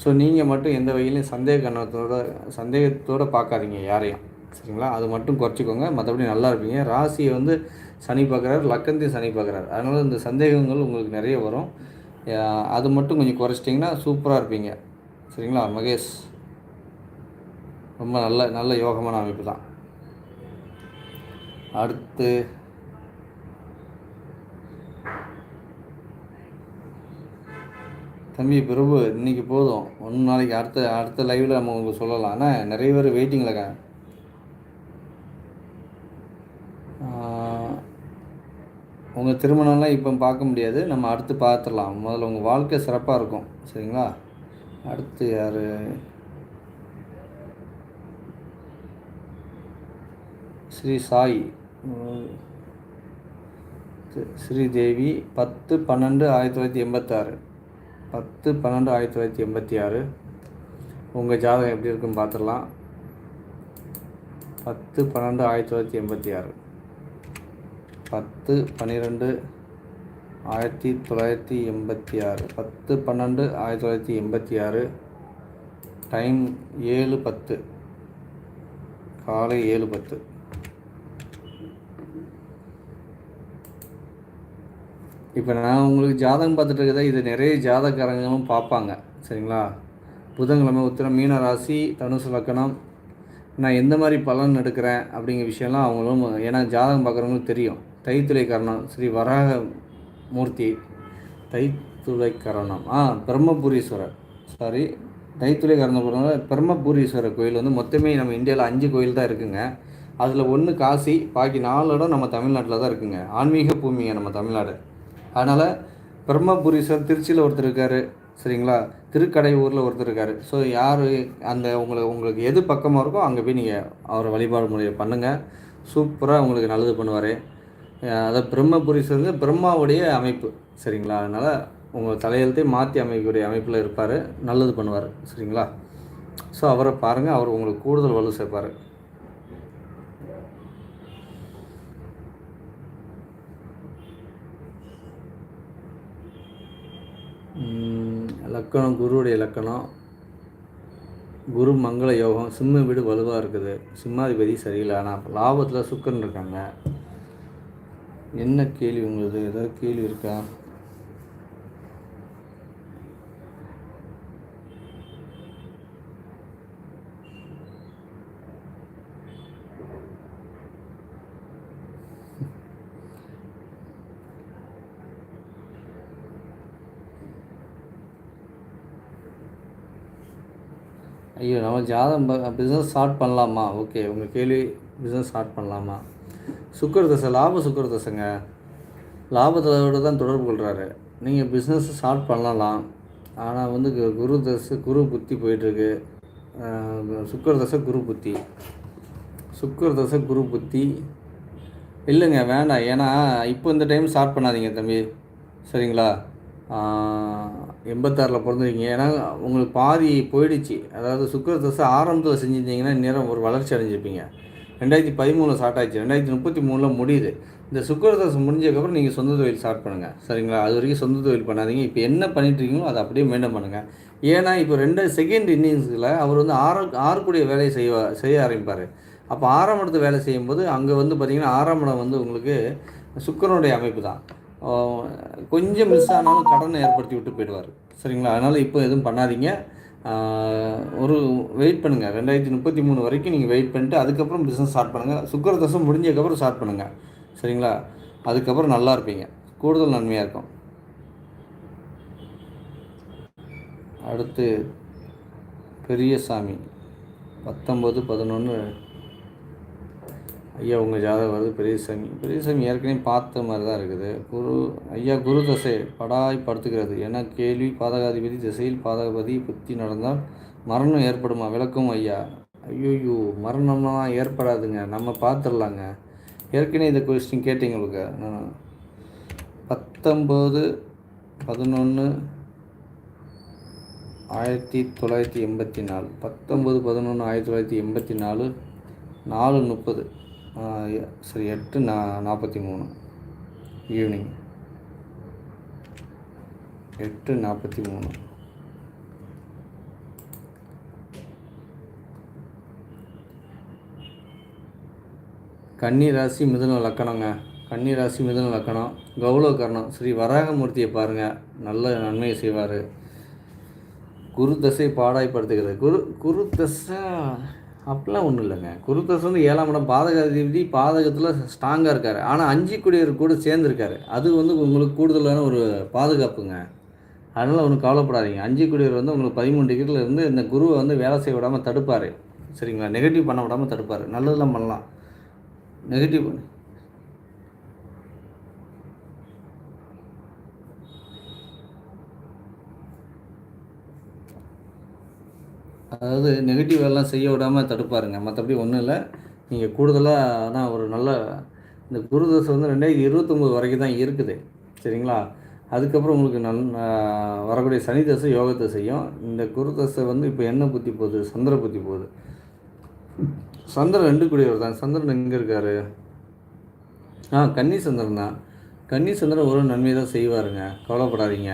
ஸோ நீங்கள் மட்டும் எந்த வகையிலையும் சந்தேகத்தோடு பார்க்காதீங்க யாரையும். சரிங்களா? அது மட்டும் குறைச்சிக்கோங்க, மற்றபடி நல்லா இருப்பீங்க. ராசியை வந்து சனி பார்க்குறாரு, லக்கணத்தையும் சனி பார்க்குறாரு. அதனால் இந்த சந்தேகங்கள் உங்களுக்கு நிறைய வரும். அது மட்டும் கொஞ்சம் குறைச்சிட்டிங்கன்னா சூப்பராக இருப்பீங்க. சரிங்களா? மகேஷ், ரொம்ப நல்ல யோகமான அமைப்பு தான். அடுத்து தம்பி பிரபு, இன்றைக்கி போதும். ஒன்று நாளைக்கு அடுத்த லைவில் நம்ம உங்களுக்கு சொல்லலாம். ஆனால் நிறைய பேர் வெயிட்டிங்கில் இருக்காங்க. உங்கள் திருமணம்லாம் இப்போ பார்க்க முடியாது, நம்ம அடுத்து பார்த்துடலாம். முதல்ல உங்கள் வாழ்க்கை சிறப்பாக இருக்கும். சரிங்களா? அடுத்து யார்? ஸ்ரீ சாய், ஸ்ரீதேவி. 10/12/1986. 10/12/1986. உங்கள் ஜாதகம் எப்படி இருக்குன்னு பார்த்துடலாம். 10/12/1986. 10/12/1986. 10/12/1986. டைம் 7:10, காலை 7:10. இப்போ நான் உங்களுக்கு ஜாதகம் பார்த்துட்டு இருக்கிறத இது நிறைய ஜாதகக்காரங்களும் பார்ப்பாங்க. சரிங்களா? புதன்கிழமை உத்திரம், மீன ராசி, தனுசு லக்கணம். நான் எந்த மாதிரி பலன் எடுக்கிறேன் அப்படிங்கிற விஷயம்லாம் அவங்களும், ஏன்னா ஜாதகம் பார்க்குறவங்களுக்கு தெரியும். தைத்துளை காரணம் ஸ்ரீ வராக மூர்த்தி தைத்துளை கரணம் பிரம்மபுரீஸ்வரர், சாரி, தைத்துளை கரணபுரம் பிரம்மபுரீஸ்வரர் கோயில் வந்து மொத்தமே நம்ம இந்தியாவில் 5 கோயில் தான் இருக்குங்க. அதில் 1 காசி, பாக்கி 4 இடம் நம்ம தமிழ்நாட்டில் தான் இருக்குங்க. ஆன்மீக பூமிங்க நம்ம தமிழ்நாடு. அதனால் பிரம்மபுரீஸ்வரர் திருச்சியில் ஒருத்தர் இருக்கார், சரிங்களா, திருக்கடையூரில் ஒருத்தர் இருக்கார். ஸோ யார் அந்த உங்களுக்கு எது பக்கமாக இருக்கோ அங்கே போய் நீங்கள் அவரை வழிபாடு முறையை பண்ணுங்கள். சூப்பராக உங்களுக்கு நல்லது பண்ணுவார். அதாவது பிரம்மபுரீஸ்வரர் பிரம்மாவுடைய அமைப்பு, சரிங்களா. அதனால் உங்கள் தலையெழுத்தை மாற்றி அமைக்கக்கூடிய அமைப்பில் இருப்பார், நல்லது பண்ணுவார், சரிங்களா. ஸோ அவரை பாருங்கள், அவர் உங்களுக்கு கூடுதல் வலு சேர்ப்பார். லக்கணம், குருவுடைய லக்கணம், குரு மங்கள யோகம், சிம்ம வீடு வலுவாக இருக்குது, சிம்மாதிபதி சரியில்லை, ஆனால் லாபத்தில் சுக்கரன் இருக்காங்க. என்ன கேள்வி உங்களுக்கு, ஏதாவது கேள்வி இருக்கா? ஐயோ, நம்ம ஜாதகம் பிஸ்னஸ் ஸ்டார்ட் பண்ணலாமா? ஓகே, உங்கள் கேள்வி பிஸ்னஸ் ஸ்டார்ட் பண்ணலாமா? சுக்கர தசை, லாப சுக்கர தசைங்க, லாபத்தோடு தான் தொடர்பு கொள்கிறாரு. நீங்கள் பிஸ்னஸ் ஸ்டார்ட் பண்ணலாம், ஆனால் வந்து குரு தசை, குரு புத்தி போயிட்டுருக்கு. சுக்கர தசை குரு புத்தி, சுக்கர தசை குரு புத்தி இல்லைங்க, வேண்டாம். ஏன்னா இப்போ இந்த டைம் ஸ்டார்ட் பண்ணாதீங்க தம்பி, சரிங்களா. 86 பிறந்திருக்கீங்க, ஏன்னா உங்களுக்கு பாதி போயிடுச்சு. அதாவது சுக்கர தசை ஆரம்பத்தில் செஞ்சுருந்தீங்கன்னா நேரம் ஒரு வளர்ச்சி அடைஞ்சிருப்பீங்க. 2013 ஸ்டார்ட் ஆயிடுச்சு, 2033 முடியுது. இந்த சுக்கர தசை முடிஞ்சதுக்கப்புறம் நீங்கள் சொந்த தொழில் ஸ்டார்ட் பண்ணுங்கள், சரிங்களா. அது வரைக்கும் சொந்த தொழில் பண்ணாதீங்க. இப்போ என்ன பண்ணிட்டுருக்கீங்களோ அதை அப்படியே மெயின்டைன் பண்ணுங்கள். ஏன்னா இப்போ செகண்ட் இன்னிங்ஸில் அவர் வந்து ஆறக்கூடிய வேலையை செய்ய ஆரம்பிப்பார். அப்போ 6ஆம் இடத்து வேலை செய்யும்போது அங்கே வந்து பார்த்திங்கன்னா 6ஆம் இடம் வந்து உங்களுக்கு சுக்கரனுடைய அமைப்பு தான். கொஞ்சம் மிஸ் ஆனாலும் கடனை ஏற்படுத்தி விட்டு போயிடுவார், சரிங்களா. அதனால் இப்போ எதுவும் பண்ணாதீங்க, ஒரு வெயிட் பண்ணுங்கள். 2033 வரைக்கும் நீங்கள் வெயிட் பண்ணிட்டு அதுக்கப்புறம் பிஸ்னஸ் ஸ்டார்ட் பண்ணுங்கள். சுக்கர தசை முடிஞ்சதுக்கப்புறம் ஸ்டார்ட் பண்ணுங்கள், சரிங்களா. அதுக்கப்புறம் நல்லா இருப்பீங்க, கூடுதல் நன்மையாக இருக்கும். அடுத்து பெரியசாமி 19/11. ஐயா உங்கள் ஜாதகம் வருது. பெரியசாமி ஏற்கனவே பார்த்த மாதிரி தான் இருக்குது. குரு தசை படாய்படுத்துகிறது. ஏன்னா கேள்வி, பாதகாதிபதி திசையில் பாதகபதி புத்தி நடந்தால் மரணம் ஏற்படுமா? விளக்கம் ஐயா. ஐயோ, மரணம்லாம் ஏற்படாதுங்க, நம்ம பார்த்துடலாங்க. ஏற்கனவே இந்த கொஸ்டின் கேட்டீங்க உங்களுக்கு. 19/11/1984, 19/11/1984, 4:30, சரி, 8:43 ஈவினிங், 8:43. கன்னி ராசி மிதுன லக்கணங்க, கன்னி ராசி மிதுன லக்கணம், கௌரவ கரணம், ஸ்ரீ வராகமூர்த்தியை பாருங்கள், நல்ல நன்மையை செய்வார். குரு தசை பாடாய்படுத்துகிறது. குரு தசை அப்படிலாம் ஒன்றும் இல்லைங்க. குரு தசை வந்து 7ஆம் இடம் பாதகாதிபதி, பாதகத்தில் ஸ்ட்ராங்காக இருக்கார். ஆனால் 5 குடியர் கூட சேர்ந்துருக்காரு. அது வந்து உங்களுக்கு கூடுதலான ஒரு பாதுகாப்புங்க. அதனால் ஒன்றும் கவலைப்படாதீங்க. 5 குடியர் வந்து உங்களுக்கு 13 டிகிரியில் இருந்து இந்த குருவை வந்து வேலை செய்ய விடாமல் தடுப்பார், சரிங்களா. நெகட்டிவ் பண்ண விடாமல் தடுப்பார். நல்லதெல்லாம் பண்ணலாம், நெகட்டிவ் அதாவது நெகட்டிவ் எல்லாம் செய்ய விடாமல் தடுப்பாருங்க. மற்றபடி ஒன்றும் இல்லை. நீங்கள் கூடுதலாக தான் ஒரு நல்ல இந்த குரு தசை வந்து 2029 வரைக்கும் தான் இருக்குது, சரிங்களா. அதுக்கப்புறம் உங்களுக்கு வரக்கூடிய சனி தசை யோகத்தை செய்யும். இந்த குரு தசை வந்து இப்போ என்ன புத்தி போகுது? சந்திர புத்தி போகுது. சந்திரன் 2 கூடியவர் தான். சந்திரன் எங்கே இருக்கார்? கன்னி சந்திரன் தான். கன்னி சந்திரன் ஒரு நன்மை தான் செய்வாருங்க, கவலைப்படாதீங்க.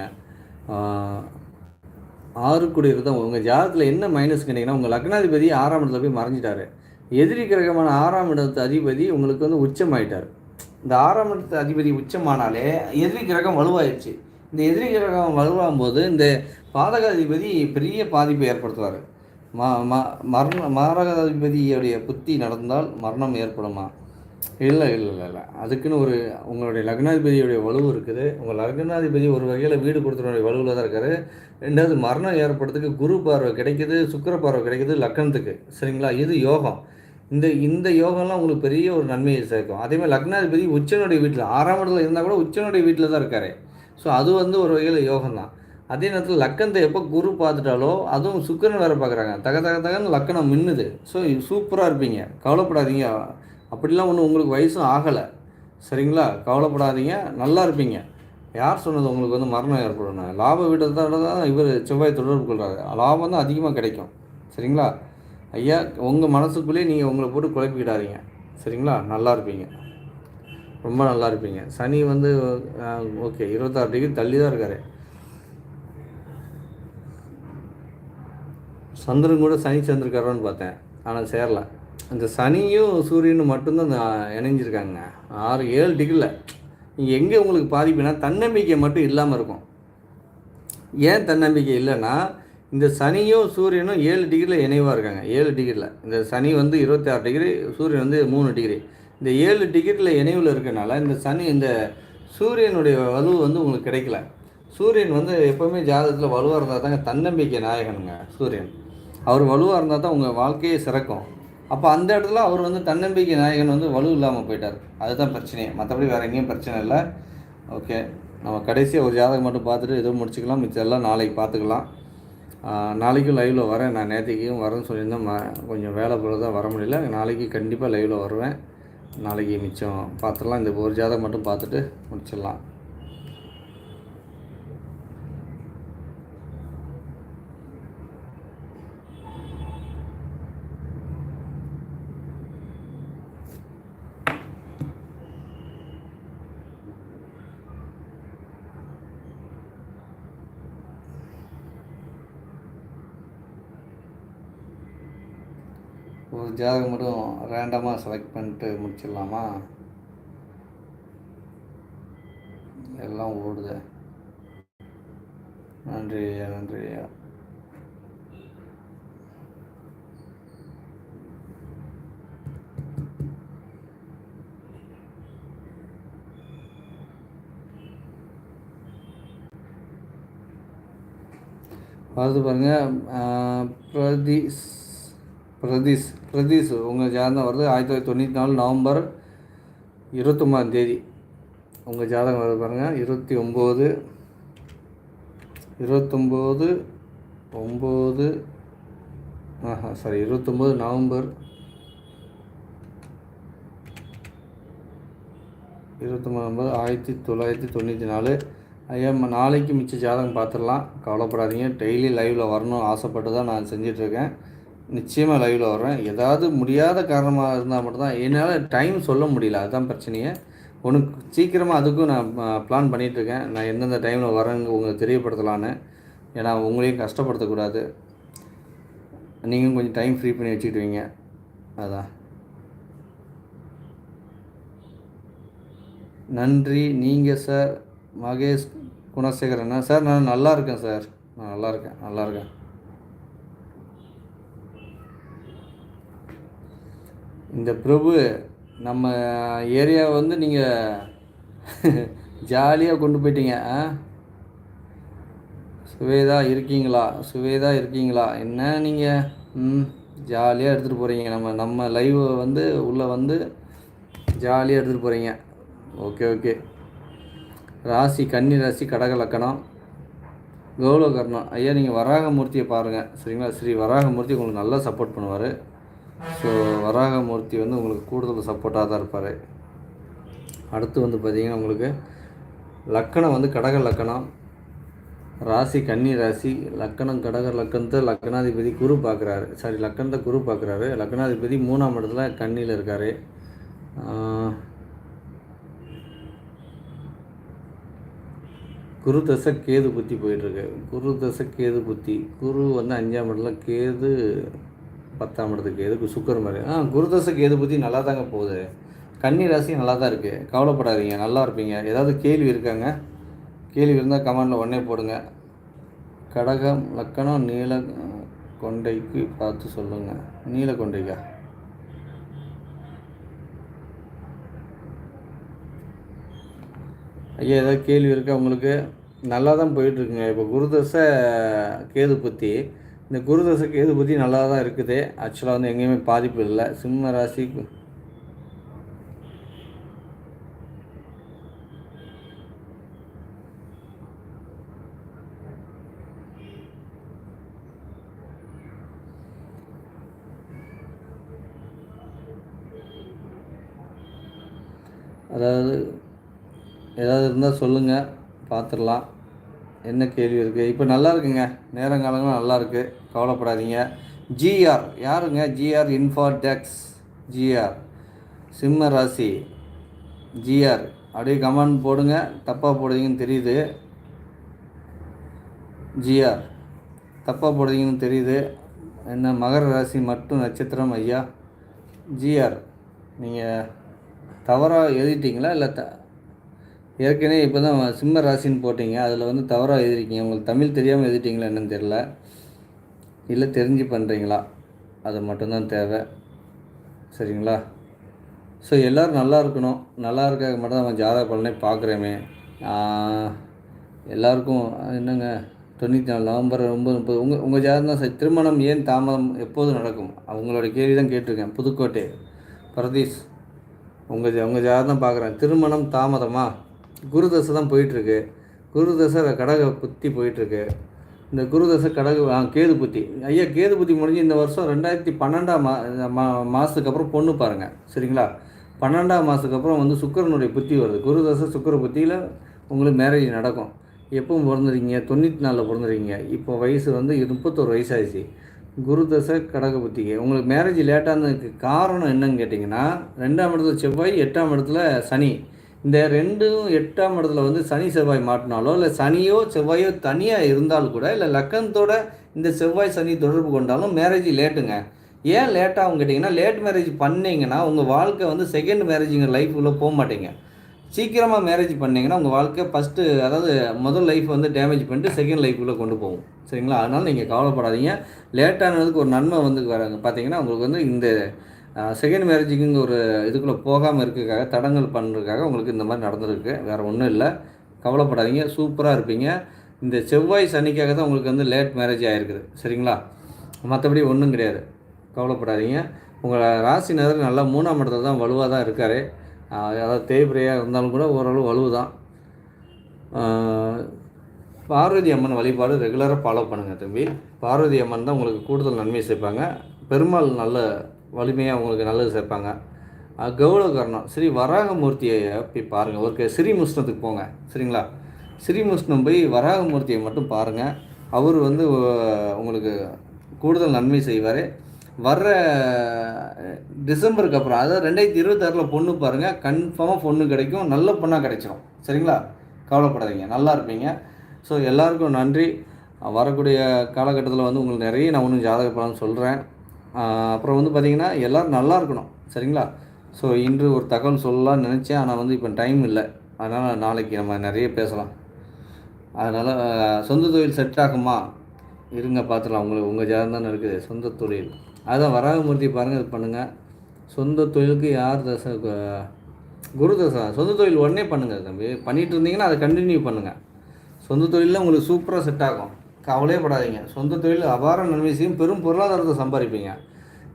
6 கூடியவர் தான். உங்கள் ஜாதகத்தில் என்ன மைனஸ் கேட்டிங்கன்னா, உங்கள் லக்னாதிபதி 6ஆம் இடத்துல போய் மறைஞ்சிட்டார். எதிரி கிரகமான 6ஆம் இடத்து அதிபதி உங்களுக்கு வந்து உச்சமாயிட்டார். இந்த 6ஆம் இடத்து அதிபதி உச்சமானாலே எதிரி கிரகம் வலுவாயிடுச்சு. இந்த எதிரி கிரகம் வலுவாகும் போது இந்த பாதகாதிபதி பெரிய பாதிப்பை ஏற்படுத்துவார். மாரகாதிபதியுடைய புத்தி நடந்தால் மரணம் ஏற்படுமா? இல்லை இல்லை இல்லை இல்லை அதுக்குன்னு ஒரு உங்களுடைய லக்னாதிபதியுடைய வலுவு இருக்குது. உங்கள் லக்னாதிபதி ஒரு வகையில் வீடு கொடுத்தனுடைய வலுவில் தான் இருக்கார். ரெண்டாவது மரணம் ஏற்படுறதுக்கு குரு பார்வை கிடைக்குது, சுக்கிர பார்வை கிடைக்குது லக்னத்துக்கு. சரிங்களா? இது யோகம். இந்த இந்த யோகம்லாம் உங்களுக்கு பெரிய ஒரு நன்மையை சேர்க்கும். அதேமாதிரி லக்னாதிபதி உச்சனுடைய வீட்டில் 6ஆம் இடத்துல இருந்தால் கூட உச்சனுடைய வீட்டில் தான் இருக்கார். ஸோ அது வந்து ஒரு வகையில் யோகம் தான். அதே நேரத்தில் லக்கணத்தை எப்போ குரு பார்த்துட்டாலோ அதுவும் சுக்கிரன் வேறு பார்க்குறாங்க. தகன்னு லக்கணம் மின்னுது. ஸோ சூப்பராக இருப்பீங்க, கவலைப்படாதீங்க. அப்படிலாம் ஒன்றும் உங்களுக்கு வயசும் ஆகலை. சரிங்களா? கவலைப்படாதீங்க, நல்லா இருப்பீங்க. யார் சொன்னது உங்களுக்கு வந்து மரணம் ஏற்படணும்? லாப வீட்டத்தோட தான் இவர் செவ்வாய் தொடர்பு கொள்கிறாரு. லாபம் தான் அதிகமாக கிடைக்கும். சரிங்களா? ஐயா, உங்கள் மனசுக்குள்ளேயே நீங்கள் உங்களை போட்டு குழப்பிக்கிடாதீங்க. சரிங்களா? நல்லா இருப்பீங்க, ரொம்ப நல்லா இருப்பீங்க. சனி வந்து ஓகே 26 டிகிரி தள்ளி தான் இருக்கார். சந்திரன் கூட சனி சேர்ந்துருக்காரோன்னு பார்த்தேன், ஆனால் சேரல. அந்த சனியும் சூரியனும் மட்டும்தான் இணைஞ்சிருக்காங்க 6-7 டிகிரியில். நீங்கள் எங்கே உங்களுக்கு பாதிப்புனா தன்னம்பிக்கை மட்டும் இல்லாமல் இருக்கும். ஏன் தன்னம்பிக்கை இல்லைன்னா, இந்த சனியும் சூரியனும் 7 டிகிரியில் இணைவாக இருக்காங்க. 7 டிகிரியில் இந்த சனி வந்து 26 டிகிரி, சூரியன் வந்து 3 டிகிரி. இந்த 7 டிகிரியில் இணைவில் இருக்கனால இந்த சூரியனுடைய வலு வந்து உங்களுக்கு கிடைக்கல. சூரியன் வந்து எப்போவுமே ஜாதகத்தில் வலுவாக இருந்தால் தாங்க தன்னம்பிக்கை நாயகனுங்க. சூரியன் அவர் வலுவாக இருந்தால் தான் உங்கள் வாழ்க்கையே சிறக்கும். அப்போ அந்த இடத்துல அவர் வந்து தன்னம்பிக்கை நாயகன் வந்து வலு இல்லாமல் போயிட்டார். அதுதான் பிரச்சனையே, மற்றபடி வேறு எங்கேயும் பிரச்சனை இல்லை. ஓகே, நம்ம கடைசியாக ஒரு ஜாதகம் மட்டும் பார்த்துட்டு எதுவும் முடிச்சுக்கலாம். மிச்சம் நாளைக்கு பார்த்துக்கலாம். நாளைக்கும் லைவில் வரேன். நான் நேற்றுக்கும் வரேன்னு சொல்லியிருந்தேன், கொஞ்சம் வேலை போல தான் வர முடியல. நாளைக்கு கண்டிப்பாக லைவில் வருவேன். நாளைக்கு மிச்சம் பார்த்துடலாம். இந்த ஒரு ஜாதகம் மட்டும் பார்த்துட்டு முடிச்சிடலாம். ஒரு ஜாதகம் மட்டும் ரேண்டமாக செலக்ட் பண்ணிட்டு முடிச்சிடலாமா? எல்லாம் ஓடுது. நன்றி ஐயா, நன்றி ஐயா. பார்த்து பாருங்கள். பிரதீஷ் உங்கள் ஜாதகம் வருது 1994 நவம்பர் 29 உங்கள் ஜாதகம் வருது பாருங்கள். 29 நவம்பர் 1994. ஐயா, நாளைக்கு மிச்ச ஜாதகம் பார்த்துடலாம், கவலைப்படாதீங்க. டெய்லி லைவில் வரணும்னு ஆசைப்பட்டு தான் நான் செஞ்சிட்ருக்கேன். நிச்சயமாக லைவில் வர்றேன். ஏதாவது முடியாத காரணமாக இருந்தால் மட்டும்தான் என்னால் டைம் சொல்ல முடியல, அதுதான் பிரச்சனையே. உனக்கு சீக்கிரமாக அதுக்கும் நான் பிளான் பண்ணிகிட்ருக்கேன். நான் எந்தெந்த டைமில் வரேன்னு உங்களுக்கு தெரியப்படுத்தலான்னு. ஏன்னா உங்களையும் கஷ்டப்படுத்தக்கூடாது. நீங்களும் கொஞ்சம் டைம் ஃப்ரீ பண்ணி வச்சுக்கிட்டுவீங்க, அதான். நன்றி. நீங்கள் சார் மகேஷ் குணசேகரண்ணா சார்? நான் நல்லா இருக்கேன் சார், நான் நல்லா இருக்கேன். இந்த பிரபு நம்ம ஏரியா வந்து நீங்கள் ஜாலியாக கொண்டு போயிட்டீங்க. சுவேதா இருக்கீங்களா? என்ன நீங்கள் ஜாலியாக எடுத்துகிட்டு போகிறீங்க. நம்ம லைவ் வந்து உள்ளே வந்து ஜாலியாக எடுத்துகிட்டு போகிறீங்க. ஓகே. ராசி கன்னி ராசி, கடக லக்கணம், கௌரவகர்ணம். ஐயா, நீங்கள் வராகமூர்த்தியை பாருங்கள். சரிங்களா? ஸ்ரீ வராகமூர்த்தி உங்களுக்கு நல்லா சப்போர்ட் பண்ணுவார். ஸோ வராகமூர்த்தி வந்து உங்களுக்கு கூடுதல் சப்போர்ட்டாக தான் இருப்பார். அடுத்து வந்து பார்த்திங்கன்னா உங்களுக்கு லக்கணம் வந்து கடக லக்கணம், ராசி கன்னி ராசி, லக்கணம் கடக லக்கணத்தை லக்னாதிபதி குரு பார்க்குறாரு. லக்கணத்தை குரு பார்க்குறாரு. லக்னாதிபதி 3ஆம் இடத்துல கன்னியில் இருக்கார். குரு தசை கேது புத்தி போயிட்டுருக்கு. குரு வந்து 5ஆம் இடத்துல, கேது 10ஆம் இடத்துக்கு கேது, சுக்கர் மாதிரி. குரு தசை கேது புத்தி நல்லா தாங்க போகுது. கன்னி ராசி நல்லா தான் இருக்குது, கவலைப்படாதீங்க, நல்லா இருப்பீங்க. ஏதாவது கேள்வி இருக்காங்க? கேள்வி இருந்தால் கமெண்டில் உடனே போடுங்க. கடகம் லக்கணம் நீல கொண்டைக்கு பார்த்து சொல்லுங்கள். நீல கொண்டைக்கா? ஐயா ஏதாவது கேள்வி இருக்கா உங்களுக்கு? நல்லா தான் போயிட்டுருக்குங்க. இப்போ குருதசை கேது புத்தி, இந்த குருதசை கேது புத்தி நல்லா தான் இருக்குது. ஆக்சுவலாக வந்து எங்கேயுமே பாதிப்பு இல்லை. சிம்ம ராசி அதாவது ஏதாவது இருந்தால் சொல்லுங்கள், பார்த்துடலாம். என்ன கேள்வி இருக்குது? இப்போ நல்லா இருக்குங்க, நேரங்காலங்களும் நல்லா இருக்குது, கவலைப்படாதீங்க. ஜிஆர் யாருங்க? ஜிஆர் இன்ஃபாடெக்ஸ். ஜிஆர் சிம்ம ராசி. ஜிஆர் அப்படியே கமெண்ட் போடுங்க, தப்பாக போடுவீங்கன்னு தெரியுது. ஜிஆர் தப்பாக போடுவீங்கன்னு தெரியுது. என்ன மகர ராசி மட்டும் நட்சத்திரம் ஐயா? ஜிஆர் நீங்கள் தவறாக எழுதிட்டீங்களா இல்லை ஏற்கனவே இப்போ தான் சிம்ம ராசின்னு போட்டிங்க, அதில் வந்து தவறாக எழுதிருக்கீங்க. உங்களுக்கு தமிழ் தெரியாமல் எழுதிட்டீங்களா என்னன்னு தெரில, இல்லை தெரிஞ்சு பண்ணுறீங்களா, அது மட்டும்தான் தேவை. சரிங்களா? ஸோ எல்லோரும் நல்லா இருக்கணும். நல்லா இருக்க மட்டும் தான் நம்ம ஜாதக பலனை பார்க்குறேமே. எல்லாருக்கும் என்னங்க 94 நவம்பர் 9:30 உங்கள் ஜாதகம் தான். சார் திருமணம் ஏன் தாமதம், எப்போது நடக்கும்? அவங்களோட கேள்வி தான் கேட்டிருக்கேன். புதுக்கோட்டை பிரதீஷ், உங்கள் ஜாதகம் தான் பார்க்குறேன். திருமணம் தாமதமா? குருதசை தான் போயிட்டுருக்கு. குருதசை கடக புத்தி போயிட்டுருக்கு. இந்த குருதசை கடக கேது புத்தி. ஐயா கேது புத்தி முடிஞ்சு இந்த வருஷம் 2012 மாதத்துக்கு அப்புறம் பொண்ணு பாருங்கள். சரிங்களா? 12ஆம் மாதத்துக்கு அப்புறம் வந்து சுக்கிரனுடைய புத்தி வருது. குருதசை சுக்கிர புத்தியில் உங்களுக்கு மேரேஜ் நடக்கும். எப்போ பிறந்துருக்கீங்க? 94 பிறந்துருக்கீங்க. இப்போ வயசு வந்து 31 வயசாகிடுச்சு. குருதசை கடக புத்திக்கு உங்களுக்கு மேரேஜ் லேட்டானதுக்கு காரணம் என்னன்னு கேட்டிங்கன்னா, 2ஆம் இடத்துல செவ்வாய், 8ஆம் இடத்துல சனி. இந்த 2ம் 8ஆம் இடத்துல வந்து சனி செவ்வாய் மாட்டினாலோ, இல்லை சனியோ செவ்வாயோ தனியாக இருந்தாலும் கூட, இல்லை லக்கணத்தோட இந்த செவ்வாய் சனி தொடர்பு கொண்டாலும் மேரேஜ் லேட்டுங்க. ஏன் லேட்டாகும் கேட்டிங்கன்னா, லேட் மேரேஜ் பண்ணிங்கன்னா உங்கள் வாழ்க்கை வந்து செகண்ட் மேரேஜுங்கிற லைஃப்குள்ளே போக மாட்டீங்க. சீக்கிரமாக மேரேஜ் பண்ணிங்கன்னா உங்கள் வாழ்க்கை ஃபஸ்ட்டு, அதாவது முதல் லைஃப் வந்து டேமேஜ் பண்ணிட்டு செகண்ட் லைஃப்குள்ளே கொண்டு போகும். சரிங்களா? அதனால் நீங்கள் கவலைப்படாதீங்க. லேட்டானதுக்கு ஒரு நன்மை வந்து வராங்க. பார்த்தீங்கன்னா உங்களுக்கு வந்து இந்த செகண்ட் மேரேஜுக்குங்க ஒரு இதுக்குள்ளே போகாமல் இருக்கிறதுக்காக, தடங்கல் பண்ணுறதுக்காக உங்களுக்கு இந்த மாதிரி நடந்திருக்கு. வேறு ஒன்றும் இல்லை, கவலைப்படாதீங்க. சூப்பராக இருப்பீங்க. இந்த செவ்வாய் சனிக்காக தான் உங்களுக்கு வந்து லேட் மேரேஜ் ஆகிருக்குது. சரிங்களா? மற்றபடி ஒன்றும் கிடையாது, கவலைப்படாதீங்க. உங்கள் ராசினர் நல்லா 3ஆம் இடத்துல தான் வலுவாக தான் இருக்கார். அதாவது தேய்பிரையாக இருந்தாலும் கூட ஓரளவு வலுவு தான். பார்வதி அம்மன் வழிபாடு ரெகுலராக ஃபாலோ பண்ணுங்கள் தம்பி. பார்வதி அம்மன் தான் உங்களுக்கு கூடுதல் நன்மை சேர்ப்பாங்க. பெருமாள் நல்ல வலிமையாக உங்களுக்கு நல்லது சேர்ப்பாங்க. கௌரவகரணம் ஸ்ரீ வராகமூர்த்தியை போய் பாருங்கள். ஒரு ஸ்ரீமுஷ்ணத்துக்கு போங்க. சரிங்களா? ஸ்ரீமுஷ்ணம் போய் வராகமூர்த்தியை மட்டும் பாருங்கள். அவர் வந்து உங்களுக்கு கூடுதல் நன்மை செய்வார். வர்ற டிசம்பருக்கு அப்புறம், அதாவது 2026 பொண்ணு பாருங்கள். கன்ஃபார்மாக பொண்ணு கிடைக்கும், நல்ல பொண்ணாக கிடைச்சிடும். சரிங்களா? கவலைப்படாதீங்க, நல்லா இருப்பீங்க. ஸோ எல்லாருக்கும் நன்றி. வரக்கூடிய காலகட்டத்தில் வந்து உங்களுக்கு நிறைய நான் ஒன்றும் ஜாதக பலன் சொல்கிறேன். அப்புறம் வந்து பார்த்திங்கன்னா எல்லோரும் நல்லா இருக்கணும். சரிங்களா? ஸோ இன்று ஒரு தகவல் சொல்லலாம்னு நினச்சேன், ஆனால் வந்து இப்போ டைம் இல்லை. அதனால் நாளைக்கு நம்ம நிறைய பேசலாம். அதனால் சொந்த தொழில் செட் ஆகுமா? இருங்க பார்த்துக்கலாம். உங்கள் ஜாதகம் தானே இருக்குது. சொந்த தொழில் அதான் வராகமூர்த்தி பாருங்கள், இது பண்ணுங்கள். சொந்த தொழிலுக்கு யார் தசை? குரு தசை. சொந்த தொழில் உடனே பண்ணுங்கள் தம்பி. பண்ணிகிட்டு இருந்தீங்கன்னா அதை கண்டினியூ பண்ணுங்கள். சொந்த தொழிலில் உங்களுக்கு சூப்பராக செட் ஆகும், கவலையே படாதீங்க. சொந்த தொழில் அபார நன்மை செய்யும், பெரும் பொருளாதாரத்தை சம்பாதிப்பீங்க.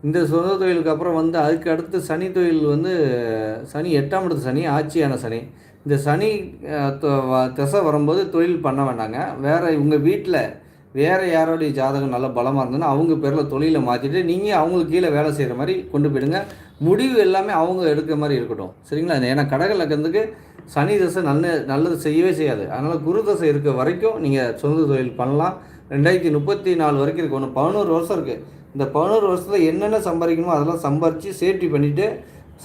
இந்த சொந்த தொழிலுக்கு அப்புறம் வந்து அதுக்கு அடுத்து சனி தொழில் வந்து சனி 8ஆம் இடத்து சனி, ஆட்சியான சனி. இந்த சனி திசை வரும்போது தொழில் பண்ண வேண்டாங்க. வேறு உங்கள் வீட்டில் வேறு யாரோடைய ஜாதகம் நல்ல பலமாக இருந்ததுன்னா அவங்க பேரில் தொழிலை மாற்றிட்டு நீங்கள் அவங்களுக்கு கீழே வேலை செய்கிற மாதிரி கொண்டு போயிடுங்க. முடிவு எல்லாமே அவங்க எடுக்கிற மாதிரி இருக்கட்டும். சரிங்களா? ஏன்னா கடக லக்கணத்துக்கு சனி தசை நல்லது செய்யவே செய்யாது. அதனால் குரு தசை இருக்க வரைக்கும் நீங்கள் சொந்த தொழில் பண்ணலாம். 2034 வரைக்கும் இருக்குது. ஒன்று 11 வருஷம் இருக்குது. இந்த 11 வருஷத்தில் என்னென்ன சம்பாதிக்கணுமோ அதெல்லாம் சம்பாரித்து சேஃப்டி பண்ணிவிட்டு,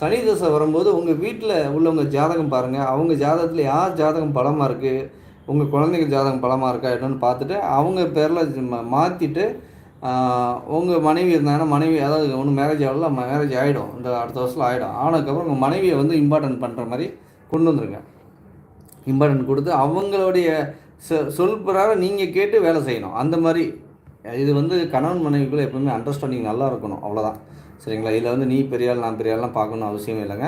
சனி தசை வரும்போது உங்கள் வீட்டில் உள்ளவங்க ஜாதகம் பாருங்கள். அவங்க ஜாதகத்தில் யார் ஜாதகம் பலமாக இருக்குது, உங்கள் குழந்தைங்க ஜாதகம் பலமாக இருக்கா என்னன்னு பார்த்துட்டு அவங்க பேரில் மாற்றிட்டு, உங்கள் மனைவி இருந்தாங்கன்னா மனைவி, அதாவது ஒன்றும் மேரேஜ் ஆகல, மேரேஜ் ஆகிடும், இந்த அடுத்த வருஷத்தில் ஆகிடும். ஆனதுக்கப்புறம் உங்கள் மனைவியை வந்து இம்பார்ட்டன்ட் பண்ணுற மாதிரி கொண்டு வந்துருங்க. இம்பார்ட்டன்ட் கொடுத்து அவங்களுடைய சொல் பிரகாரம் நீங்கள் கேட்டு வேலை செய்யணும். அந்த மாதிரி இது வந்து கணவன் மனைவிக்குள்ளே எப்போவுமே அண்டர்ஸ்டாண்டிங் நல்லா இருக்கணும். அவ்வளோதான். சரிங்களா? இதில் வந்து நீ பெரிய ஆள், நான் பெரிய ஆள்லாம் பார்க்கணும்னு அவசியம் இல்லைங்க.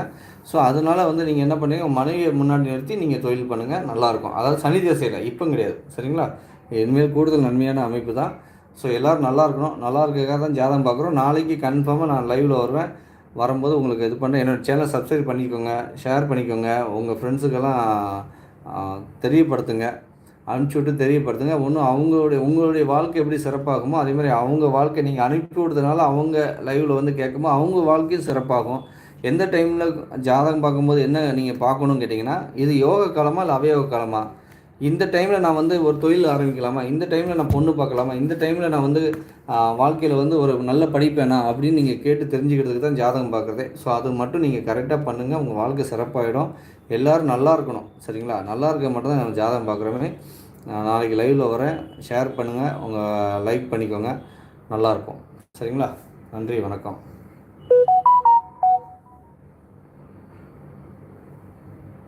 ஸோ அதனால வந்து நீங்கள் என்ன பண்ணுங்க, மனைவியை முன்னாடி நிறுத்தி நீங்கள் தொழில் பண்ணுங்கள், நல்லாயிருக்கும். அதாவது சனி திசையில் இப்போ கிடையாது, சரிங்களா? இனிமேல் கூடுதல் நன்மையான அமைப்பு தான். ஸோ எல்லோரும் நல்லா இருக்கணும். நல்லா இருக்கிறதுக்காக தான் ஜாதகம் பார்க்குறோம். நாளைக்கு கன்ஃபார்மாக நான் லைவில் வருவேன். வரும்போது உங்களுக்கு இது பண்ண என்னோடய சேனலை சப்ஸ்கிரைப் பண்ணிக்கோங்க, ஷேர் பண்ணிக்கோங்க, உங்கள் ஃப்ரெண்ட்ஸுக்கெல்லாம் தெரியப்படுத்துங்க, அனுப்பிச்சி விட்டு தெரியப்படுத்துங்க. ஒன்றும் உங்களுடைய வாழ்க்கை எப்படி சிறப்பாகுமோ அதேமாதிரி அவங்க வாழ்க்கை நீங்கள் அனுப்பி விடுறதுனால அவங்க லைவில் வந்து கேட்கும்போது அவங்க வாழ்க்கையும் சிறப்பாகும். எந்த டைமில் ஜாதகம் பார்க்கும்போது என்ன நீங்கள் பார்க்கணுன்னு கேட்டிங்கன்னா, இது யோக காலமா இல்லை அவயோக காலமா, இந்த டைமில் நான் வந்து ஒரு தொழில் ஆரம்பிக்கலாமா, இந்த டைமில் நான் பொண்ணு பார்க்கலாமா, இந்த டைமில் நான் வந்து வாழ்க்கையில் வந்து ஒரு நல்ல படிப்பேனா அப்படின்னு நீங்கள் கேட்டு தெரிஞ்சுக்கிறதுக்கு தான் ஜாதகம் பார்க்குறதே. ஸோ அது மட்டும் நீங்கள் கரெக்டாக பண்ணுங்கள், உங்கள் வாழ்க்கை சிறப்பாகிடும். எல்லோரும் நல்லா இருக்கணும், சரிங்களா? நல்லா இருக்க மட்டும் தான் நான் ஜாதகம் பார்க்குறோமே. நான் நாளைக்கு லைவில் வரேன். ஷேர் பண்ணுங்கள், உங்கள் லைக் பண்ணிக்கோங்க. நல்லாயிருக்கும், சரிங்களா? நன்றி, வணக்கம்.